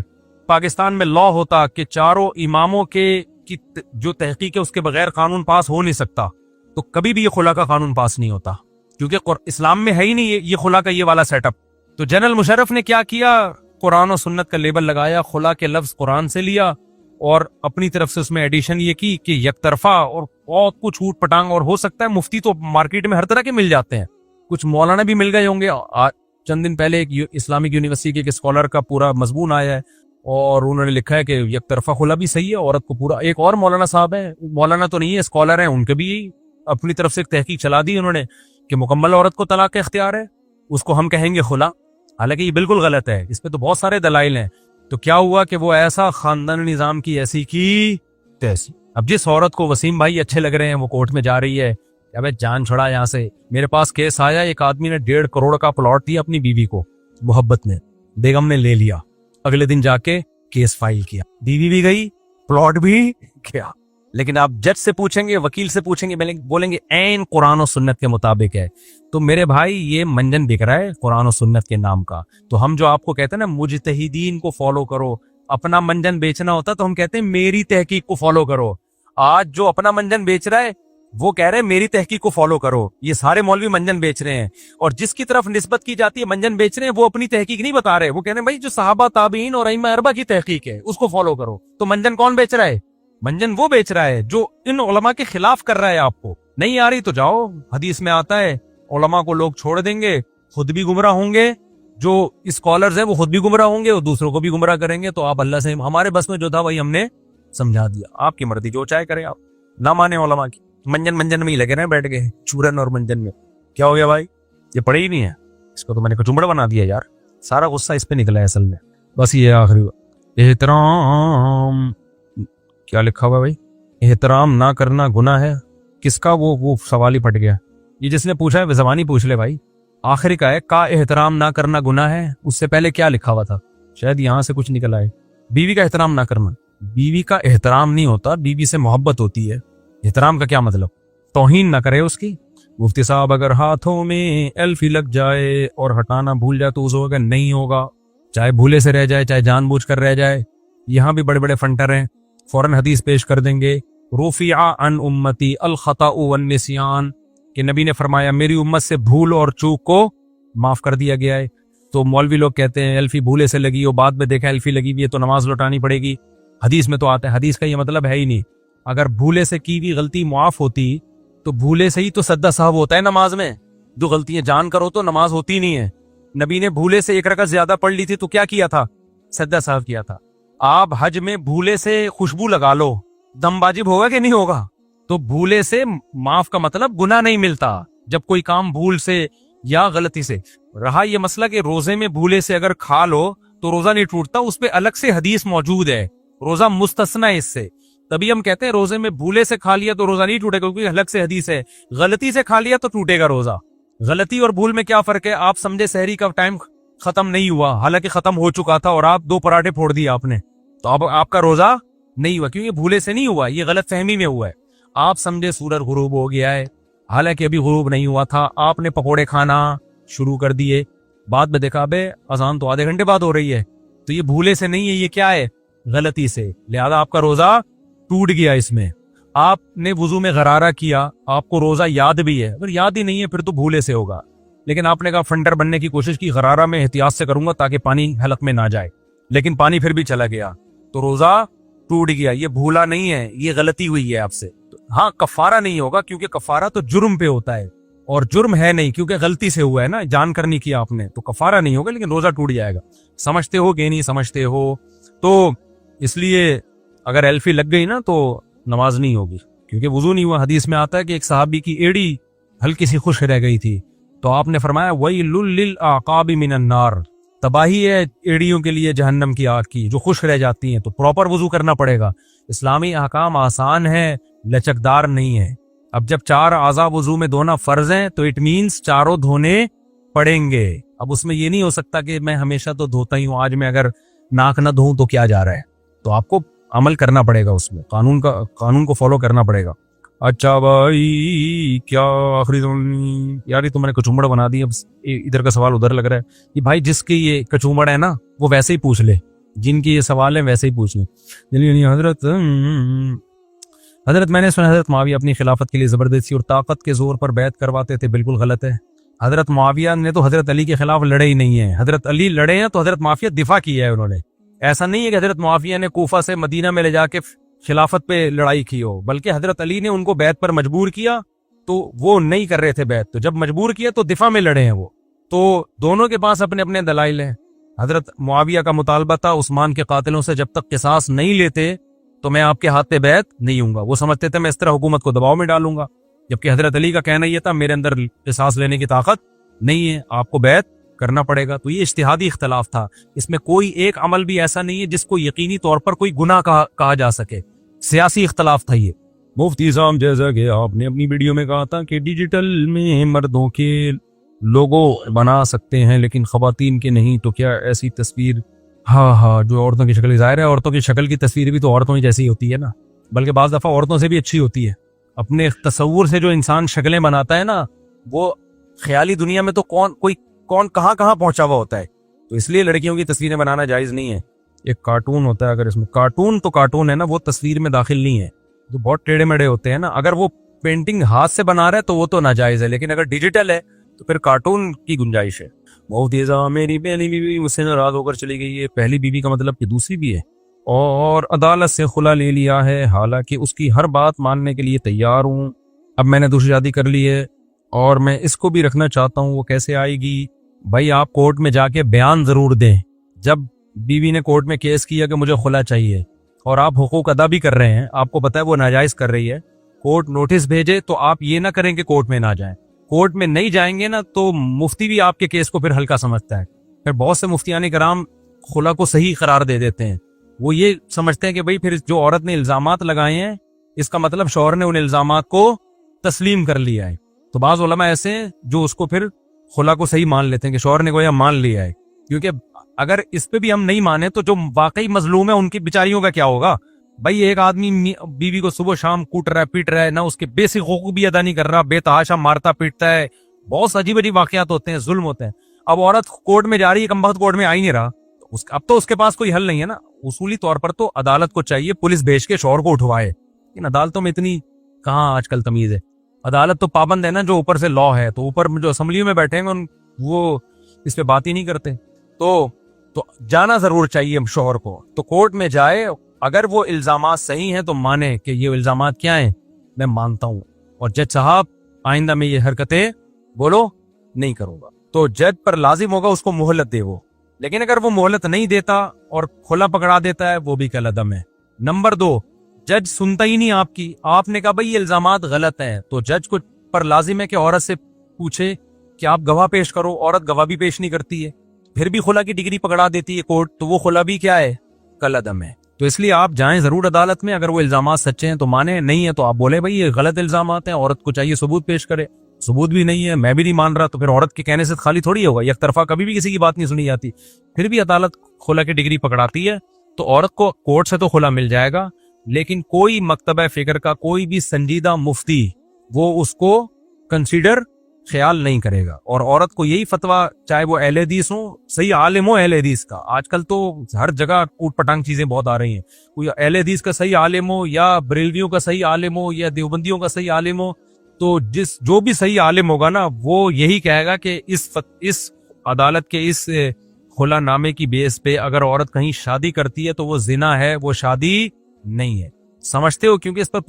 پاکستان میں لا ہوتا کہ چاروں اماموں کی جو تحقیق ہے اس کے بغیر قانون پاس ہو نہیں سکتا, تو کبھی بھی یہ خلا کا قانون پاس نہیں ہوتا, کیونکہ اسلام میں ہے ہی نہیں یہ خلا کا یہ والا سیٹ اپ. تو جنرل مشرف نے کیا کیا, قرآن و سنت کا لیبل لگایا, خلا کے لفظ قرآن سے لیا اور اپنی طرف سے اس میں ایڈیشن یہ کی کہ یک طرفہ اور بہت کچھ چھوٹ پٹانگ, اور ہو سکتا ہے مفتی تو مارکیٹ میں ہر طرح کے مل جاتے ہیں, کچھ مولانا بھی مل گئے ہوں گے. چند دن پہلے ایک اسلامک یونیورسٹی کے ایک اسکالر کا پورا مضمون آیا ہے اور انہوں نے لکھا ہے کہ یک طرفہ خلا بھی صحیح ہے, عورت کو پورا. ایک اور مولانا صاحب ہے, مولانا تو نہیں ہے اسکالر ہیں, ان کے بھی اپنی طرف سے ایک تحقیق چلا دی انہوں نے کہ مکمل عورت کو طلاق کا اختیار ہے, اس کو ہم کہیں گے خلا, حالانکہ یہ بالکل غلط ہے, اس پہ تو بہت سارے دلائل ہیں. تو کیا ہوا کہ وہ ایسا خاندان نظام کی ایسی کی تیسی. اب جس عورت کو وسیم بھائی اچھے لگ رہے ہیں وہ کورٹ میں جا رہی ہے, اب جان چھڑا یہاں سے. میرے پاس کیس آیا, ایک آدمی نے 1.5 کروڑ کا پلاٹ دیا اپنی بیوی کو محبت میں, بیگم نے لے لیا, اگلے دن جا کے کیس فائل کیا, بیوی بھی گئی پلاٹ بھی کیا. لیکن آپ جج سے پوچھیں گے, وکیل سے پوچھیں گے, بولیں گے عین قرآن و سنت کے مطابق ہے. تو میرے بھائی یہ منجن بک رہا ہے قرآن و سنت کے نام کا. تو ہم جو آپ کو کہتے ہیں نا مجتہدین کو فالو کرو, اپنا منجن بیچنا ہوتا تو ہم کہتے ہیں میری تحقیق کو فالو کرو. آج جو اپنا منجن بیچ رہا ہے وہ کہہ رہے ہیں میری تحقیق کو فالو کرو. یہ سارے مولوی منجن بیچ رہے ہیں, اور جس کی طرف نسبت کی جاتی ہے منجن بیچ رہے ہیں وہ اپنی تحقیق نہیں بتا رہے, وہ کہہ رہے ہیں بھائی جو صحابہ تابعین اور ائمہ اربعہ کی تحقیق ہے اس کو فالو کرو. تو منجن کون بیچ رہا ہے؟ منجن وہ بیچ رہا ہے جو ان علماء کے خلاف کر رہا ہے. آپ کو نہیں آ رہی تو جاؤ, حدیث میں آتا ہے علماء کو لوگ چھوڑ دیں گے, خود بھی گمراہ ہوں گے, جو اسکالرز ہیں وہ خود بھی گمراہ ہوں گے اور دوسروں کو بھی گمراہ کریں گے. تو آپ اللہ سے, ہمارے بس میں جو تھا وہی ہم نے سمجھا دیا, آپ کی مرضی جو چاہے کریں, آپ نہ مانے علماء کی. منجن میں ہی لگے رہے بیٹھ گئے, چورن اور منجن میں. کیا ہو گیا بھائی, یہ پڑے ہی نہیں ہے, اس کو تو میں نے کچمڑا بنا دیا یار, سارا غصہ اس پہ نکلا ہے اصل میں. بس یہ آخری احترام, کیا لکھا ہوا بھائی, احترام نہ کرنا گناہ ہے. کس کا, وہ سوال ہی پھٹ گیا. یہ جس نے پوچھا ہے زبانی پوچھ لے بھائی. آخری کا ہے کا احترام نہ کرنا گناہ ہے, اس سے پہلے کیا لکھا ہوا تھا, شاید یہاں سے کچھ نکل آئے. بیوی کا احترام نہ کرنا, بیوی کا احترام نہیں ہوتا, بیوی سے محبت ہوتی ہے. احترام کا کیا مطلب, توہین نہ کرے اس کی. مفتی صاحب اگر ہاتھوں میں ایلفی لگ جائے اور ہٹانا بھول جائے تو اس وقت نہیں ہوگا, چاہے بھولے سے رہ جائے چاہے جان بوجھ کر رہ جائے. یہاں بھی بڑے بڑے فنٹر ہیں, فوراً حدیث پیش کر دیں گے, رفع عن امتی الخطأ والنسیان, کہ نبی نے فرمایا میری امت سے بھول اور چوک کو معاف کر دیا گیا ہے. تو مولوی لوگ کہتے ہیں ایلفی بھولے سے لگی اور بعد میں دیکھا ایلفی لگی ہوئی ہے تو نماز لوٹانی پڑے گی. حدیث میں تو آتا ہے, حدیث کا یہ مطلب ہے ہی نہیں. اگر بھولے سے کی بھی غلطی معاف ہوتی تو بھولے سے ہی تو سجدہ صاحب ہوتا ہے نماز میں. جو غلطیاں جان کرو تو نماز ہوتی نہیں ہے. نبی نے بھولے سے 1 رکعت زیادہ پڑھ لی تھی تو کیا کیا تھا, سجدہ صاحب کیا تھا. آپ حج میں بھولے سے خوشبو لگا لو, دم واجب ہوگا کہ نہیں ہوگا؟ تو بھولے سے معاف کا مطلب گناہ نہیں ملتا جب کوئی کام بھول سے یا غلطی سے. رہا یہ مسئلہ کہ روزے میں بھولے سے اگر کھا لو تو روزہ نہیں ٹوٹتا, اس پہ الگ سے حدیث موجود ہے, روزہ مستثنا ہے اس سے. تبھی ہم کہتے ہیں روزے میں بھولے سے کھا لیا تو روزہ نہیں ٹوٹے گا, کیونکہ الگ سے حدیث ہے. غلطی سے کھا لیا تو ٹوٹے گا روزہ. غلطی اور بھول میں کیا فرق ہے؟ آپ سمجھے سحری کا ٹائم ختم نہیں ہوا, حالانکہ ختم ہو چکا تھا, اور آپ 2 پراٹھے پھوڑ دیے آپ نے, تو اب آپ کا روزہ نہیں ہوا, کیونکہ بھولے سے نہیں ہوا, یہ غلط فہمی میں ہوا ہے. آپ سمجھے سورج غروب ہو گیا ہے, حالانکہ ابھی غروب نہیں ہوا تھا, آپ نے پکوڑے کھانا شروع کر دیے, بعد میں دیکھا بے اذان تو آدھے گھنٹے بعد ہو رہی ہے. تو یہ بھولے سے نہیں ہے, یہ کیا ہے, غلطی سے. لہذا آپ کا روزہ ٹوٹ گیا. اس میں آپ نے وضو میں غرارہ کیا, آپ کو روزہ یاد بھی ہے, اگر یاد ہی نہیں ہے پھر تو بھولے سے ہوگا. لیکن آپ نے کہا فنڈر بننے کی کوشش کی, غرارہ میں احتیاط سے کروں گا تاکہ پانی حلق میں نہ جائے, لیکن پانی پھر بھی چلا گیا تو روزہ ٹوٹ گیا. یہ بھولا نہیں ہے, یہ غلطی ہوئی ہے آپ سے. ہاں کفارہ نہیں ہوگا, کیونکہ کفارہ تو جرم پہ ہوتا ہے, اور جرم ہے نہیں کیونکہ غلطی سے ہوا ہے نا, جان کر نہیں کیا آپ نے, تو کفارہ نہیں ہوگا لیکن روزہ ٹوٹ جائے گا. سمجھتے ہو کہ نہیں سمجھتے ہو؟ تو اس لیے اگر ایلفی لگ گئی نا تو نماز نہیں ہوگی, کیونکہ وضو نہیں ہوا. حدیث میں آتا ہے کہ ایک صحابی کی ایڑی ہلکی سی خشک رہ گئی تھی, تو آپ نے فرمایا وَيْلٌ لِّلْأَعْقَابِ مِنَ النَّارِ, تباہی ہے ایڑیوں کے لیے جہنم کی آگ کی جو خشک رہ جاتی ہیں. تو پراپر وضو کرنا پڑے گا. اسلامی احکام آسان ہے, لچکدار نہیں ہے. اب جب 4 اعضاء وضو میں دھونا فرض ہیں تو اٹ مینس چاروں دھونے پڑیں گے. اب اس میں یہ نہیں ہو سکتا کہ میں ہمیشہ تو دھوتا ہی ہوں, آج میں اگر ناک نہ دھوں تو کیا جا رہا ہے. تو آپ کو عمل کرنا پڑے گا, اس میں قانون کو فالو کرنا پڑے گا. اچھا بھائی کیا آخری یار یہ تو میں نے کچومڑ بنا دی. اب ادھر کا سوال ادھر لگ رہا ہے کہ بھائی جس کی یہ کچومڑ ہے نا وہ ویسے ہی پوچھ لے, جن کی یہ سوال ہے ویسے ہی پوچھ لیں. حضرت میں نے سنا حضرت معاویہ اپنی خلافت کے لیے زبردستی اور طاقت کے زور پر بیعت کرواتے تھے, بالکل غلط ہے. حضرت معاویہ نے تو حضرت علی کے خلاف لڑے ہی نہیں ہیں. حضرت علی لڑے ہیں تو حضرت معاویہ دفاع کیا ہے انہوں نے. ایسا نہیں ہے کہ حضرت معاویہ نے کوفہ سے مدینہ میں لے جا کے خلافت پہ لڑائی کی ہو, بلکہ حضرت علی نے ان کو بیعت پر مجبور کیا تو وہ نہیں کر رہے تھے بیعت, تو جب مجبور کیا تو دفاع میں لڑے ہیں وہ. تو دونوں کے پاس اپنے اپنے دلائل ہیں. حضرت معاویہ کا مطالبہ تھا عثمان کے قاتلوں سے جب تک قصاص نہیں لیتے تو میں آپ کے ہاتھ پہ بیعت نہیں ہوں گا. وہ سمجھتے تھے میں اس طرح حکومت کو دباؤ میں ڈالوں گا, جبکہ حضرت علی کا کہنا یہ تھا میرے اندر قصاص لینے کی طاقت نہیں ہے, آپ کو بیعت کرنا پڑے گا. تو یہ اجتہادی اختلاف تھا, اس میں کوئی ایک عمل بھی ایسا نہیں ہے جس کو یقینی طور پر کوئی گناہ کہا جا سکے. سیاسی اختلاف تھا یہ. مفتی صاحب جیسا کہ آپ نے اپنی ویڈیو میں کہا تھا کہ ڈیجیٹل میں مردوں کے لوگو بنا سکتے ہیں لیکن خواتین کے نہیں, تو کیا ایسی تصویر ہاں جو عورتوں کی شکل, ظاہر ہے عورتوں کی شکل کی تصویر بھی تو عورتوں ہی جیسی ہوتی ہے نا, بلکہ بعض دفعہ عورتوں سے بھی اچھی ہوتی ہے. اپنے تصور سے جو انسان شکلیں بناتا ہے نا وہ خیالی دنیا میں تو کون کہاں پہنچا ہوا ہوتا ہے. تو اس لیے لڑکیوں کی تصویریں بنانا جائز نہیں ہے. ایک کارٹون ہوتا ہے, اگر اس میں کارٹون ہے نا, وہ تصویر میں داخل نہیں ہے, جو بہت ٹیڑے میڑے ہوتے ہیں نا. اگر وہ پینٹنگ ہاتھ سے بنا رہا ہے تو وہ تو ناجائز ہے, لیکن اگر ڈیجیٹل ہے تو پھر کارٹون کی گنجائش ہے. بہت میری پہلی بیوی مجھ سے ناراض ہو کر چلی گئی ہے. پہلی بیوی کا مطلب کہ دوسری بھی ہے, اور عدالت سے خلا لے لیا ہے, حالانکہ اس کی ہر بات ماننے کے لیے تیار ہوں. اب میں نے دوسری شادی کر لی ہے اور میں اس کو بھی رکھنا چاہتا ہوں, وہ کیسے آئے گی؟ بھائی آپ کورٹ میں جا کے بیان ضرور دیں. جب بیوی نے کورٹ میں کیس کیا کہ مجھے خلا چاہیے اور آپ حقوق ادا بھی کر رہے ہیں, آپ کو پتہ ہے وہ ناجائز کر رہی ہے, کورٹ نوٹس بھیجے تو آپ یہ نہ کریں کہ کورٹ میں نہ جائیں. کورٹ میں نہیں جائیں گے نا تو مفتی بھی آپ کے کیس کو پھر ہلکا سمجھتا ہے. پھر بہت سے مفتیان کرام خلا کو صحیح قرار دے دیتے ہیں. وہ یہ سمجھتے ہیں کہ بھئی پھر جو عورت نے الزامات لگائے ہیں اس کا مطلب شوہر نے ان الزامات کو تسلیم کر لیا ہے. تو بعض علماء ایسے ہیں جو اس کو پھر خلا کو صحیح مان لیتے ہیں کہ شوہر نے گویا مان لیا ہے, کیونکہ اگر اس پہ بھی ہم نہیں مانے تو جو واقعی مظلوم ہے ان کی بیچاریوں کا کیا ہوگا. بھائی ایک آدمی بیوی کو صبح شام کوٹ رہا ہے, پیٹ رہا ہے, نہ اس کے بیسک حقوق بھی ادا نہیں کر رہا, بے تحاشا مارتا پیٹتا ہے, بہت عجیب عجیب واقعات ہوتے ہیں, ظلم ہوتے ہیں. اب عورت کورٹ میں جا رہی ہے, کم وقت کورٹ میں آ ہی نہیں رہا, اب تو اس کے پاس کوئی حل نہیں ہے نا. اصولی طور پر تو عدالت کو چاہیے پولیس بھیج کے شوہر کو اٹھوائے, لیکن عدالتوں میں اتنی کہاں آج کل تمیز ہے. عدالت تو پابند ہے نا, جو اوپر سے لا ہے, تو اوپر جو اسمبلیوں میں بیٹھے ہیں وہ اس پہ بات ہی نہیں کرتے. تو جانا ضرور چاہیے شوہر کو, تو کورٹ میں جائے, اگر وہ الزامات صحیح ہیں تو مانے کہ یہ الزامات کیا ہیں, میں مانتا ہوں اور جج صاحب آئندہ میں یہ حرکتیں بولو نہیں کروں گا, تو جج پر لازم ہوگا اس کو مہلت دے وہ. لیکن اگر وہ مہلت نہیں دیتا اور کھلا پکڑا دیتا ہے وہ بھی کل عدم ہے. نمبر 2, جج سنتا ہی نہیں آپ کی. آپ نے کہا بھئی یہ الزامات غلط ہیں, تو جج کو پر لازم ہے کہ عورت سے پوچھے کہ آپ گواہ پیش کرو. عورت گواہ بھی پیش نہیں کرتی ہے, پھر بھی خلا کی ڈگری پکڑا دیتی ہے کورٹ, تو وہ خلا بھی کیا ہے, کل عدم ہے. تو اس لیے آپ جائیں ضرور عدالت میں, اگر وہ الزامات سچے ہیں تو مانے, نہیں ہے تو آپ بولے بھئی یہ غلط الزامات ہیں, عورت کو چاہیے ثبوت پیش کرے. ثبوت بھی نہیں ہے, میں بھی نہیں مان رہا, تو پھر عورت کے کہنے سے خالی تھوڑی ہوگا. یک طرفہ کبھی بھی کسی کی بات نہیں سنی جاتی. پھر بھی عدالت خلا کی ڈگری پکڑاتی ہے تو عورت کو کورٹ سے تو خلا مل جائے گا, لیکن کوئی مکتبہ فکر کا کوئی بھی سنجیدہ مفتی وہ اس کو کنسیڈر خیال نہیں کرے گا. اور عورت کو یہی فتویٰ, چاہے وہ اہل حدیث ہوں, صحیح عالم ہو اہل حدیث کا, آج کل تو ہر جگہ اوٹ پٹانگ چیزیں بہت آ رہی ہیں, کوئی اہل حدیث کا صحیح عالم ہو یا بریلویوں کا صحیح عالم ہو یا دیوبندیوں کا صحیح عالم ہو, تو جو بھی صحیح عالم ہوگا نا وہ یہی کہے گا کہ اس عدالت کے اس خلا نامے کی بیس پہ اگر عورت کہیں شادی کرتی ہے تو وہ زنا ہے, وہ شادی نہیں ہے. سمجھتے ہو؟ کیونکہ اس پر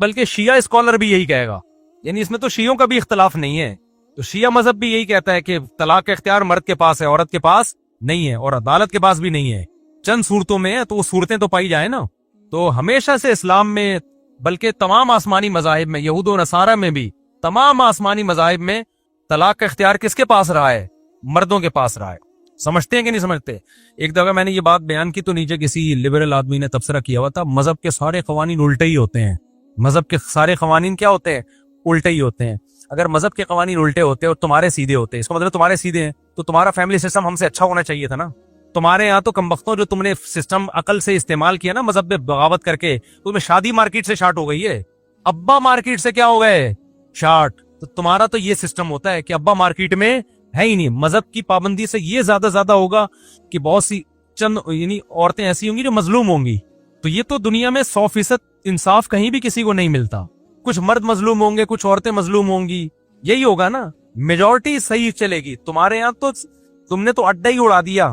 بلکہ شیعہ اسکالر بھی یہی کہے گا یعنی اس میں تو شیعوں کا بھی اختلاف نہیں ہے. تو شیعہ مذہب بھی یہی کہتا ہے کہ طلاق کا اختیار مرد کے پاس ہے, عورت کے پاس نہیں ہے, اور عدالت کے پاس بھی نہیں ہے. چند صورتوں میں ہے تو وہ صورتیں تو پائی جائیں نا. تو ہمیشہ سے اسلام میں, بلکہ تمام آسمانی مذاہب میں, یہود و نصارہ میں بھی, تمام آسمانی مذاہب میں طلاق کا اختیار کس کے پاس رہا ہے؟ مردوں کے پاس رہا ہے. سمجھتے ہیں کہ نہیں سمجھتے؟ ایک دفعہ میں نے یہ بات بیان کی تو نیچے کسی لبرل آدمی نے تبصرہ کیا ہوا تھا, مذہب کے سارے قوانین الٹے ہی ہوتے ہیں. مذہب کے سارے قوانین کیا ہوتے ہیں؟ الٹے ہی ہوتے ہیں. اگر مذہب کے قوانین الٹے ہوتے اور تمہارے سیدھے ہوتے, اس کا مطلب تمہارے سیدھے ہیں, تو تمہارا فیملی سسٹم ہم سے اچھا ہونا چاہیے تھا نا. تمہارے یہاں تو کمبختوں جو تم نے سسٹم عقل سے استعمال کیا نا مذہب پہ بغاوت کر کے, تو تمہیں شادی مارکیٹ سے شارٹ ہو گئی ہے, ابا مارکیٹ سے کیا ہو گئے؟ شارٹ. تو تمہارا تو یہ سسٹم ہوتا ہے کہ ابا مارکیٹ میں ہے ہی نہیں. مذہب کی پابندی سے یہ زیادہ ہوگا کہ بہت سی چند یعنی عورتیں ایسی ہوں گی جو مظلوم ہوں گی. تو یہ تو دنیا میں 100% انصاف کہیں بھی کسی کو نہیں ملتا. کچھ مرد مظلوم ہوں گے, کچھ عورتیں مظلوم ہوں گی, یہی ہوگا نا. میجورٹی صحیح چلے گی. تمہارے یہاں تو تم نے تو اڈا ہی اڑا دیا.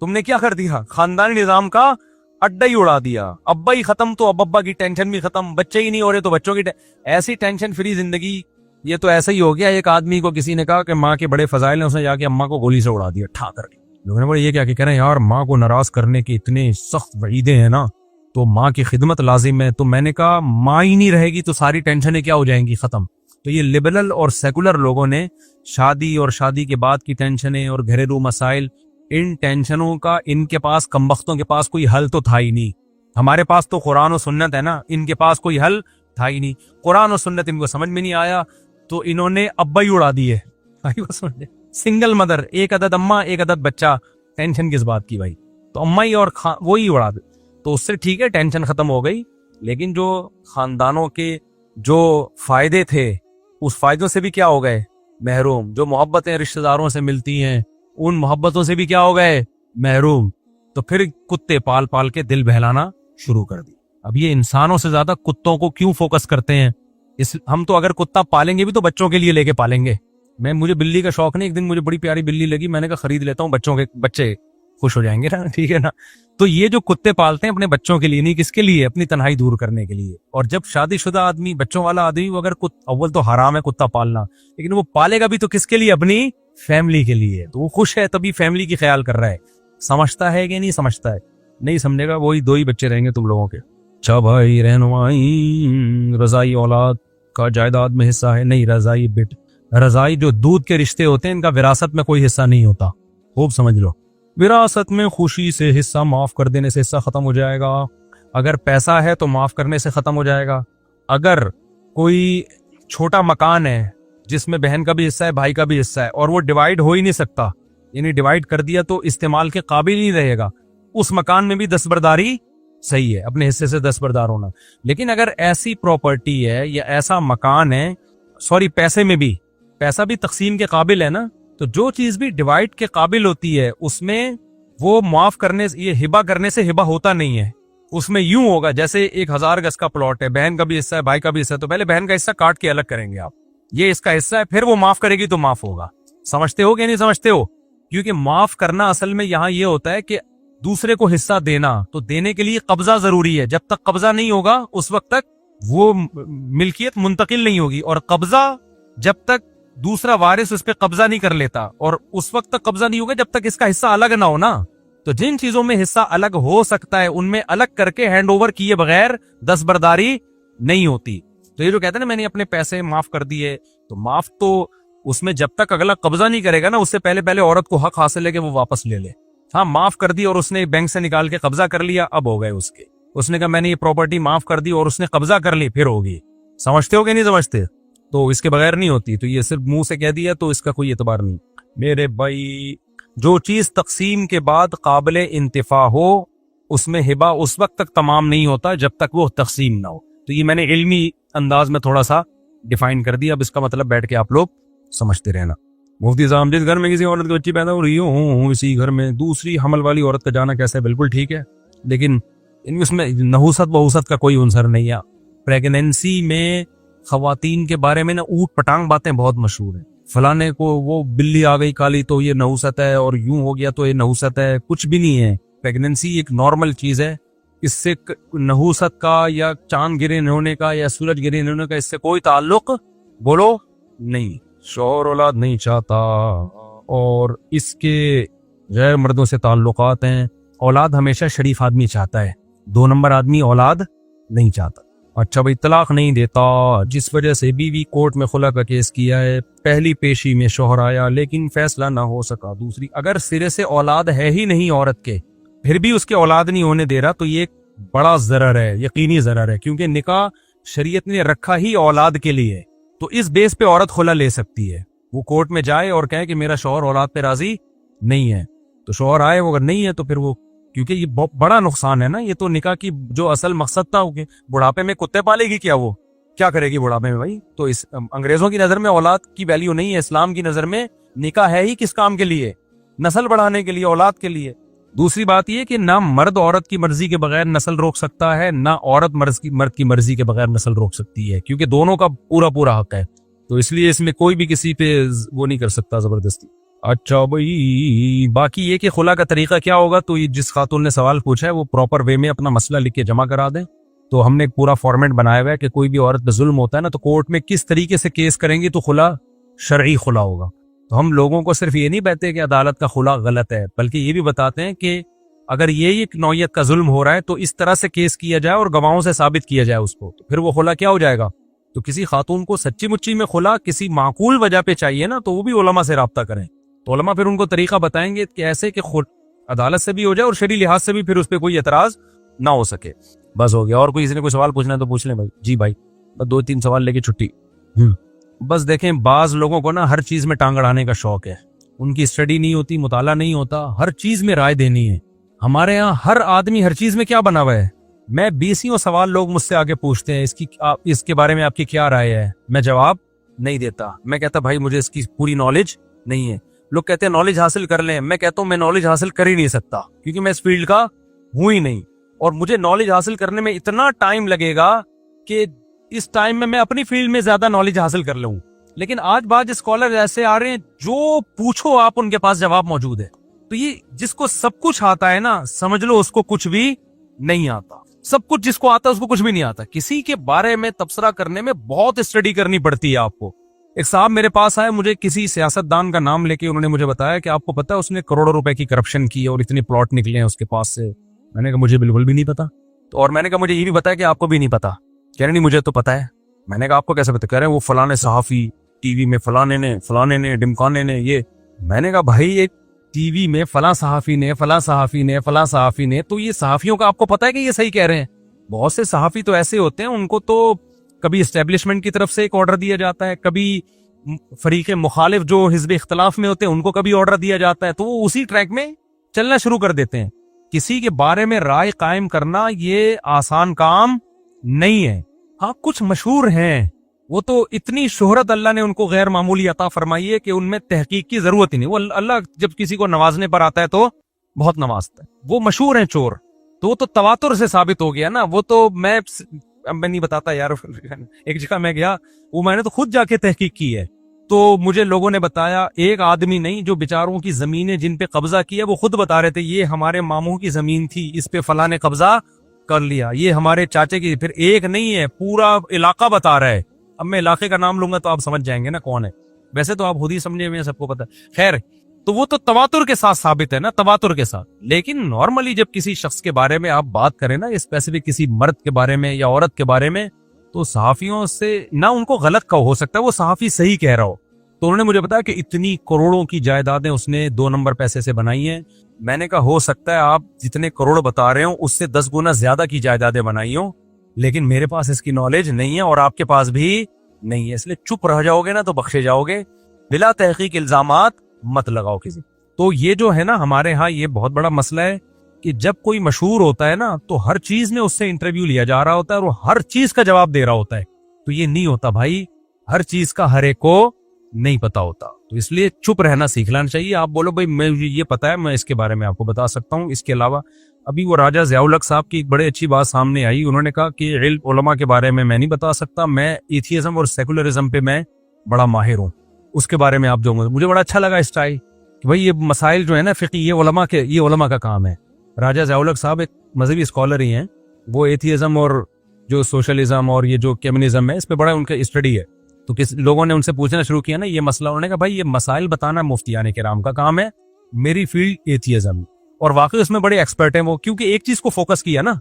تم نے کیا کر دیا؟ خاندانی نظام کا اڈا ہی اڑا دیا. ابا ہی ختم تو اب ابا کی ٹینشن بھی ختم, بچے ہی نہیں ہو رہے تو بچوں کی ایسی ٹینشن فری زندگی. یہ تو ایسا ہی ہو گیا. ایک آدمی کو کسی نے کہا کہ ماں کے بڑے فضائل ہیں, اس نے جا کے اماں کو گولی سے اڑا دیا ٹھا کر کے. لوگوں نے بولے یہ کیا کہ کہہ رہے ہیں یار ماں کو ناراض کرنے کے اتنے سخت وعیدیں ہیں نا, تو ماں کی خدمت لازم ہے. تو میں نے کہا ماں ہی نہیں رہے گی تو ساری ٹینشنیں کیا ہو جائیں گی؟ ختم. تو یہ لبرل اور سیکولر لوگوں نے شادی اور شادی کے بعد کی ٹینشنیں اور گھریلو مسائل, ان ٹینشنوں کا ان کے پاس, کمبختوں کے پاس کوئی حل تو تھا ہی نہیں. ہمارے پاس تو قرآن و سنت ہے نا, ان کے پاس کوئی حل تھا ہی نہیں. قرآن و سنت ان کو سمجھ میں نہیں آیا تو انہوں نے ابا ہی اڑا دیے. سنگل مدر, ایک عدد اماں ایک عدد بچہ, ٹینشن کس بات کی بھائی؟ تو اماں ہی اور وہی اڑا دے. تو اس سے ٹھیک ہے ٹینشن ختم ہو گئی, لیکن جو خاندانوں کے جو فائدے تھے اس فائدوں سے بھی کیا ہو گئے؟ محروم. جو محبتیں رشتہ داروں سے ملتی ہیں ان محبتوں سے بھی کیا ہو گئے؟ محروم. تو پھر کتے پال پال کے دل بہلانا شروع کر دی. اب یہ انسانوں سے زیادہ کتوں کو کیوں فوکس کرتے ہیں؟ ہم تو اگر کتا پالیں گے بھی تو بچوں کے لیے لے کے پالیں گے. مجھے بلی کا شوق نہیں, ایک دن مجھے بڑی پیاری بلی لگی, میں نے کہا خرید لیتا ہوں, بچوں کے بچے خوش ہو جائیں گے نا, ٹھیک ہے نا. تو یہ جو کتے پالتے ہیں اپنے بچوں کے لیے نہیں, کس کے لیے؟ اپنی تنہائی دور کرنے کے لیے. اور جب شادی شدہ آدمی, بچوں والا آدمی, وہ اگر اول تو حرام ہے کتا پالنا, لیکن وہ پالے گا بھی تو کس کے لیے؟ اپنی فیملی کے لیے. تو وہ خوش ہے تبھی فیملی کی خیال کر رہا ہے. سمجھتا ہے کہ نہیں سمجھتا ہے؟ نہیں سمجھے گا وہی 2 ہی بچے رہیں گے تم لوگوں کے. اچھا بھائی رہنمائی رضائی اولاد کا جائیداد میں حصہ ہے؟ نہیں, رضائی جو دودھ کے رشتے ہوتے ہیں ان کا وراثت میں کوئی حصہ نہیں ہوتا. خوب سمجھ لو, وراثت میں خوشی سے حصہ معاف کر دینے سے حصہ ختم ہو جائے گا. اگر پیسہ ہے تو معاف کرنے سے ختم ہو جائے گا. اگر کوئی چھوٹا مکان ہے جس میں بہن کا بھی حصہ ہے بھائی کا بھی حصہ ہے اور وہ ڈیوائیڈ ہو ہی نہیں سکتا, یعنی ڈیوائیڈ کر دیا تو استعمال کے قابل ہی رہے گا, اس مکان میں بھی دستبرداری صحیح ہے, اپنے حصے سے دستبردار ہونا. لیکن اگر ایسی پراپرٹی ہے یا ایسا مکان ہے, پیسے میں بھی, پیسہ بھی تقسیم کے قابل ہے نا, تو جو چیز بھی ڈیوائیڈ کے قابل ہوتی ہے اس میں وہ معاف کرنے, یہ ہبہ کرنے سے ہبہ ہوتا نہیں ہے. اس میں یوں ہوگا جیسے 1000 گز کا پلاٹ ہے, بہن کا بھی حصہ ہے بھائی کا بھی حصہ ہے, تو پہلے بہن کا حصہ کاٹ کے الگ کریں گے آپ, یہ اس کا حصہ ہے, پھر وہ معاف کرے گی تو معاف ہوگا. سمجھتے ہو کہ نہیں سمجھتے ہو؟ کیونکہ معاف کرنا اصل میں یہاں یہ ہوتا ہے کہ دوسرے کو حصہ دینا, تو دینے کے لیے قبضہ ضروری ہے. جب تک قبضہ نہیں ہوگا اس وقت تک وہ ملکیت منتقل نہیں ہوگی, اور قبضہ جب تک دوسرا وارث اس پہ قبضہ نہیں کر لیتا, اور اس وقت تک قبضہ نہیں ہوگا جب تک اس کا حصہ الگ نہ ہو نا. تو جن چیزوں میں حصہ الگ ہو سکتا ہے ان میں الگ کر کے ہینڈ اوور کیے بغیر دستبرداری نہیں ہوتی. تو یہ جو کہتے ہیں نا میں نے اپنے پیسے معاف کر دیے, تو معاف تو اس میں جب تک اگلا قبضہ نہیں کرے گا نا, اس سے پہلے عورت کو حق حاصل ہے کہ وہ واپس لے لے. ہاں معاف کر دی اور اس نے بینک سے نکال کے قبضہ کر لیا, اب ہو گئے اس کے. اس نے کہا میں نے یہ پراپرٹی معاف کر دی اور اس نے قبضہ کر لی, پھر ہوگی. سمجھتے ہو کہ نہیں سمجھتے؟ تو اس کے بغیر نہیں ہوتی. تو یہ صرف منہ سے کہہ دیا تو اس کا کوئی اعتبار نہیں. میرے بھائی جو چیز تقسیم کے بعد قابل انتفاع ہو اس میں ہبہ اس وقت تک تمام نہیں ہوتا جب تک وہ تقسیم نہ ہو. تو یہ میں نے علمی انداز میں تھوڑا سا ڈیفائن کر دیا, اب اس کا مطلب بیٹھ کے آپ لوگ سمجھتے رہنا. مفتی صاحب جس گھر میں کسی عورت کی بچی پیدا ہو رہی ہوں اسی گھر میں دوسری حمل والی عورت کا جانا کیسا ہے؟ بالکل ٹھیک ہے, لیکن اس میں نحوست وحوست کا کوئی عنصر نہیں ہے. پریگنینسی میں خواتین کے بارے میں نا اوٹ پٹانگ باتیں بہت مشہور ہیں. فلانے کو وہ بلی آ گئی کالی تو یہ نحوست ہے, اور یوں ہو گیا تو یہ نحوست ہے. کچھ بھی نہیں ہے. پریگنینسی ایک نارمل چیز ہے, اس سے نحوست کا یا چاند گرے ہونے کا یا سورج گرے ہونے کا اس سے کوئی تعلق بولو نہیں, شوہر اولاد نہیں چاہتا اور اس کے غیر مردوں سے تعلقات ہیں. اولاد ہمیشہ شریف آدمی چاہتا ہے, 2 نمبر آدمی اولاد نہیں چاہتا. اچھا بھائی, طلاق نہیں دیتا, جس وجہ سے بیوی کورٹ میں خلا کا کیس کیا ہے, پہلی پیشی میں شوہر آیا لیکن فیصلہ نہ ہو سکا. دوسری, اگر سرے سے اولاد ہے ہی نہیں عورت کے, پھر بھی اس کے اولاد نہیں ہونے دے رہا, تو یہ ایک بڑا ضرر ہے, یقینی ضرر ہے, کیونکہ نکاح شریعت نے رکھا ہی اولاد کے لیے. تو اس بیس پہ عورت خلا لے سکتی ہے. وہ کورٹ میں جائے اور کہے کہ میرا شوہر اولاد پہ راضی نہیں ہے, تو شوہر آئے, وہ اگر نہیں ہے تو پھر وہ, کیونکہ یہ بہت بڑا نقصان ہے نا, یہ تو نکاح کی جو اصل مقصد تھا, کہ بڑھاپے میں کتے پالے گی کیا, وہ کیا کرے گی بڑھاپے میں بھائی. تو اس انگریزوں کی نظر میں اولاد کی ویلیو نہیں ہے, اسلام کی نظر میں نکاح ہے ہی کس کام کے لیے, نسل بڑھانے کے لیے, اولاد کے لیے. دوسری بات یہ کہ نہ مرد عورت کی مرضی کے بغیر نسل روک سکتا ہے, نہ عورت مرد کی مرضی کے بغیر نسل روک سکتی ہے, کیونکہ دونوں کا پورا حق ہے. تو اس لیے اس میں کوئی بھی کسی پہ وہ نہیں کر سکتا زبردستی. اچھا بھائی, باقی یہ کہ خلا کا طریقہ کیا ہوگا, تو یہ جس خاتون نے سوال پوچھا ہے وہ پراپر وے میں اپنا مسئلہ لکھ کے جمع کرا دیں. تو ہم نے ایک پورا فارمیٹ بنایا ہوا ہے کہ کوئی بھی عورت پہ ظلم ہوتا ہے نا, تو کورٹ میں کس طریقے سے کیس کریں گی تو خلا شرعی خلا ہوگا. تو ہم لوگوں کو صرف یہ نہیں کہتے کہ عدالت کا خلا غلط ہے, بلکہ یہ بھی بتاتے ہیں کہ اگر یہ ایک نوعیت کا ظلم ہو رہا ہے تو اس طرح سے کیس کیا جائے اور گواہوں سے ثابت کیا جائے اس کو, تو پھر وہ خلا کیا ہو جائے گا. تو کسی خاتون کو سچی مچی میں خلا کسی معقول وجہ پہ چاہیے نا, تو وہ بھی علماء سے رابطہ کریں. تو علماء پھر ان کو طریقہ بتائیں گے کہ ایسے کہ خود عدالت سے بھی ہو جائے اور شرعی لحاظ سے بھی پھر اس پہ کوئی اعتراض نہ ہو سکے. بس ہو گیا. اور کوئی کسی نے کوئی سوال پوچھنا ہے تو پوچھ لیں بھائی. جی بھائی, بس 2-3 سوال لے کے چھٹی. بس دیکھیں, بعض لوگوں کو نا ہر چیز میں ٹانگ اڑانے کا شوق ہے, ان کی اسٹڈی نہیں ہوتی, مطالعہ نہیں ہوتا, ہر چیز میں رائے دینی ہے. ہمارے ہاں ہر آدمی ہر چیز میں کیا بنا ہوا ہے. میں 20 سوال لوگ مجھ سے آگے پوچھتے ہیں اس کے بارے میں آپ کی کیا رائے ہے, میں جواب نہیں دیتا. میں کہتا بھائی مجھے اس کی پوری نالج نہیں ہے. لوگ کہتے ہیں نالج حاصل کر لیں, میں کہتا ہوں میں نالج حاصل کر ہی نہیں سکتا, کیونکہ میں اس فیلڈ کا ہوں ہی نہیں, اور مجھے نالج حاصل کرنے میں اتنا ٹائم لگے گا کہ اس ٹائم میں اپنی فیلڈ میں زیادہ نالج حاصل کر لوں. لیکن آج بعض اسکالر ایسے آ رہے ہیں جو پوچھو آپ ان کے پاس جواب موجود ہے. تو یہ جس کو سب کچھ آتا ہے نا, سمجھ لو اس کو کچھ بھی نہیں آتا. سب کچھ جس کو آتا ہے اس کو کچھ بھی نہیں آتا. کسی کے بارے میں تبصرہ کرنے میں بہت اسٹڈی کرنی پڑتی ہے آپ کو. ایک صاحب میرے پاس آئے, مجھے کسی سیاست دان کا نام لے کے انہوں نے مجھے بتایا کہ آپ کو پتا ہے اس نے کروڑوں روپے کی کرپشن کی اور اتنے پلاٹ نکلے ہیں اس کے پاس سے. میں نے کہا مجھے بالکل بھی نہیں پتا. تو اور میں نے کہا مجھے یہ بھی پتا ہے کہ آپ کو بھی نہیں پتا. کہہ رہے نہیں مجھے تو پتا ہے. میں نے کہا آپ کو کیسے پتا؟ کہہ رہے ہیں وہ فلانے صحافی ٹی وی میں فلانے نے ڈمکانے نے یہ. میں نے کہا بھائی ایک ٹی وی میں فلاں صحافی نے, تو یہ صحافیوں کا آپ کو پتا ہے کہ یہ صحیح کہہ رہے ہیں؟ بہت سے صحافی تو ایسے ہوتے ہیں, ان کو تو کبھی اسٹیبلشمنٹ کی طرف سے ایک آرڈر دیا جاتا ہے, کبھی فریق مخالف جو حزب اختلاف میں ہوتے ہیں ان کو کبھی آرڈر دیا جاتا ہے, تو وہ اسی ٹریک میں چلنا شروع کر دیتے ہیں. کسی کے بارے میں رائے قائم کرنا یہ آسان کام نہیں ہے. ہاں کچھ مشہور ہیں, وہ تو اتنی شہرت اللہ نے ان کو غیر معمولی عطا فرمائی ہے کہ ان میں تحقیق کی ضرورت ہی نہیں. وہ اللہ جب کسی کو نوازنے پر آتا ہے تو بہت نوازتا ہے. وہ مشہور ہیں چور, تو وہ تو تواتر سے ثابت ہو گیا نا. وہ تو میں نہیں بتاتا یار. ایک جگہ میں گیا, وہ میں نے تو خود جا کے تحقیق کی ہے, تو مجھے لوگوں نے بتایا, ایک آدمی نہیں, جو بیچاروں کی زمینیں جن پہ قبضہ کیا وہ خود بتا رہے تھے یہ ہمارے ماموں کی زمین تھی, اس پہ فلاں نے قبضہ کر لیا, یہ ہمارے چاچے کی. پھر ایک نہیں ہے, پورا علاقہ بتا رہا ہے. اب میں علاقے کا نام لوں گا تو آپ سمجھ جائیں گے نا کون ہے. ویسے تو آپ خود ہی سمجھے ہوئے ہیں, سب کو پتا ہے. خیر, تو وہ تو تواتر کے ساتھ ثابت ہے نا, تواتر کے ساتھ. لیکن نارملی جب کسی شخص کے بارے میں آپ بات کریں نا, اسپیسیفک کسی مرد کے بارے میں یا عورت کے بارے میں, تو صحافیوں سے نہ ان کو غلط کا ہو سکتا ہے, وہ صحافی صحیح کہہ رہا ہو. تو انہوں نے مجھے بتایا کہ اتنی کروڑوں کی جائیدادیں اس نے 2 نمبر پیسے سے بنائی ہیں. میں نے کہا ہو سکتا ہے آپ جتنے کروڑ بتا رہے ہوں اس سے 10 گنا زیادہ کی جائیدادیں بنائی ہوں, لیکن میرے پاس اس کی نالج نہیں ہے اور آپ کے پاس بھی نہیں ہے, اس لیے چپ رہ جاؤ گے نا تو بخشے جاؤ گے. بلا تحقیق الزامات مت لگاؤ کسی. تو یہ جو ہے نا ہمارے ہاں یہ بہت بڑا مسئلہ ہے کہ جب کوئی مشہور ہوتا ہے نا تو ہر چیز میں اس سے انٹرویو لیا جا رہا ہوتا ہے اور وہ ہر چیز کا جواب دے رہا ہوتا ہے. تو یہ نہیں ہوتا بھائی, ہر چیز کا ہر ایک کو نہیں پتا ہوتا. تو اس لیے چپ رہنا سیکھ لینا چاہیے. آپ بولو بھائی میں یہ پتا ہے, میں اس کے بارے میں آپ کو بتا سکتا ہوں. اس کے علاوہ ابھی وہ راجہ ضیاء الحق صاحب کی ایک بڑے اچھی بات سامنے آئی. انہوں نے کہا کہ علم علماء کے بارے میں نہیں بتا سکتا, میں ایتھیزم اور سیکولرزم پہ میں بڑا ماہر ہوں, اس کے بارے میں آپ جو مجھے بڑا اچھا لگا اسٹائل کہ بھائی یہ مسائل جو ہے نا فقہی, یہ علماء کا کام ہے. راجہ ضیاء الحق صاحب ایک مذہبی اسکالر ہی ہیں, وہ ایتھیزم اور جو سوشلزم اور یہ جو کمیونزم ہے اس پہ بڑا ان کا اسٹڈی ہے. تو کس لوگوں نے ان سے پوچھنا شروع کیا نا یہ مسئلہ, انہوں نے کہا بھائی یہ مسائل بتانا مفتیان کرام کا کام ہے, میری فیلڈ ایتھیزم, اور واقعی اس میں بڑے ایکسپرٹ ہیں وہ, کیونکہ ایک چیز کو فوکس کیا نا,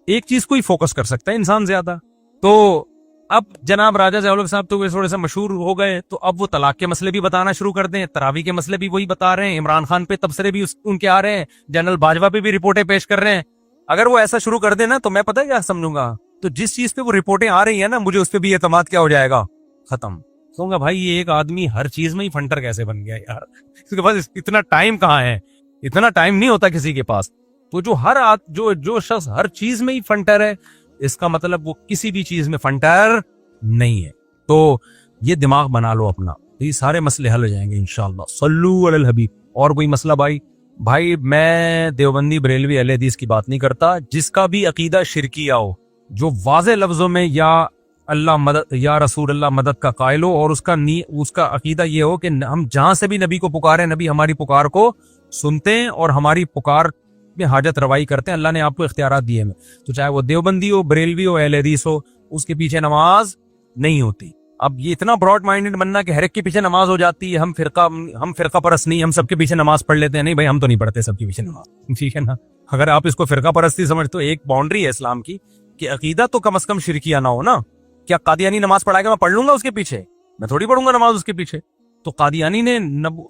ایک چیز کو ہی فوکس کر سکتا ہے انسان زیادہ. تو اب جناب راجہ ضیاء الحق صاحب تو تھوڑے سے مشہور ہو گئے, تو اب وہ طلاق کے مسئلے بھی بتانا شروع کر دیں, تراویح کے مسئلے بھی وہی بتا رہے ہیں, عمران خان پہ تبصرے بھی ان کے آ رہے ہیں, جنرل باجوہ پہ بھی رپورٹیں پیش کر رہے ہیں. اگر وہ ایسا شروع کر دیں نا تو میں پتہ کیا سمجھوں گا, تو جس چیز پہ وہ رپورٹیں آ رہی ہیں نا مجھے اس پہ بھی اعتماد کیا ہو جائے گا, ختم. کہوں گا بھائی یہ ایک آدمی ہر چیز میں ہی فنٹر کیسے بن گیا یار, اس کے پاس اتنا ٹائم کہاں ہے, اتنا ٹائم نہیں ہوتا کسی کے پاس. تو جو شخص ہر چیز میں ہی فنٹر ہے, اس کا مطلب وہ کسی بھی چیز میں فنٹر نہیں ہے. تو یہ دماغ بنا لو اپنا, تو یہ سارے مسئلے حل ہو جائیں گے انشاءاللہ. صلو علی الحبیب. اور کوئی مسئلہ بھائی میں دیوبندی بریلوی اہل حدیث کی بات نہیں کرتا, جس کا بھی عقیدہ شرکیہ ہو, جو واضح لفظوں میں یا اللہ مدد یا رسول اللہ مدد کا قائل ہو, اور اس کا عقیدہ یہ ہو کہ ہم جہاں سے بھی نبی کو پکارے, نبی ہماری پکار کو سنتے ہیں اور ہماری پکار میں حاجت روائی کرتے ہیں, اللہ نے آپ کو اختیارات دیے ہیں. تو چاہے وہ دیوبندی ہو, بریلوی ہو, اہل حدیث ہو, اس کے پیچھے نماز نہیں ہوتی. اب یہ اتنا براڈ مائنڈڈ بننا کہ ہر ایک کے پیچھے نماز ہو جاتی ہے, ہم فرقہ پرست نہیں, ہم سب کے پیچھے نماز پڑھ لیتے ہیں. نہیں بھائی, ہم تو نہیں پڑھتے سب کے پیچھے نماز, ٹھیک ہے نا. اگر آپ اس کو فرقہ پرستی سمجھتے ہو, ایک باؤنڈری ہے اسلام کی کہ عقیدہ تو کم از کم شرکیہ نہ ہو نا. کیا قادیانی نماز پڑھائے گا میں پڑھ لوں گا اس کے پیچھے, میں تھوڑی پڑھوں گا نماز اس کے پیچھے. تو قادیانی نے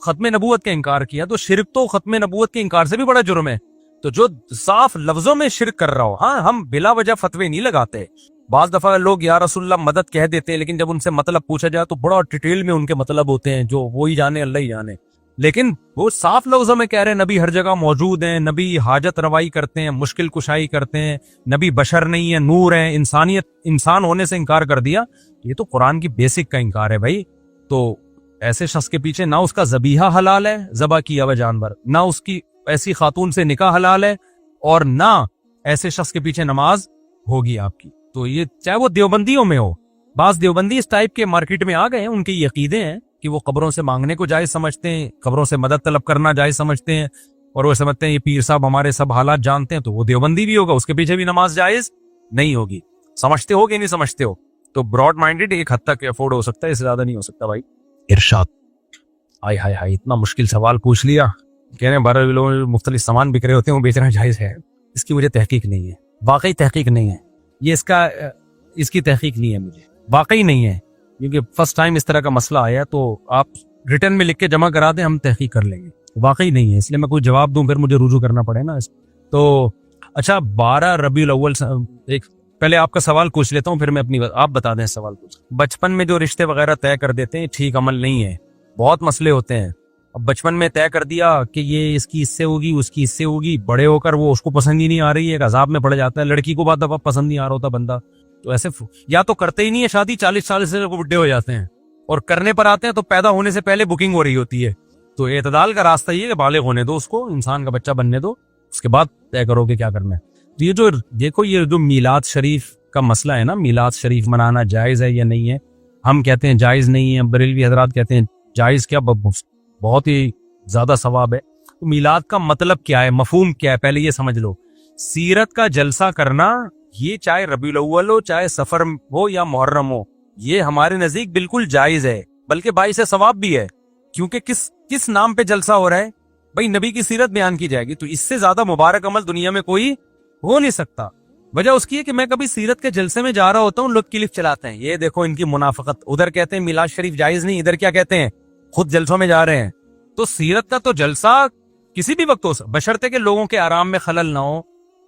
ختم نبوت کا انکار کیا, تو شرک تو ختم نبوت کے انکار سے بھی بڑا جرم ہے. تو جو صاف لفظوں میں شرک کر رہا ہو, ہاں ہم بلا وجہ فتوے نہیں لگاتے. بعض دفعہ لوگ یا رسول اللہ مدد کہہ دیتے ہیں, لیکن جب ان سے مطلب پوچھا جائے تو بڑا ڈیٹیل میں ان کے مطلب ہوتے ہیں, جو وہی جانے اللہ ہی جانے. لیکن وہ صاف لفظوں میں کہہ رہے ہیں نبی ہر جگہ موجود ہیں, نبی حاجت روائی کرتے ہیں, مشکل کشائی کرتے ہیں, نبی بشر نہیں ہے, نور ہے, انسان ہونے سے انکار کر دیا. یہ تو قرآن کی بیسک کا انکار ہے بھائی. تو ایسے شخص کے پیچھے نہ اس کا ذبیحہ حلال ہے, ذبح کیا ہوا جانور, نہ اس کی ایسی خاتون سے نکاح حلال ہے, اور نہ ایسے شخص کے پیچھے نماز ہوگی آپ کی. تو یہ چاہے وہ دیوبندیوں میں ہو, بعض دیوبندی اس ٹائپ کے مارکیٹ میں آ گئے ہیں, ان کے یہ عقیدے ہیں کہ وہ قبروں سے مانگنے کو جائز سمجھتے ہیں, قبروں سے مدد طلب کرنا جائز سمجھتے ہیں, اور وہ سمجھتے ہیں یہ پیر صاحب ہمارے سب حالات جانتے ہیں, تو وہ دیوبندی بھی ہوگا, اس کے پیچھے بھی نماز جائز نہیں ہوگی. سمجھتے ہو کہ نہیں سمجھتے ہو؟ تو براڈ مائنڈڈ ایک حد تک افورڈ ہو سکتا ہے, اس سے زیادہ نہیں ہو سکتا بھائی. ارشاد. ہائے اتنا مشکل سوال پوچھ لیا. کہہ رہے ہیں 12 لوگ مختلف سامان بک رہے ہوتے ہیں, وہ بیچنا جائز ہے. اس کی مجھے تحقیق نہیں ہے, واقعی تحقیق نہیں ہے. یہ اس کی تحقیق نہیں ہے, مجھے واقعی نہیں ہے, کیونکہ فرسٹ ٹائم اس طرح کا مسئلہ آیا. تو آپ ریٹرن میں لکھ کے جمع کرا دیں, ہم تحقیق کر لیں گے. واقعی نہیں ہے, اس لیے میں کوئی جواب دوں پھر مجھے رجوع کرنا پڑے نا. تو اچھا 12 ربیع الاول, ایک پہلے آپ کا سوال پوچھ لیتا ہوں, پھر میں اپنی آپ بتا دیں سوال پوچھ. بچپن میں جو رشتے وغیرہ طے کر دیتے ہیں ٹھیک عمل نہیں ہے, بہت مسئلے ہوتے ہیں. اب بچپن میں طے کر دیا کہ یہ اس کی اس سے ہوگی, اس کی اس سے ہوگی, بڑے ہو کر وہ اس کو پسند ہی نہیں آ رہی ہے, ایک عذاب میں پڑ جاتا ہے. لڑکی کو بعد دفعہ پسند نہیں آ رہا ہوتا بندہ, تو ایسے یا تو کرتے ہی نہیں ہے شادی, 40 سال سے وہ بڈھے ہو جاتے ہیں, اور کرنے پر آتے ہیں تو پیدا ہونے سے پہلے بکنگ ہو رہی ہوتی ہے. تو اعتدال کا راستہ یہ ہے کہ بالغ ہونے دو اس کو, انسان کا بچہ بننے دو, اس کے بعد طے کرو کہ کیا کرنا ہے. تو یہ جو دیکھو یہ جو میلاد شریف کا مسئلہ ہے نا, میلاد شریف منانا جائز ہے یا نہیں ہے, ہم کہتے ہیں جائز نہیں ہے, بریلوی حضرات کہتے ہیں جائز, کیا بہت ہی زیادہ ثواب ہے. تو میلاد کا مطلب کیا ہے, مفہوم کیا ہے, پہلے یہ سمجھ لو. سیرت کا جلسہ کرنا, یہ چاہے ربیع الاول ہو, چاہے سفر ہو یا محرم ہو, یہ ہمارے نزدیک بالکل جائز ہے, بلکہ باعث ثواب بھی ہے. کیونکہ کس نام پہ جلسہ ہو رہا ہے بھائی, نبی کی سیرت بیان کی جائے گی, تو اس سے زیادہ مبارک عمل دنیا میں کوئی ہو نہیں سکتا. وجہ اس کی ہے کہ میں کبھی سیرت کے جلسے میں جا رہا ہوتا ہوں, لوگ کلپ چلاتے ہیں, یہ دیکھو ان کی منافقت, ادھر کہتے ہیں میلاد شریف جائز نہیں, ادھر کیا کہتے ہیں خود جلسوں میں جا رہے ہیں. تو سیرت کا تو جلسہ کسی بھی وقت ہو سکتا, بشرطے کہ لوگوں کے آرام میں خلل نہ ہو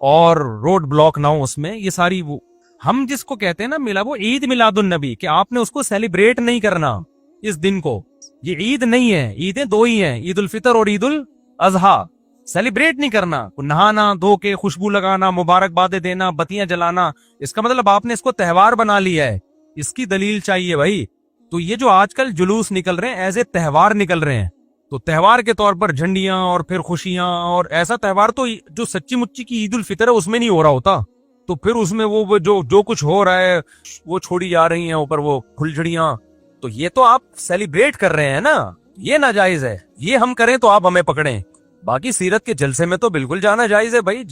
اور روڈ بلاک نہ ہو اس میں. یہ ساری وہ ہم جس کو کہتے ہیں نا ملا, وہ عید میلاد النبی, کہ آپ نے اس کو سیلیبریٹ نہیں کرنا اس دن کو. یہ عید نہیں ہے, عیدیں 2 ہی ہیں, عید الفطر اور عید الاضحیٰ. سیلیبریٹ نہیں کرنا, نہانا, دھو کے خوشبو لگانا, مبارکبادیں دینا, بتیاں جلانا, اس کا مطلب آپ نے اس کو تہوار بنا لیا ہے. اس کی دلیل چاہیے بھائی. تو یہ جو آج کل جلوس نکل رہے ہیں ایز اے تہوار نکل رہے ہیں, تو تہوار کے طور پر جھنڈیاں اور پھر خوشیاں, اور ایسا تہوار تو جو سچی مچی کی عید الفطر ہے اس میں نہیں ہو رہا ہوتا. تو پھر اس میں وہ جو کچھ ہو رہا ہے وہ چھوڑی جا رہی ہیں اوپر وہ کھلجڑیاں. تو یہ تو آپ سیلیبریٹ کر رہے ہیں نا, یہ ناجائز ہے. یہ ہم کریں تو آپ ہمیں پکڑیں. باقی سیرت کے جلسے میں تو بالکل جانا جائز ہے بھائی,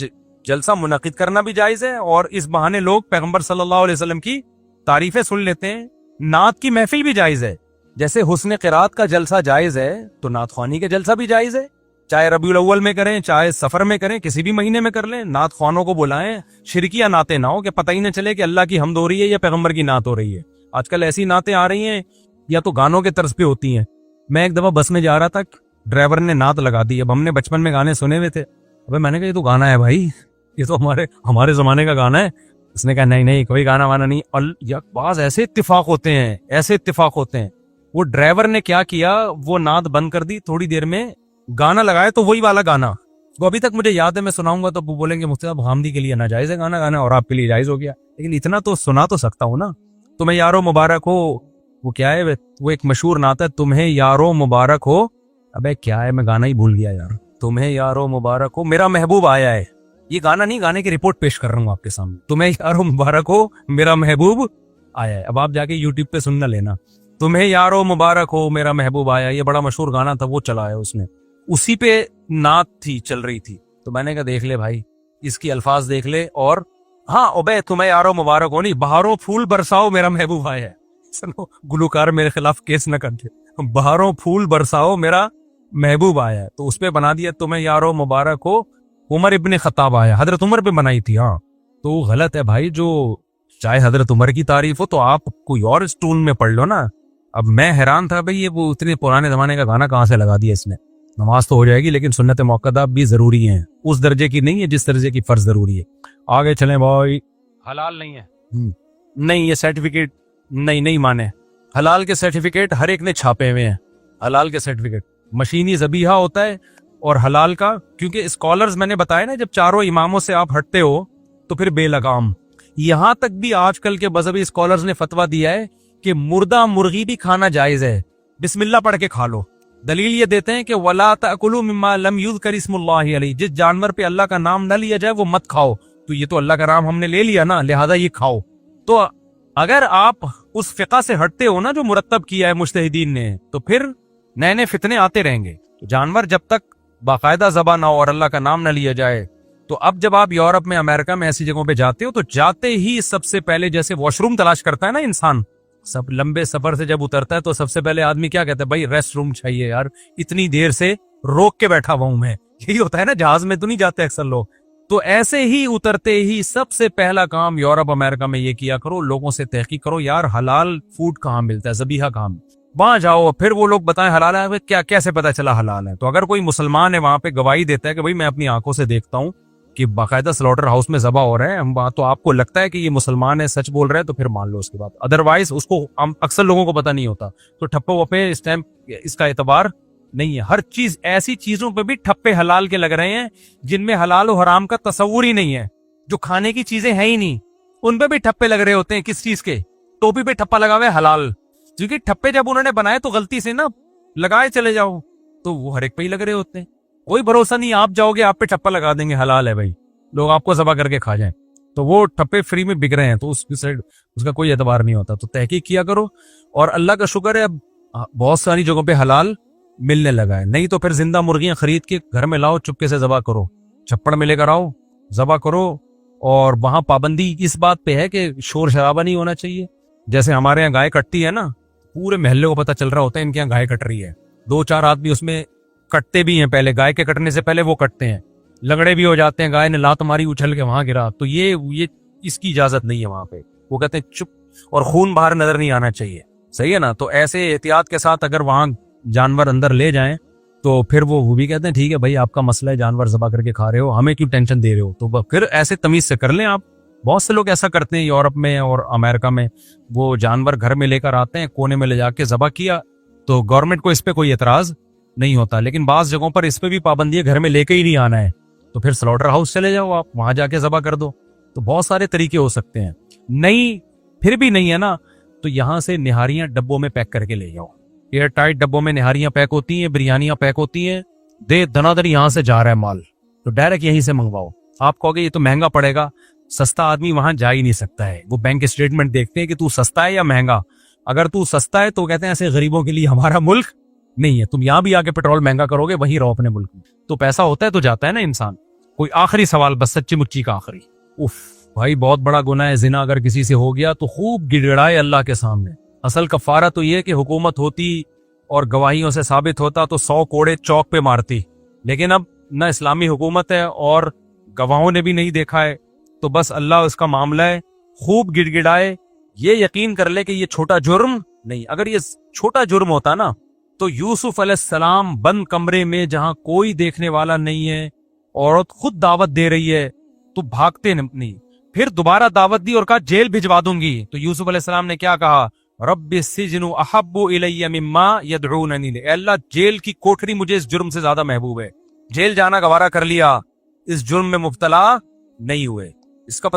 جلسہ منعقد کرنا بھی جائز ہے, اور اس بہانے لوگ پیغمبر صلی اللہ علیہ وسلم کی تعریفیں سن لیتے ہیں, نعت کی محفل بھی جائز ہے، جیسے حسن قرات کا جلسہ جائز ہے تو نعت خوانی کا جلسہ بھی جائز ہے، چاہے ربیع الاول میں کریں چاہے سفر میں کریں، کسی بھی مہینے میں کر لیں، نعت خوانوں کو بلائیں، شرکیہ نعتیں نہ ہو کہ پتہ ہی نہ چلے کہ اللہ کی حمد ہو رہی ہے یا پیغمبر کی نعت ہو رہی ہے۔ آج کل ایسی نعتیں آ رہی ہیں یا تو گانوں کے طرز پہ ہوتی ہیں۔ میں ایک دفعہ بس میں جا رہا تھا، ڈرائیور نے نعت لگا دی، اب ہم نے بچپن میں گانے سنے ہوئے تھے، ابے میں نے کہا یہ تو گانا ہے بھائی، یہ تو ہمارے زمانے کا گانا ہے۔ اس نے کہا نہیں کوئی گانا وانا نہیں۔ اور بعض ایسے اتفاق ہوتے ہیں، وہ ڈرائیور نے کیا کیا، وہ نعت بند کر دی، تھوڑی دیر میں گانا لگائے تو وہی والا گانا، وہ ابھی تک مجھے یاد ہے، میں سناؤں گا تو وہ بولیں گے مفتی صاحب حامدی کے لیے ناجائز ہے گانا گانا اور آپ کے لیے جائز ہو گیا، لیکن اتنا تو سنا تو سکتا ہوں نا۔ تمہیں یارو مبارک ہو، وہ کیا ہے، وہ ایک مشہور نعت ہے، تمہیں یارو مبارک ہو، ابے کیا ہے، میں گانا ہی بھول گیا یار، تمہیں یارو مبارک ہو میرا محبوب آیا ہے، یہ گانا نہیں، گانے کی رپورٹ پیش کر رہا ہوں آپ کے سامنے، تمہیں یارو مبارک ہو میرا محبوب آیا ہے۔ اب آپ جا کے یوٹیوب پہ سننا لینا، تمہیں یارو مبارک ہو میرا محبوب آیا، یہ بڑا مشہور گانا تھا، وہ چلایا اس نے، اسی پہ نعت تھی چل رہی تھی، تو میں نے کہا دیکھ لے بھائی، اس کی الفاظ دیکھ لے، اور ہاں اوبے تمہیں یارو مبارک ہو نہیں، بہاروں پھول برساؤ میرا محبوب آیا ہے، سنو گلوکار میرے خلاف کیس نہ کر دے، بہاروں پھول برساؤ میرا محبوب آیا ہے، تو اس پہ بنا دیا تمہیں یارو مبارک ہو عمر ابن خطاب آیا، حضرت عمر پہ بنائی تھی، ہاں تو غلط ہے بھائی، جو چاہے حضرت عمر کی تعریف ہو تو آپ کوئی اور اسٹون میں پڑھ لو نا۔ اب میں حیران تھا بھئی یہ وہ اتنے پرانے زمانے کا گانا کہاں سے لگا دیا اس نے، نماز تو ہو جائے گی لیکن سنت موقدہ بھی ضروری ہیں، اس درجے کی نہیں ہے جس درجے کی فرض ضروری ہے۔ آگے چلیں بھائی، حلال نہیں ہے، نہیں یہ سرٹیفکیٹ نہیں مانے، حلال کے سرٹیفکیٹ ہر ایک نے چھاپے ہوئے ہیں، حلال کے سرٹیفکیٹ مشینی ذبیحہ ہوتا ہے، اور حلال کا کیونکہ اسکالرز میں نے بتایا نا، جب چاروں اماموں سے آپ ہٹتے ہو تو پھر بے لگام، یہاں تک بھی آج کل کے مذہبی اسکالرز نے فتویٰ دیا ہے کہ مردہ مرغی بھی کھانا جائز ہے، بسم اللہ پڑھ کے کھا لو، دلیل یہ دیتے ہیں کہ وَلَا تَأْكُلُوا مِمَّا لَمْ يُذْكَرِ اسْمُ اللَّهِ عَلَيْهِ، جس جانور پہ اللہ کا نام نہ لیا جائے وہ مت کھاؤ، تو یہ تو اللہ کا نام ہم نے لے لیا نا، لہذا یہ کھاؤ۔ تو اگر آپ اس فقہ سے ہٹتے ہو نا جو مرتب کیا ہے مجتہدین نے، تو پھر نئے نئے فتنے آتے رہیں گے، تو جانور جب تک باقاعدہ ذبح نہ ہو اور اللہ کا نام نہ لیا جائے، تو اب جب آپ یورپ میں امریکہ میں ایسی جگہوں پہ جاتے ہو تو جاتے ہی سب سے پہلے جیسے واش روم تلاش کرتا ہے نا انسان، سب لمبے سفر سے جب اترتا ہے تو سب سے پہلے آدمی کیا کہتا ہے، بھائی ریسٹ روم چاہیے یار، اتنی دیر سے روک کے بیٹھا ہوا ہوں میں، یہی ہوتا ہے نا، جہاز میں تو نہیں جاتے اکثر لوگ، تو ایسے ہی اترتے ہی سب سے پہلا کام یورپ امریکہ میں یہ کیا کرو، لوگوں سے تحقیق کرو یار حلال فوڈ کہاں ملتا ہے، ذبیحہ کہاں، وہاں جاؤ، پھر وہ لوگ بتائیں حلال ہے، کیا کیسے پتا چلا حلال ہے، تو اگر کوئی مسلمان ہے وہاں پہ گواہی دیتا ہے کہ بھائی میں اپنی آنکھوں سے دیکھتا ہوں کہ باقاعدہ سلوٹر ہاؤس میں ذبح ہو رہے ہیں، وہاں تو آپ کو لگتا ہے کہ یہ مسلمان ہے، سچ بول رہے ہیں، تو پھر مان لو اس کے بعد، ادروائز اس کو اکثر لوگوں کو پتہ نہیں ہوتا، تو ٹھپے وپے اس ٹائم اس کا اعتبار نہیں ہے، ہر چیز ایسی چیزوں پہ بھی ٹھپے حلال کے لگ رہے ہیں جن میں حلال و حرام کا تصور ہی نہیں ہے، جو کھانے کی چیزیں ہیں ہی نہیں ان پہ بھی ٹھپے لگ رہے ہوتے ہیں، کس چیز کے، ٹوپی پہ ٹھپا لگا ہوا ہے حلال، کیونکہ ٹھپے جب انہوں نے بنائے تو غلطی سے نا لگائے چلے جاؤ تو وہ ہر ایک پہ ہی لگ رہے ہوتے ہیں، کوئی بھروسہ نہیں، آپ جاؤ گے آپ پہ ٹھپا لگا دیں گے حلال ہے بھائی، لوگ آپ کو ذبح کر کے کھا جائیں، تو وہ ٹھپے فری میں بک رہے ہیں، تو اس کا کوئی اعتبار نہیں ہوتا، تو تحقیق کیا کرو، اور اللہ کا شکر ہے اب بہت ساری جگہوں پہ حلال ملنے لگا ہے، نہیں تو پھر زندہ مرغیاں خرید کے گھر میں لاؤ، چپکے سے ذبح کرو، چھپڑ میں لے کر آؤ، ذبح کرو، اور وہاں پابندی اس بات پہ ہے کہ شور شرابہ نہیں ہونا چاہیے، جیسے ہمارے یہاں گائے کٹتی ہے نا، پورے محلے کو پتہ چل رہا ہوتا ہے ان کے یہاں گائے کٹ رہی ہے، 2-4 آدمی اس میں کٹتے بھی ہیں، پہلے گائے کے کٹنے سے پہلے وہ کٹتے ہیں، لگڑے بھی ہو جاتے ہیں، گائے نے لات ماری اچھل کے وہاں گرا، تو یہ اس کی اجازت نہیں ہے وہاں پہ، وہ کہتے ہیں چپ، اور خون باہر نظر نہیں آنا چاہیے، صحیح ہے نا، تو ایسے احتیاط کے ساتھ اگر وہاں جانور اندر لے جائیں تو پھر وہ بھی کہتے ہیں ٹھیک ہے بھائی آپ کا مسئلہ ہے، جانور ذبح کر کے کھا رہے ہو، ہمیں کیوں ٹینشن دے رہے ہو، تو پھر ایسے تمیز سے کر لیں آپ، بہت سے لوگ ایسا کرتے ہیں یورپ میں اور امریکہ میں، وہ جانور گھر میں لے کر آتے ہیں، کونے میں لے جا کے ذبح کیا، تو گورنمنٹ کو اس پہ کوئی اعتراض نہیں ہوتا، لیکن بعض جگہوں پر اس پہ بھی پابندی ہے، گھر میں لے کے ہی نہیں آنا ہے، تو پھر سلوٹر ہاؤس چلے جاؤ آپ، وہاں جا کے ذبح کر دو، تو بہت سارے طریقے ہو سکتے ہیں، نہیں پھر بھی نہیں ہے نا، تو یہاں سے نہاریاں ڈبوں میں پیک کر کے لے جاؤ، ایئر ٹائٹ ڈبوں میں نہاریاں پیک ہوتی ہیں، بریانیاں پیک ہوتی ہیں، دنا دن یہاں سے جا رہا ہے مال، تو ڈائریکٹ یہیں سے منگواؤ، آپ کہو گے یہ تو مہنگا پڑے گا، سستا آدمی وہاں جا ہی نہیں سکتا ہے، وہ بینک اسٹیٹمنٹ دیکھتے ہیں کہ تو سستا ہے یا مہنگا، اگر تو سستا ہے تو کہتے ہیں ایسے غریبوں کے لیے ہمارا ملک نہیں ہے، تم یہاں بھی آ کے پیٹرول مہنگا کرو گے، وہیں رہو اپنے ملک میں، تو پیسہ ہوتا ہے تو جاتا ہے نا انسان۔ کوئی آخری سوال بس سچی مچی کا آخری، بھائی بہت بڑا گناہ ہے زنا، اگر کسی سے ہو گیا تو خوب گڑگڑائے اللہ کے سامنے، اصل کفارہ تو یہ کہ حکومت ہوتی اور گواہیوں سے ثابت ہوتا تو 100 کوڑے چوک پہ مارتی، لیکن اب نہ اسلامی حکومت ہے اور گواہوں نے بھی نہیں دیکھا ہے، تو بس اللہ اس کا معاملہ ہے، خوب گڑ گڑائے، یہ یقین کر لے کہ یہ چھوٹا جرم نہیں۔ اگر یہ چھوٹا جرم ہوتا نا تو یوسف علیہ السلام بند کمرے میں جہاں کوئی دیکھنے والا نہیں ہے، عورت خود دعوت دے رہی ہے تو بھاگتے نہیں، پھر دوبارہ دعوت دی اور کہا جیل بھجوا دوں گی، تو یوسف علیہ السلام نے کیا کہا؟ رب السجن احب الی مما یدعوننی، اے اللہ جیل کی کوٹری مجھے اس جرم سے زیادہ محبوب ہے، جیل جانا گوارا کر لیا، اس جرم میں مبتلا نہیں ہوئے۔ اس سے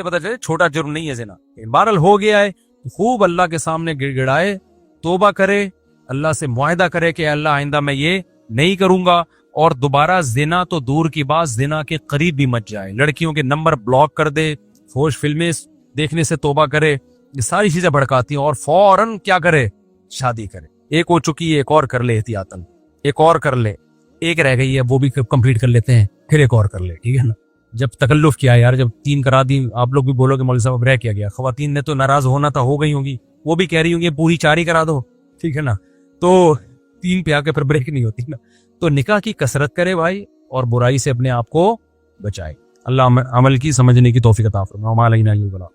پتہ چلے چھوٹا جرم نہیں ہے زنا، بہرحال ہو گیا ہے، خوب اللہ کے سامنے گڑ گڑائے، توبہ کرے، اللہ سے معاہدہ کرے کہ اللہ آئندہ میں یہ نہیں کروں گا، اور دوبارہ زنا تو دور کی بات زنا کے قریب بھی مت جائے، لڑکیوں کے نمبر بلاک کر دے، فوش فلمیں دیکھنے سے توبہ کرے، یہ ساری چیزیں بھڑکاتی ہیں، اور فوراً کیا کرے؟ شادی کرے۔ ایک ہو چکی ہے، ایک اور کر لے احتیاطاً، ایک اور کر لے، ایک رہ گئی ہے وہ بھی کمپلیٹ کر لیتے ہیں، پھر ایک اور کر لے، ٹھیک ہے نا؟ جب تکلف کیا یار، جب 3 کرا دی، آپ لوگ بھی بولو کہ مولوی صاحب اب رہ کیا گیا، خواتین نے تو ناراض ہونا تھا، ہو گئی ہوں گی، وہ بھی کہہ رہی ہوں گی پوری 4 ہی کرا دو، ٹھیک ہے نا؟ تو 3 پہ آ کے پھر بریک نہیں ہوتی نا، تو نکاح کی کثرت کرے بھائی، اور برائی سے اپنے آپ کو بچائے۔ اللہ عمل کی سمجھنے کی توفیق عطا فرمائے۔ وما علینا الا البلاغ۔